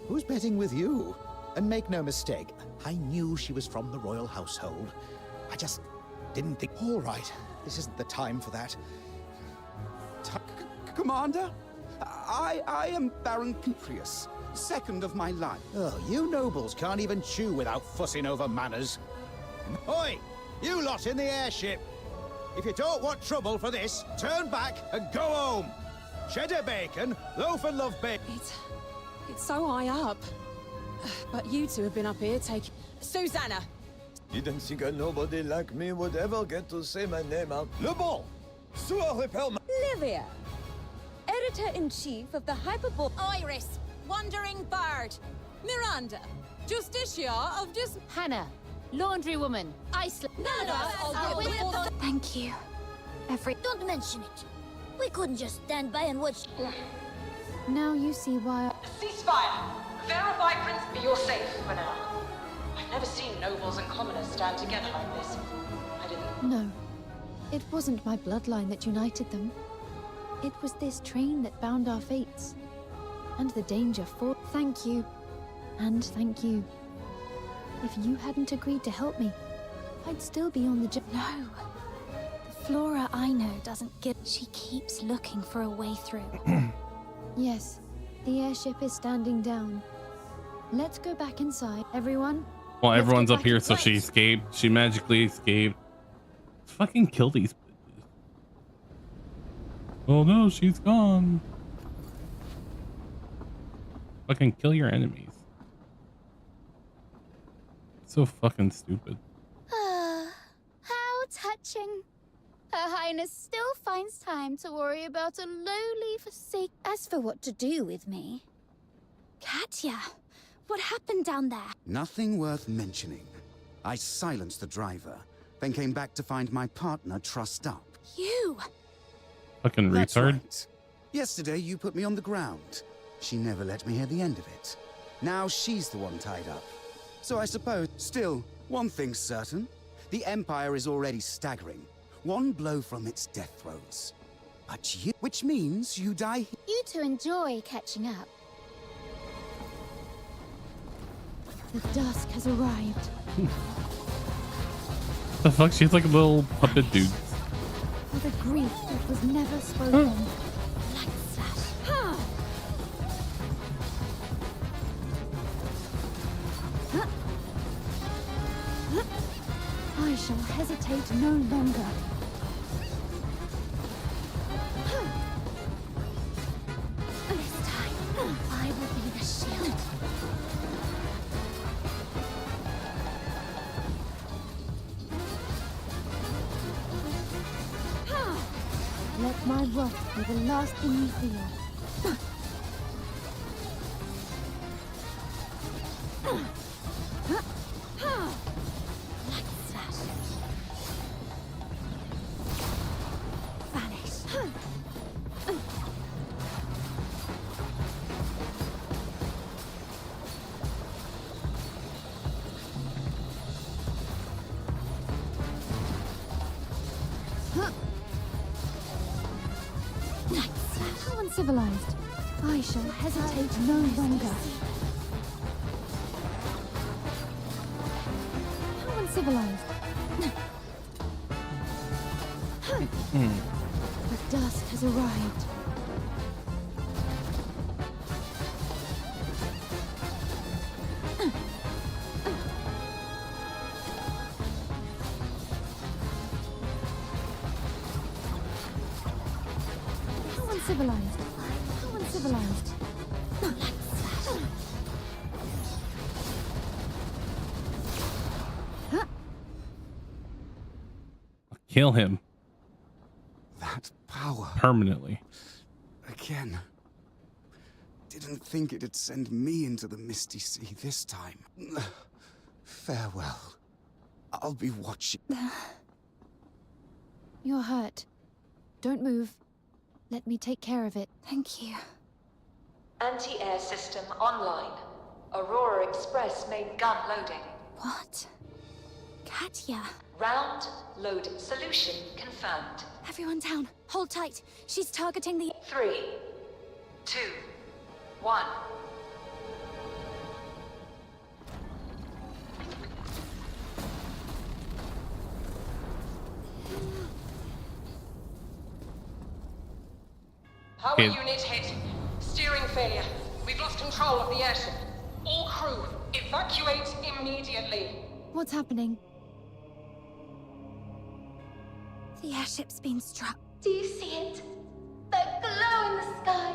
Who's betting with you? And make no mistake, I knew she was from the royal household. I just didn't think... All right, this isn't the time for that. Commander, I am Baron Ciprius, second of my line. Oh, you nobles can't even chew without fussing over manners. Oi! You lot in the airship! If you don't want trouble for this, turn back and go home! Cheddar bacon, loaf and love bacon. It's so high up. But you two have been up here taking... Susanna! Didn't think a nobody like me would ever get to say my name out. Le Bon! Sur repel... Livia, Editor-in-Chief of the Hyperbole... Iris, Wandering Bard. Miranda, Justicia of Hannah, Laundry Woman, Iceland. Thank you. Don't mention it. We couldn't just stand by and watch... Now you see why... Ceasefire! Verify Prince... You're safe for now. I've never seen nobles and commoners stand together like this. I didn't... No. It wasn't my bloodline that united them. It was this train that bound our fates. And the danger for... Thank you. And thank you. If you hadn't agreed to help me, I'd still be on the job. No. The Flora I know doesn't get... She keeps looking for a way through. Yes, the airship is standing down. Let's go back inside, everyone. Well, everyone's up here, so she escaped. She magically escaped. Fucking kill these bitches. Oh no, she's gone. Fucking kill your enemies. So fucking stupid. How touching. Her Highness still finds time to worry about a lowly forsake. As for what to do with me... Katya, what happened down there? Nothing worth mentioning. I silenced the driver, then came back to find my partner trussed up. You! Fucking That's retard. right. Yesterday you put me on the ground. She never let me hear the end of it. Now she's the one tied up. So I suppose... Still, one thing's certain. The Empire is already staggering. One blow from its death throes. But you... Which means you die... You two enjoy catching up. The dusk has arrived. The fuck? She's like a little puppet dude. For the grief that was never spoken. Light flash. I shall hesitate no longer. This time, I will be the shield. Let my wrath be the last thing you feel. Light flash. Vanish. uncivilized. I shall hesitate no longer. How uncivilized. The dusk has arrived. How uncivilized. How uncivilized. Kill him. That power. Permanently. Again. Didn't think it'd send me into the Misty Sea this time. Farewell. I'll be watching. You're hurt. Don't move. Let me take care of it. Thank you. Anti-air system online. Aurora Express main gun loading. What? Katya. Round loaded. Solution confirmed. Everyone down. Hold tight. She's targeting the... 3, 2, 1. Power unit hit. Steering failure. We've lost control of the airship. All crew, evacuate immediately. What's happening? The airship's been struck. Do you see it? That glow in the sky.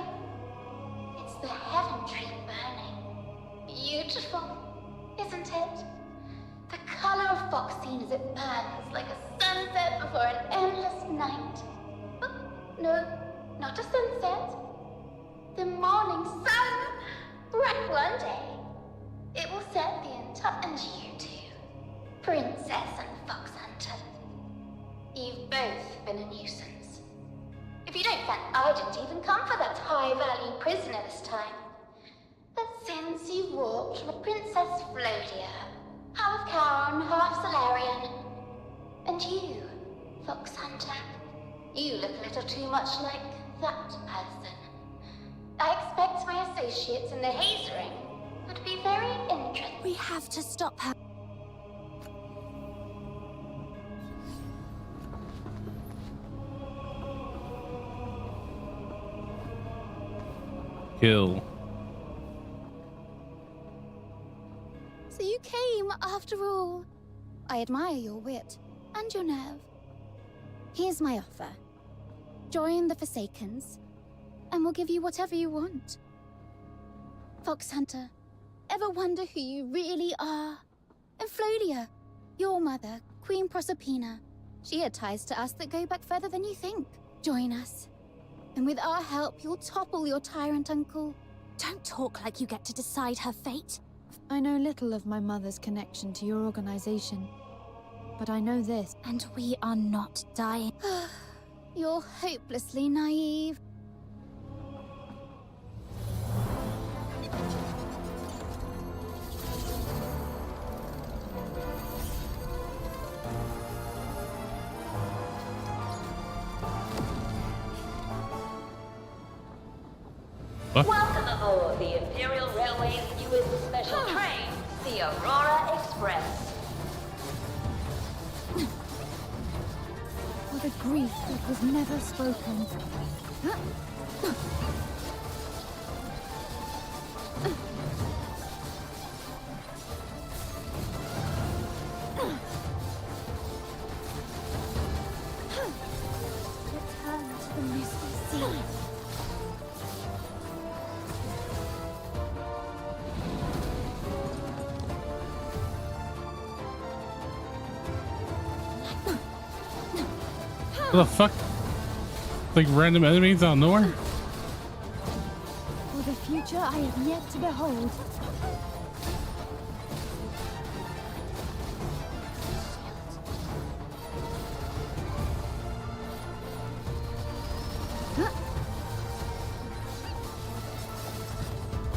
It's the heaven tree burning. Beautiful, isn't it? The color of Phoxhunter as it burns like a sunset before an endless night. Oh, no, not a sunset. The morning sun, bright one day. It will set the entire... And you two, Princess and Phoxhunter. You've both been a nuisance. If you don't find I didn't even come for that high-value prisoner this time. But since you walked with Princess Flora, half Charon, half Solarian, and you, Phoxhunter, you look a little too much like that person. I expect my associates in the haze ring would be very interested. We have to stop her. Kill. So you came after all. I admire your wit and your nerve. Here's my offer. Join the Forsakens, and we'll give you whatever you want. Phoxhunter, ever wonder who you really are? And Flodia, your mother, Queen Proserpina. She had ties to us that go back further than you think. Join us. And with our help, you'll topple your tyrant uncle. Don't talk like you get to decide her fate. I know little of my mother's connection to your organization, but I know this. And we are not dying. You're hopelessly naive. Welcome aboard the Imperial Railway's newest special train, the Aurora Express. For the grief that was never spoken. Return to the Misty Sea. What the fuck? Like random enemies out of nowhere? For the future I have yet to behold.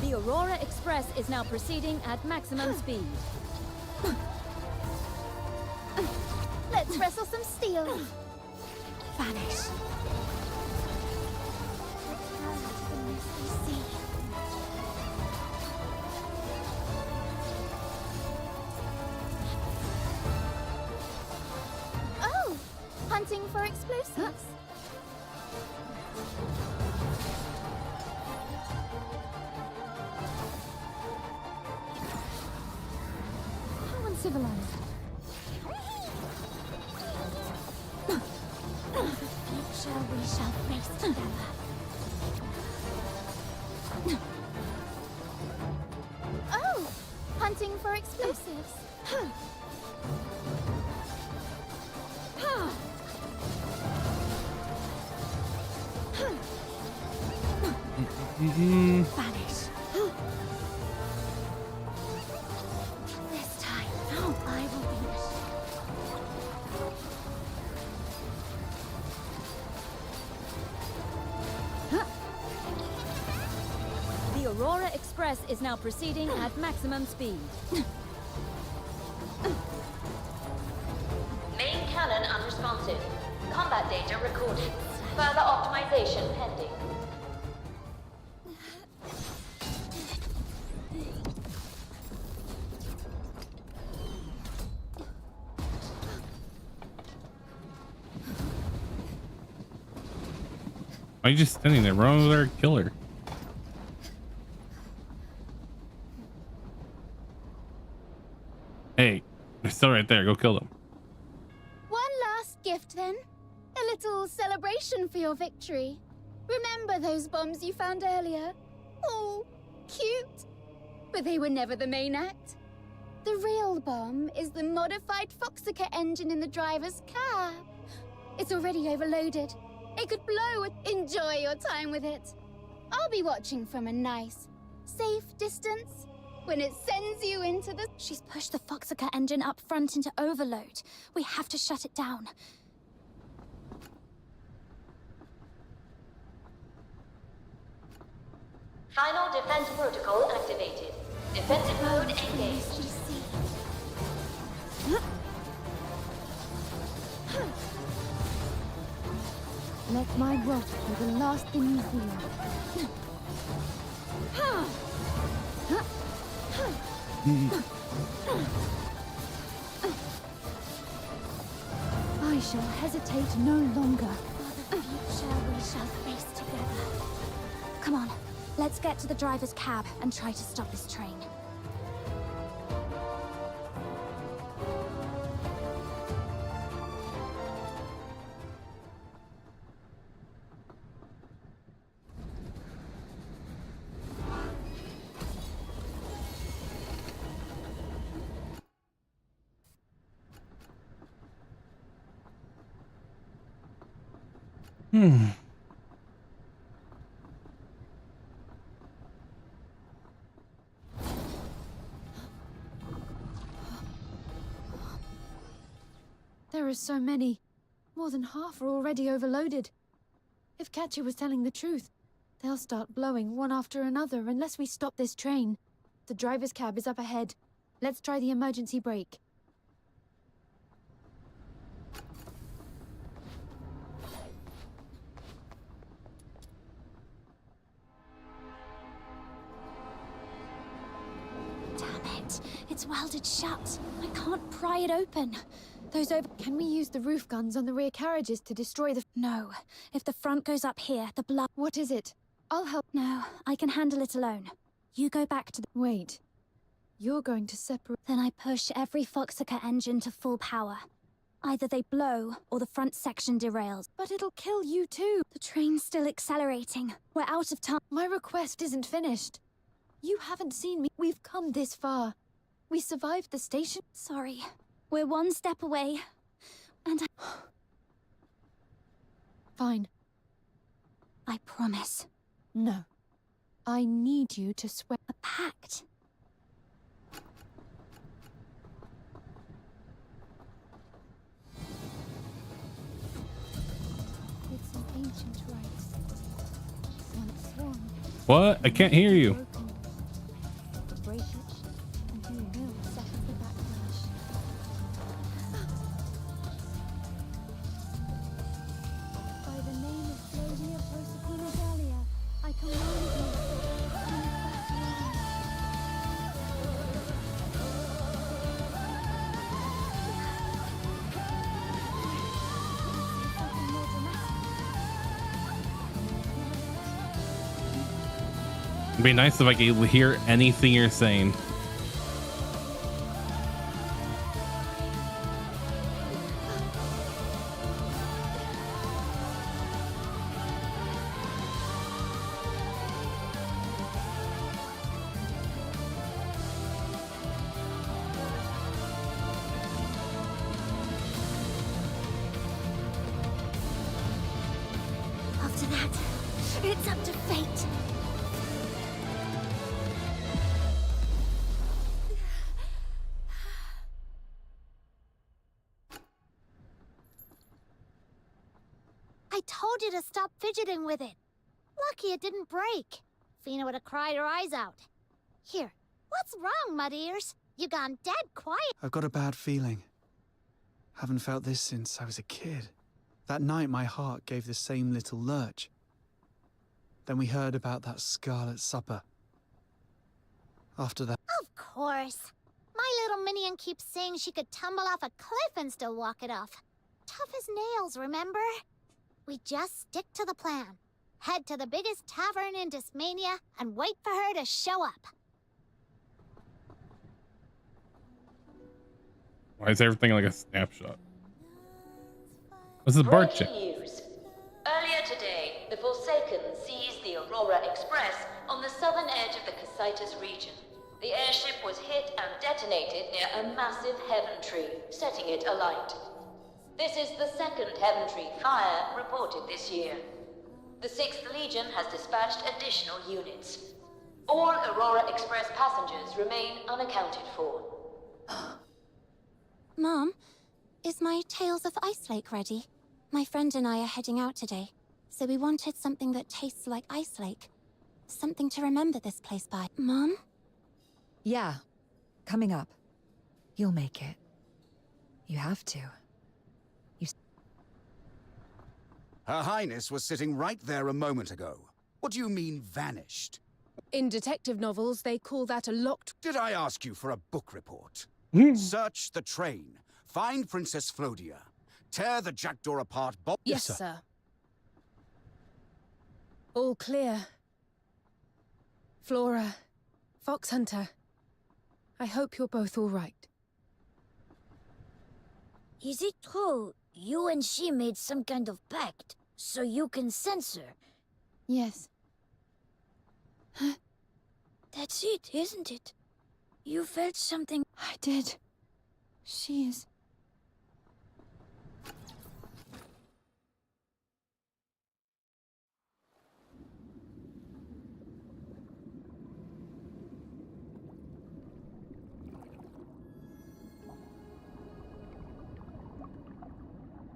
The Aurora Express is now proceeding at maximum speed. Let's wrestle some steel. Vanish. Return to Oh! Hunting for explosives. How uncivilized. Future we shall face together. Oh! Hunting for explosives. Vanish. This time, I will finish. The Aurora Express is now proceeding at maximum speed. Main cannon unresponsive. Combat data recorded. Further optimization pending. Why are you just standing there? Run over there, kill her. Hey, they're still right there. Go kill them. One last gift then. A little celebration for your victory. Remember those bombs you found earlier? Oh, cute. But they were never the main act. The real bomb is the modified Phoxhunter engine in the driver's cab. It's already overloaded. It could blow. Enjoy your time with it. I'll be watching from a nice, safe distance when it sends you into the... She's pushed the Phoxhunter engine up front into overload. We have to shut it down. Final defense protocol activated. Defensive mode engaged. Let my wrath be the last thing you feel. I shall hesitate no longer. For the future we shall face together. Come on, let's get to the driver's cab and try to stop this train. There are so many. More than half are already overloaded. If Gacha was telling the truth, they'll start blowing one after another unless we stop this train. The driver's cab is up ahead. Let's try the emergency brake. Damn it, it's welded shut. I can't pry it open. Can we use the roof guns on the rear carriages to destroy the... No. If the front goes up here, the blood... What is it? I'll help. No, I can handle it alone. You go back to the... Wait. You're going to separate... Then I push every Phoxhunter engine to full power. Either they blow, or the front section derails. But it'll kill you too. The train's still accelerating. We're out of time. My request isn't finished. You haven't seen me. We've come this far. We survived the station. Sorry. We're one step away. And I... Fine. I promise. No. I need you to swear a pact. It's an ancient rite. Once sworn. What? I can't hear you. Break it, and you will suffer the backlash. By the name of Flora, I command you. It'd be nice if I could hear anything you're saying. After that, it's up to fate. I told you to stop fidgeting with it. Lucky it didn't break. Fina would have cried her eyes out. Here, what's wrong, Mud Ears? You gone dead quiet. I've got a bad feeling. Haven't felt this since I was a kid. That night my heart gave the same little lurch. Then we heard about that Scarlet Supper. After that... Of course. My little minion keeps saying she could tumble off a cliff and still walk it off. Tough as nails, remember? We just stick to the plan. Head to the biggest tavern in Dismania and wait for her to show up. Why is everything like a snapshot? This is Bart chick. Breaking news. Earlier today, the Forsaken seized the Aurora Express on the southern edge of the Casitas region. The airship was hit and detonated near a massive heaven tree, setting it alight. This is the second heaven tree fire reported this year. The 6th Legion has dispatched additional units. All Aurora Express passengers remain unaccounted for. Mom, is my Tales of Ice Lake ready? My friend and I are heading out today, so we wanted something that tastes like Ice Lake. Something to remember this place by. Mom? Yeah, coming up. You'll make it. You have to. Her Highness was sitting right there a moment ago. What do you mean, vanished? In detective novels, they call that a locked... Did I ask you for a book report? Search the train. Find Princess Flodia. Tear the jackdaw apart, Bob. Yes, sir. All clear. Flora, Phoxhunter. I hope you're both all right. Is it true you and she made some kind of pact so you can sense her? Yes. That's it, isn't it? You felt something. I did. She is...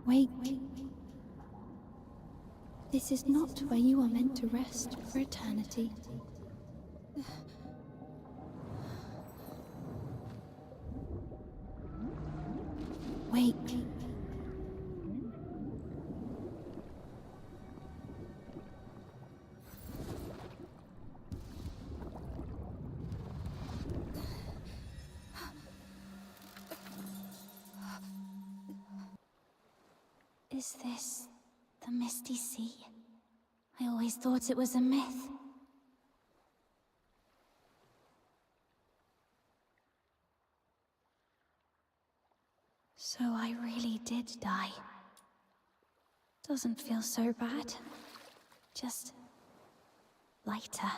Wait. This is not where you are meant to rest for eternity. Wait. Is this the Misty Sea? I always thought it was a myth. So I really did die. Doesn't feel so bad. Just lighter.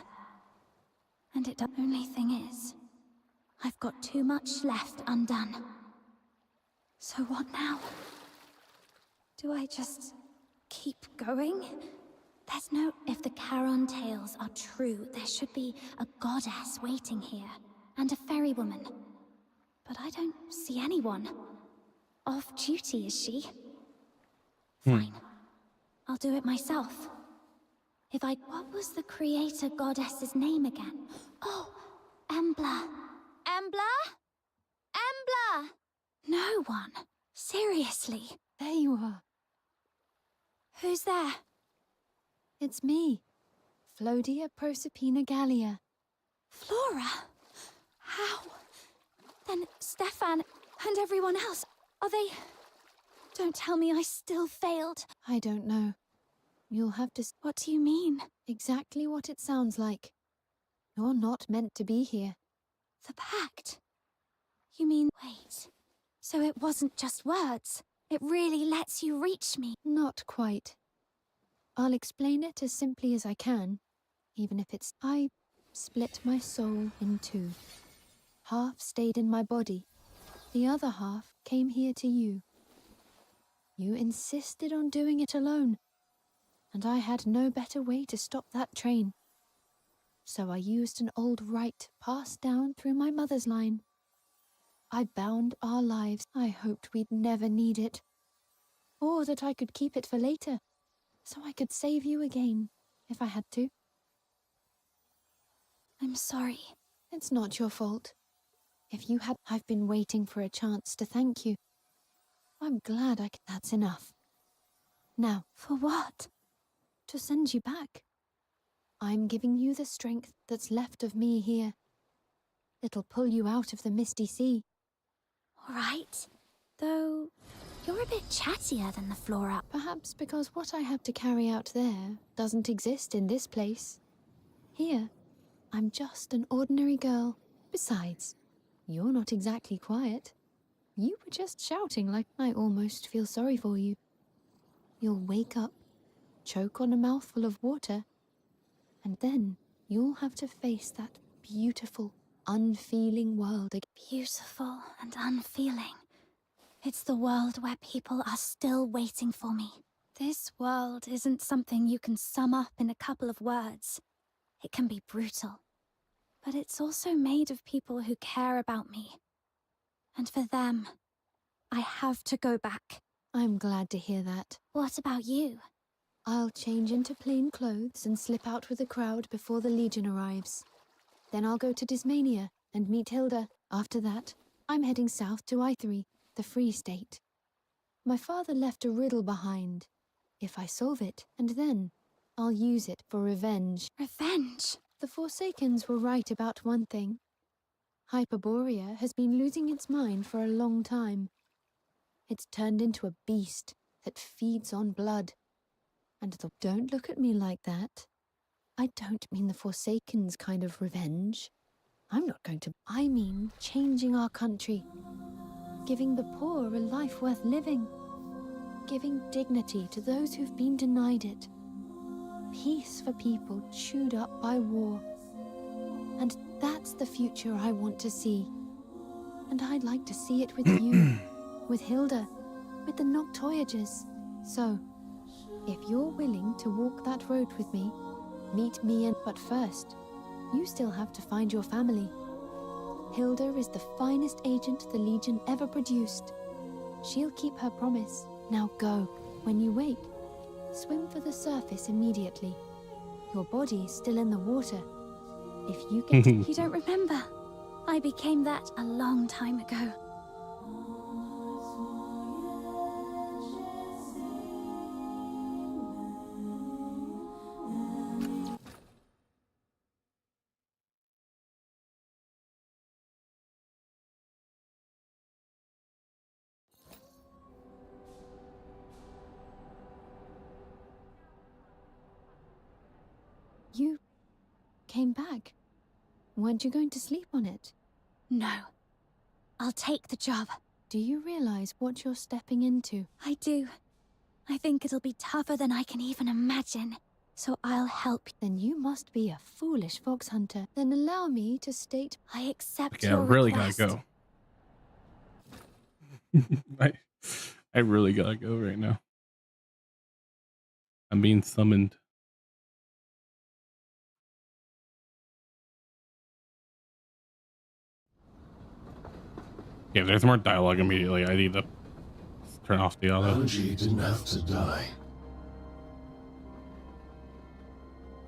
And the only thing is, I've got too much left undone. So what now? Do I just keep going? There's no... If the Charon tales are true, there should be a goddess waiting here, and a fairy woman. But I don't see anyone. Off duty, is she? Fine. I'll do it myself. If I... What was the creator goddess's name again? Oh, Embla. Embla? Embla! No one. Seriously. There you are. Who's there? It's me, Flodia Proserpina Gallia. Flora? How? Then Stefan and everyone else, are they... Don't tell me I still failed. I don't know. You'll have to... What do you mean? Exactly what it sounds like. You're not meant to be here. The pact? You mean... Wait. So it wasn't just words. It really lets you reach me. Not quite. I'll explain it as simply as I can, even if it's... I split my soul in two. Half stayed in my body. The other half came here to you. You insisted on doing it alone, and I had no better way to stop that train. So I used an old rite passed down through my mother's line. I bound our lives. I hoped we'd never need it, or that I could keep it for later, so I could save you again, if I had to. I'm sorry. It's not your fault. If you had... I've been waiting for a chance to thank you. I'm glad I could... That's enough. Now, for what? To send you back. I'm giving you the strength that's left of me here. It'll pull you out of the misty sea. All right. Though, you're a bit chattier than the Flora. Perhaps because what I have to carry out there doesn't exist in this place. Here, I'm just an ordinary girl. Besides, you're not exactly quiet. You were just shouting like... I almost feel sorry for you. You'll wake up, choke on a mouthful of water, and then you'll have to face that beautiful, unfeeling world again. Beautiful and unfeeling. It's the world where people are still waiting for me. This world isn't something you can sum up in a couple of words. It can be brutal. But it's also made of people who care about me. And for them, I have to go back. I'm glad to hear that. What about you? I'll change into plain clothes and slip out with the crowd before the Legion arrives. Then I'll go to Dismania and meet Hilda. After that, I'm heading south to I3, the Free State. My father left a riddle behind. If I solve it, and then I'll use it for revenge. Revenge? The Forsakens were right about one thing. Hyperborea has been losing its mind for a long time. It's turned into a beast that feeds on blood. And don't look at me like that. I don't mean the Forsakens kind of revenge. I'm not going to... I mean changing our country. Giving the poor a life worth living. Giving dignity to those who've been denied it. Peace for people chewed up by war. And that's the future I want to see. And I'd like to see it with you, with Hilda, with the Noctoyagers. So, if you're willing to walk that road with me, meet me and... But first, you still have to find your family. Hilda is the finest agent the Legion ever produced. She'll keep her promise. Now go. When you wake, swim for the surface immediately. Your body's still in the water. If you get... You don't remember? I became that a long time ago. You came back. Weren't you going to sleep on it? No. I'll take the job. Do you realize what you're stepping into? I do. I think it'll be tougher than I can even imagine. So I'll help. Then you must be a foolish Phoxhunter. Then allow me to state... I accept Okay, your I really request. gotta go. I really gotta go right now. I'm being summoned. Yeah, there's more dialogue immediately. I need to turn off the auto. Angie didn't have to die.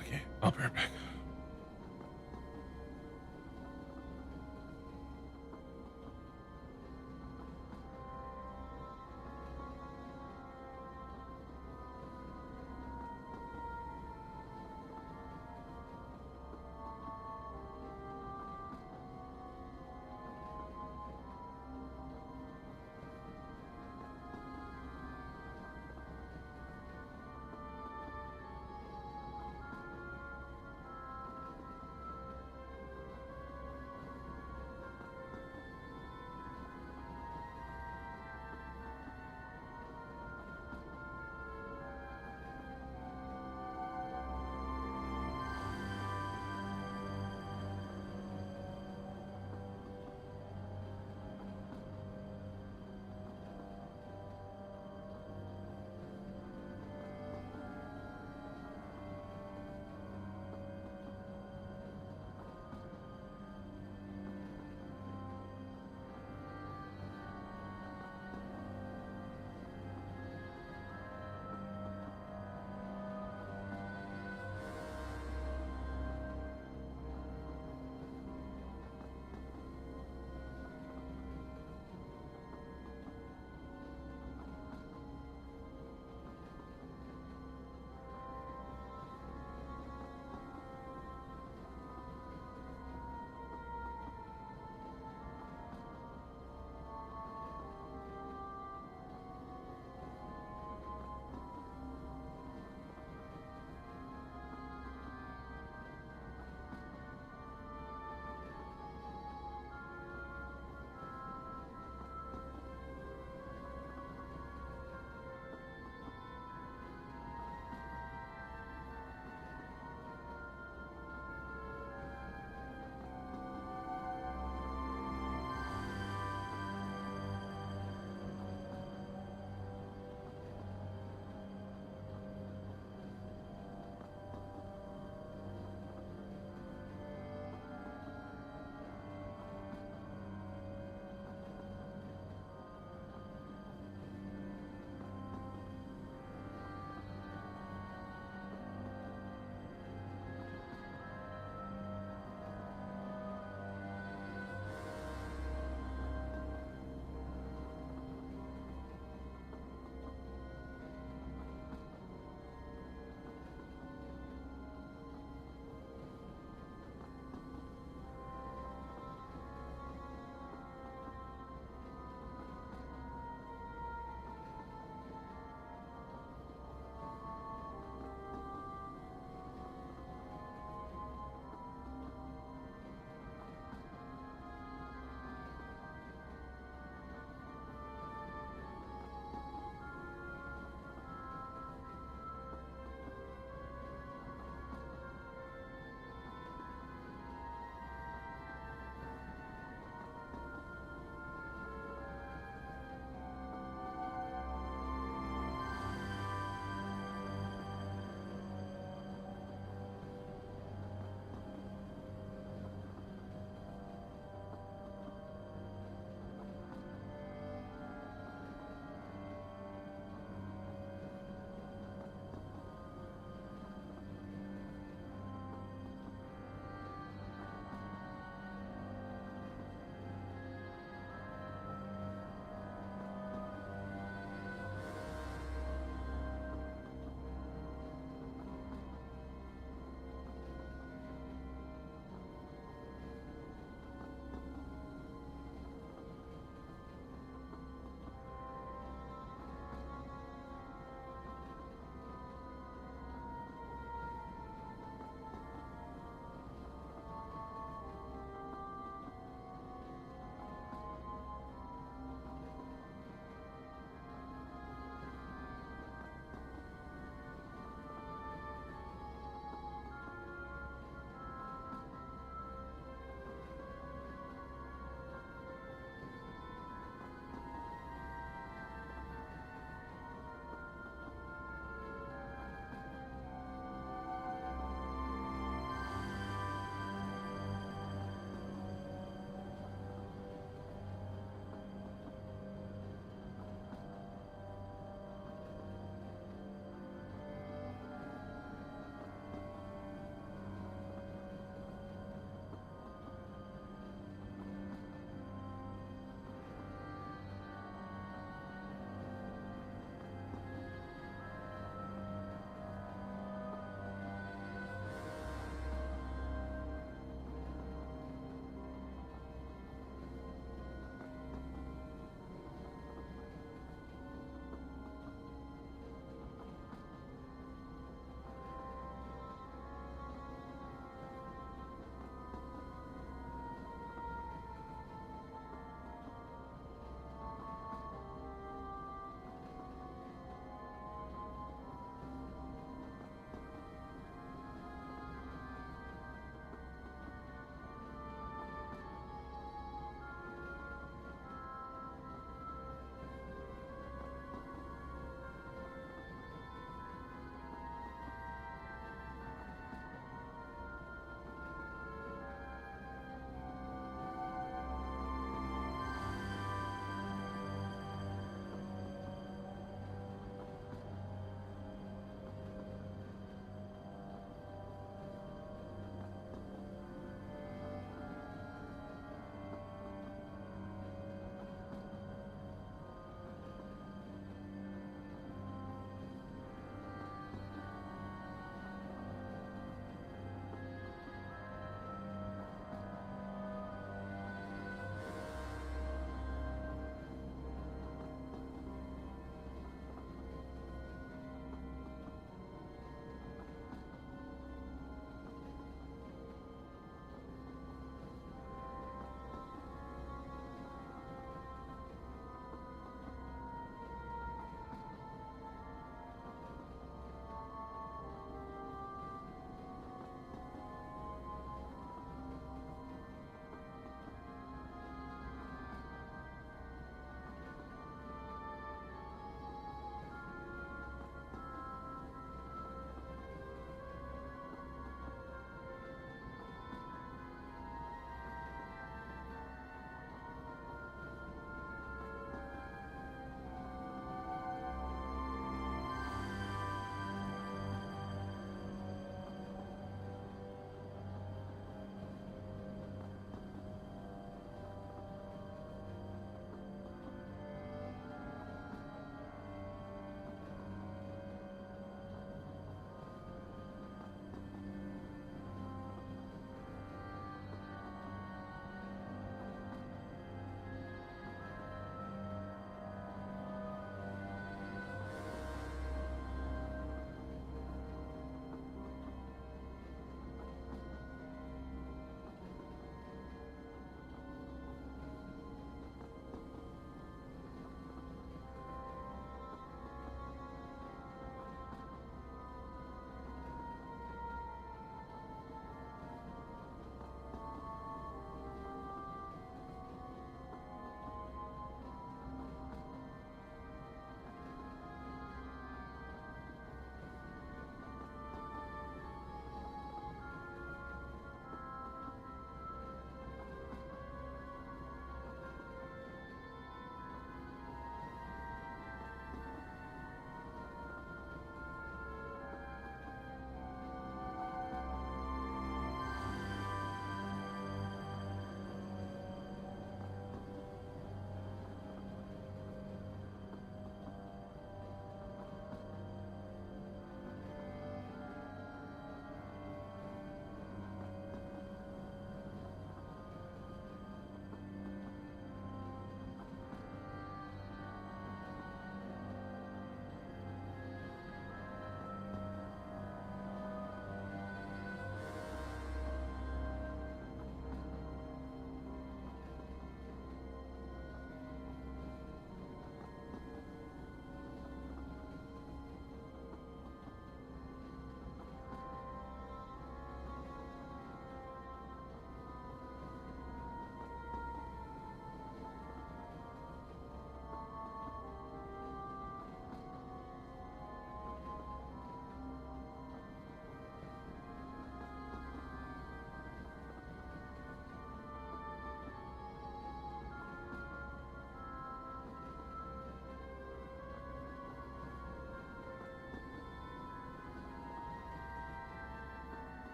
Okay, I'll be right back.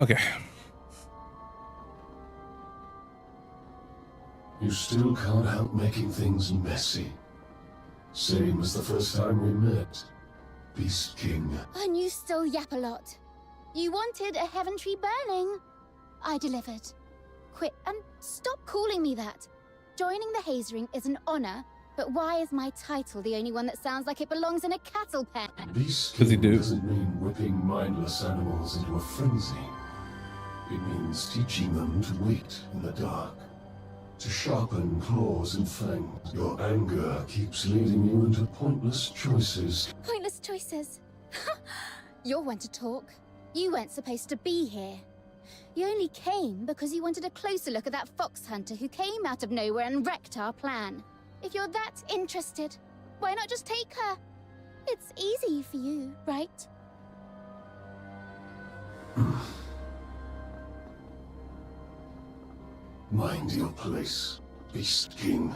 Okay. You still can't help making things messy. Same as the first time we met. Beast King. And you still yap a lot. You wanted a heaven tree burning. I delivered. Quit and stop calling me that. Joining the Haze Ring is an honor, but why is my title the only one that sounds like it belongs in a cattle pen? Beast King doesn't mean whipping mindless animals into a frenzy. It means teaching them to wait in the dark. To sharpen claws and fangs. Your anger keeps leading you into pointless choices. Pointless choices. You're one to talk. You weren't supposed to be here. You only came because you wanted a closer look at that Phoxhunter who came out of nowhere and wrecked our plan. If you're that interested, why not just take her? It's easy for you, right? Mind your place, Beast King.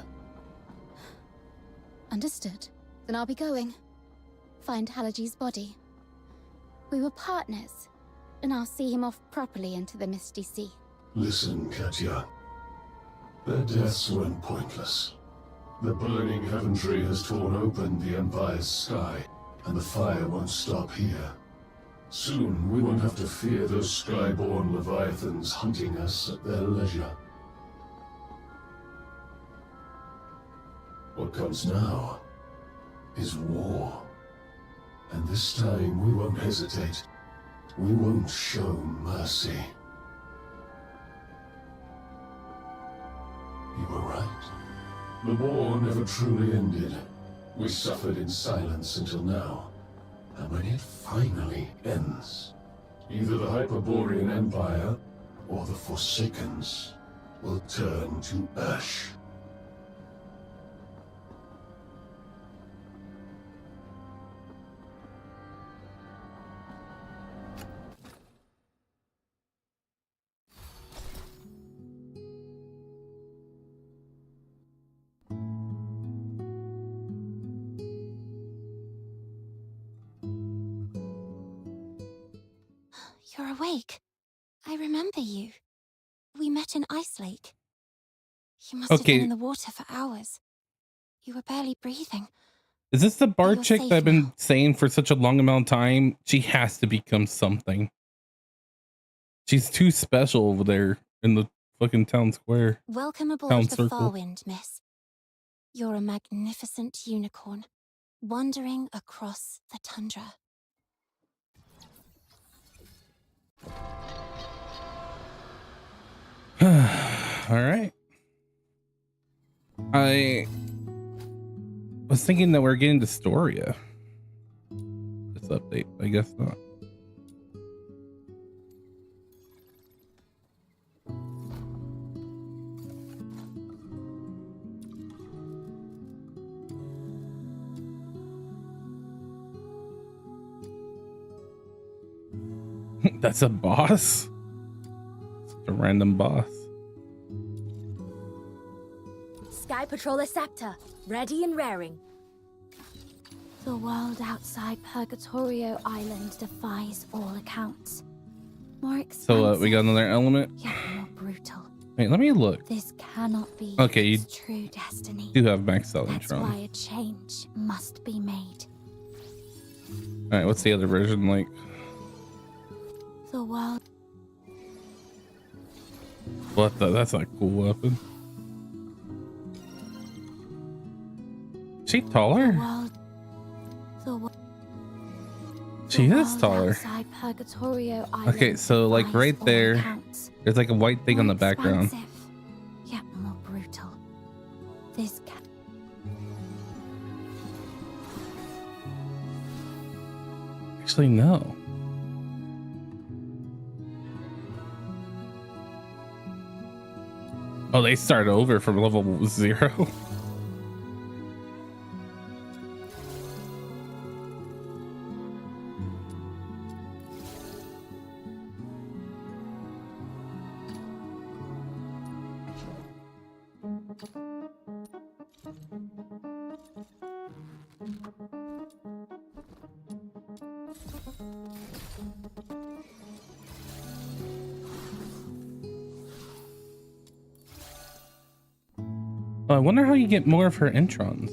Understood. Then I'll be going. Find Halaji's body. We were partners, and I'll see him off properly into the Misty Sea. Listen, Katya. Their deaths weren't pointless. The burning heaven tree has torn open the Empire's sky, and the fire won't stop here. Soon, we won't have to fear those skyborn leviathans hunting us at their leisure. What comes now is war. And this time we won't hesitate. We won't show mercy. You were right. The war never truly ended. We suffered in silence until now. And when it finally ends, either the Hyperborean Empire or the Forsakens will turn to ash. You're awake. I remember you. We met in Ice Lake. You must have been in the water for hours. You were barely breathing. Is this the bar You're chick safe that I've been saying for such a long amount of time? She has to become something. She's too special over there in the fucking town square. Welcome aboard Town the circle. Farwind, miss. You're a magnificent unicorn, wandering across the tundra. All right. I was thinking that we're getting to Storia. This update, I guess not. That's a boss? It's a random boss. Sky Patroller Scepter, ready and raring. The world outside Purgatorio Island defies all accounts. More expensive, So we got another element. yet more brutal. Wait, let me look. This cannot be Okay, you its true destiny. do have max selling That's Tron. why a change must be made. All right, what's the other version like? The world. What the? That's a cool weapon. Is she taller? She is taller. Outside Purgatorio Island Okay, so like right there, there's like a white thing on the background. expensive, yet more brutal. This Actually, no. Oh, they start over from level 0. Oh, I wonder how you get more of her introns.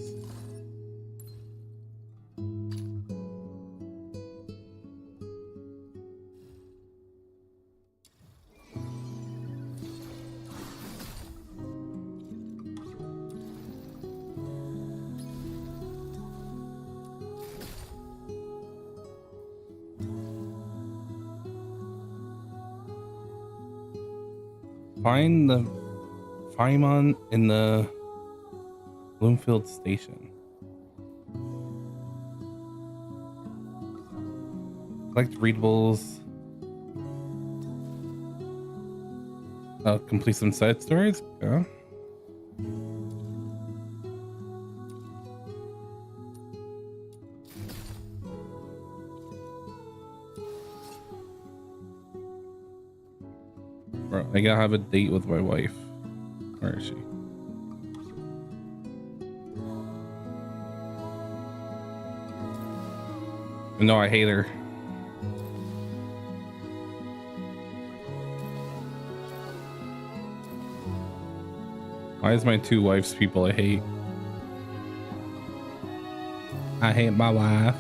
Find the Paimon in the Bloomfield station. Collect readables. Complete some side stories. Yeah. Bro, I gotta have a date with my wife. Where is she? No, I hate her. Why is my two wives people I hate? I hate my wife.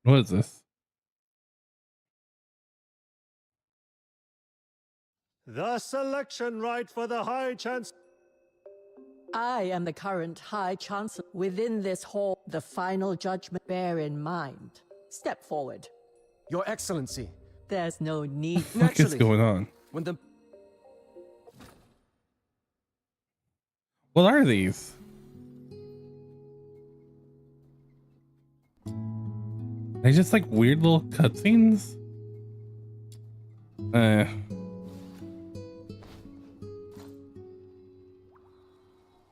What is this? The selection right for the High Chancellor. I am the current High Chancellor. Within this hall, the final judgment. Bear in mind. Step forward. Your Excellency. There's no need. What is going on? When the What are these? They just like weird little cutscenes? Alright,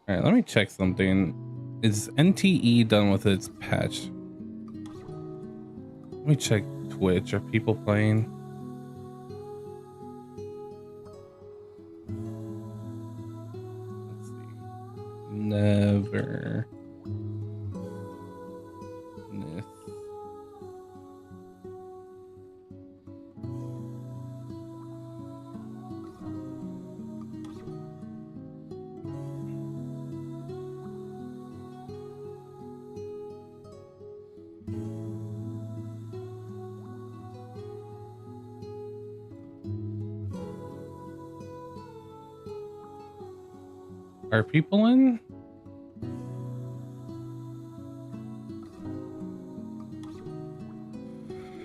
let me check something. Is NTE done with its patch? Let me check Twitch. Are people playing? Let's see. Never. Ness. Are people in?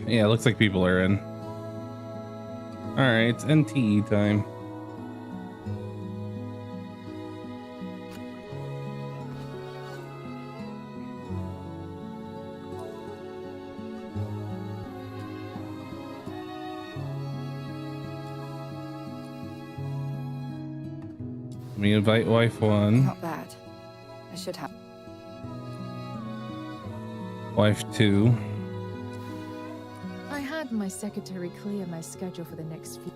Yeah, it looks like people are in. Alright, it's NTE time. Let me invite wife one. Not bad. I should have. Wife two. I had my secretary clear my schedule for the next few.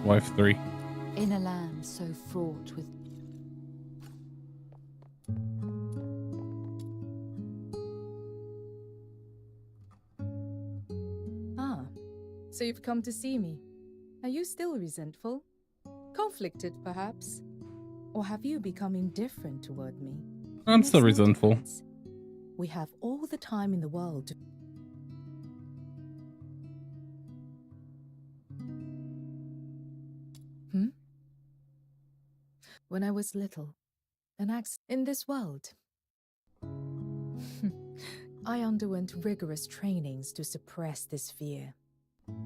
Wife three. In a land so fraught with. Ah, so you've come to see me. Are you still resentful? Conflicted, perhaps? Or have you become indifferent toward me? I'm still resentful. We have all the time in the world to... When I was little, an accident in this world. I underwent rigorous trainings to suppress this fear.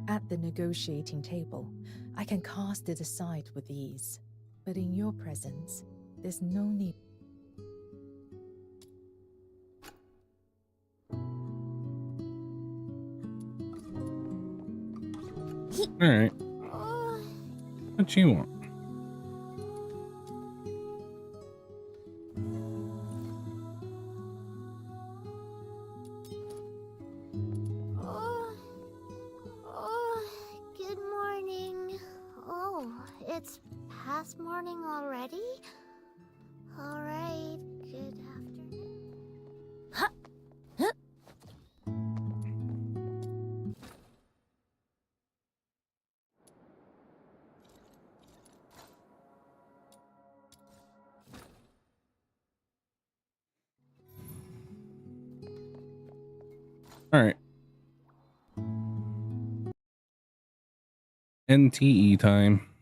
At the negotiating table, I can cast it aside with ease. But in your presence, there's no need. Alright. What you want? Good morning. It's past morning already? Alright, good afternoon. All right. NTE time.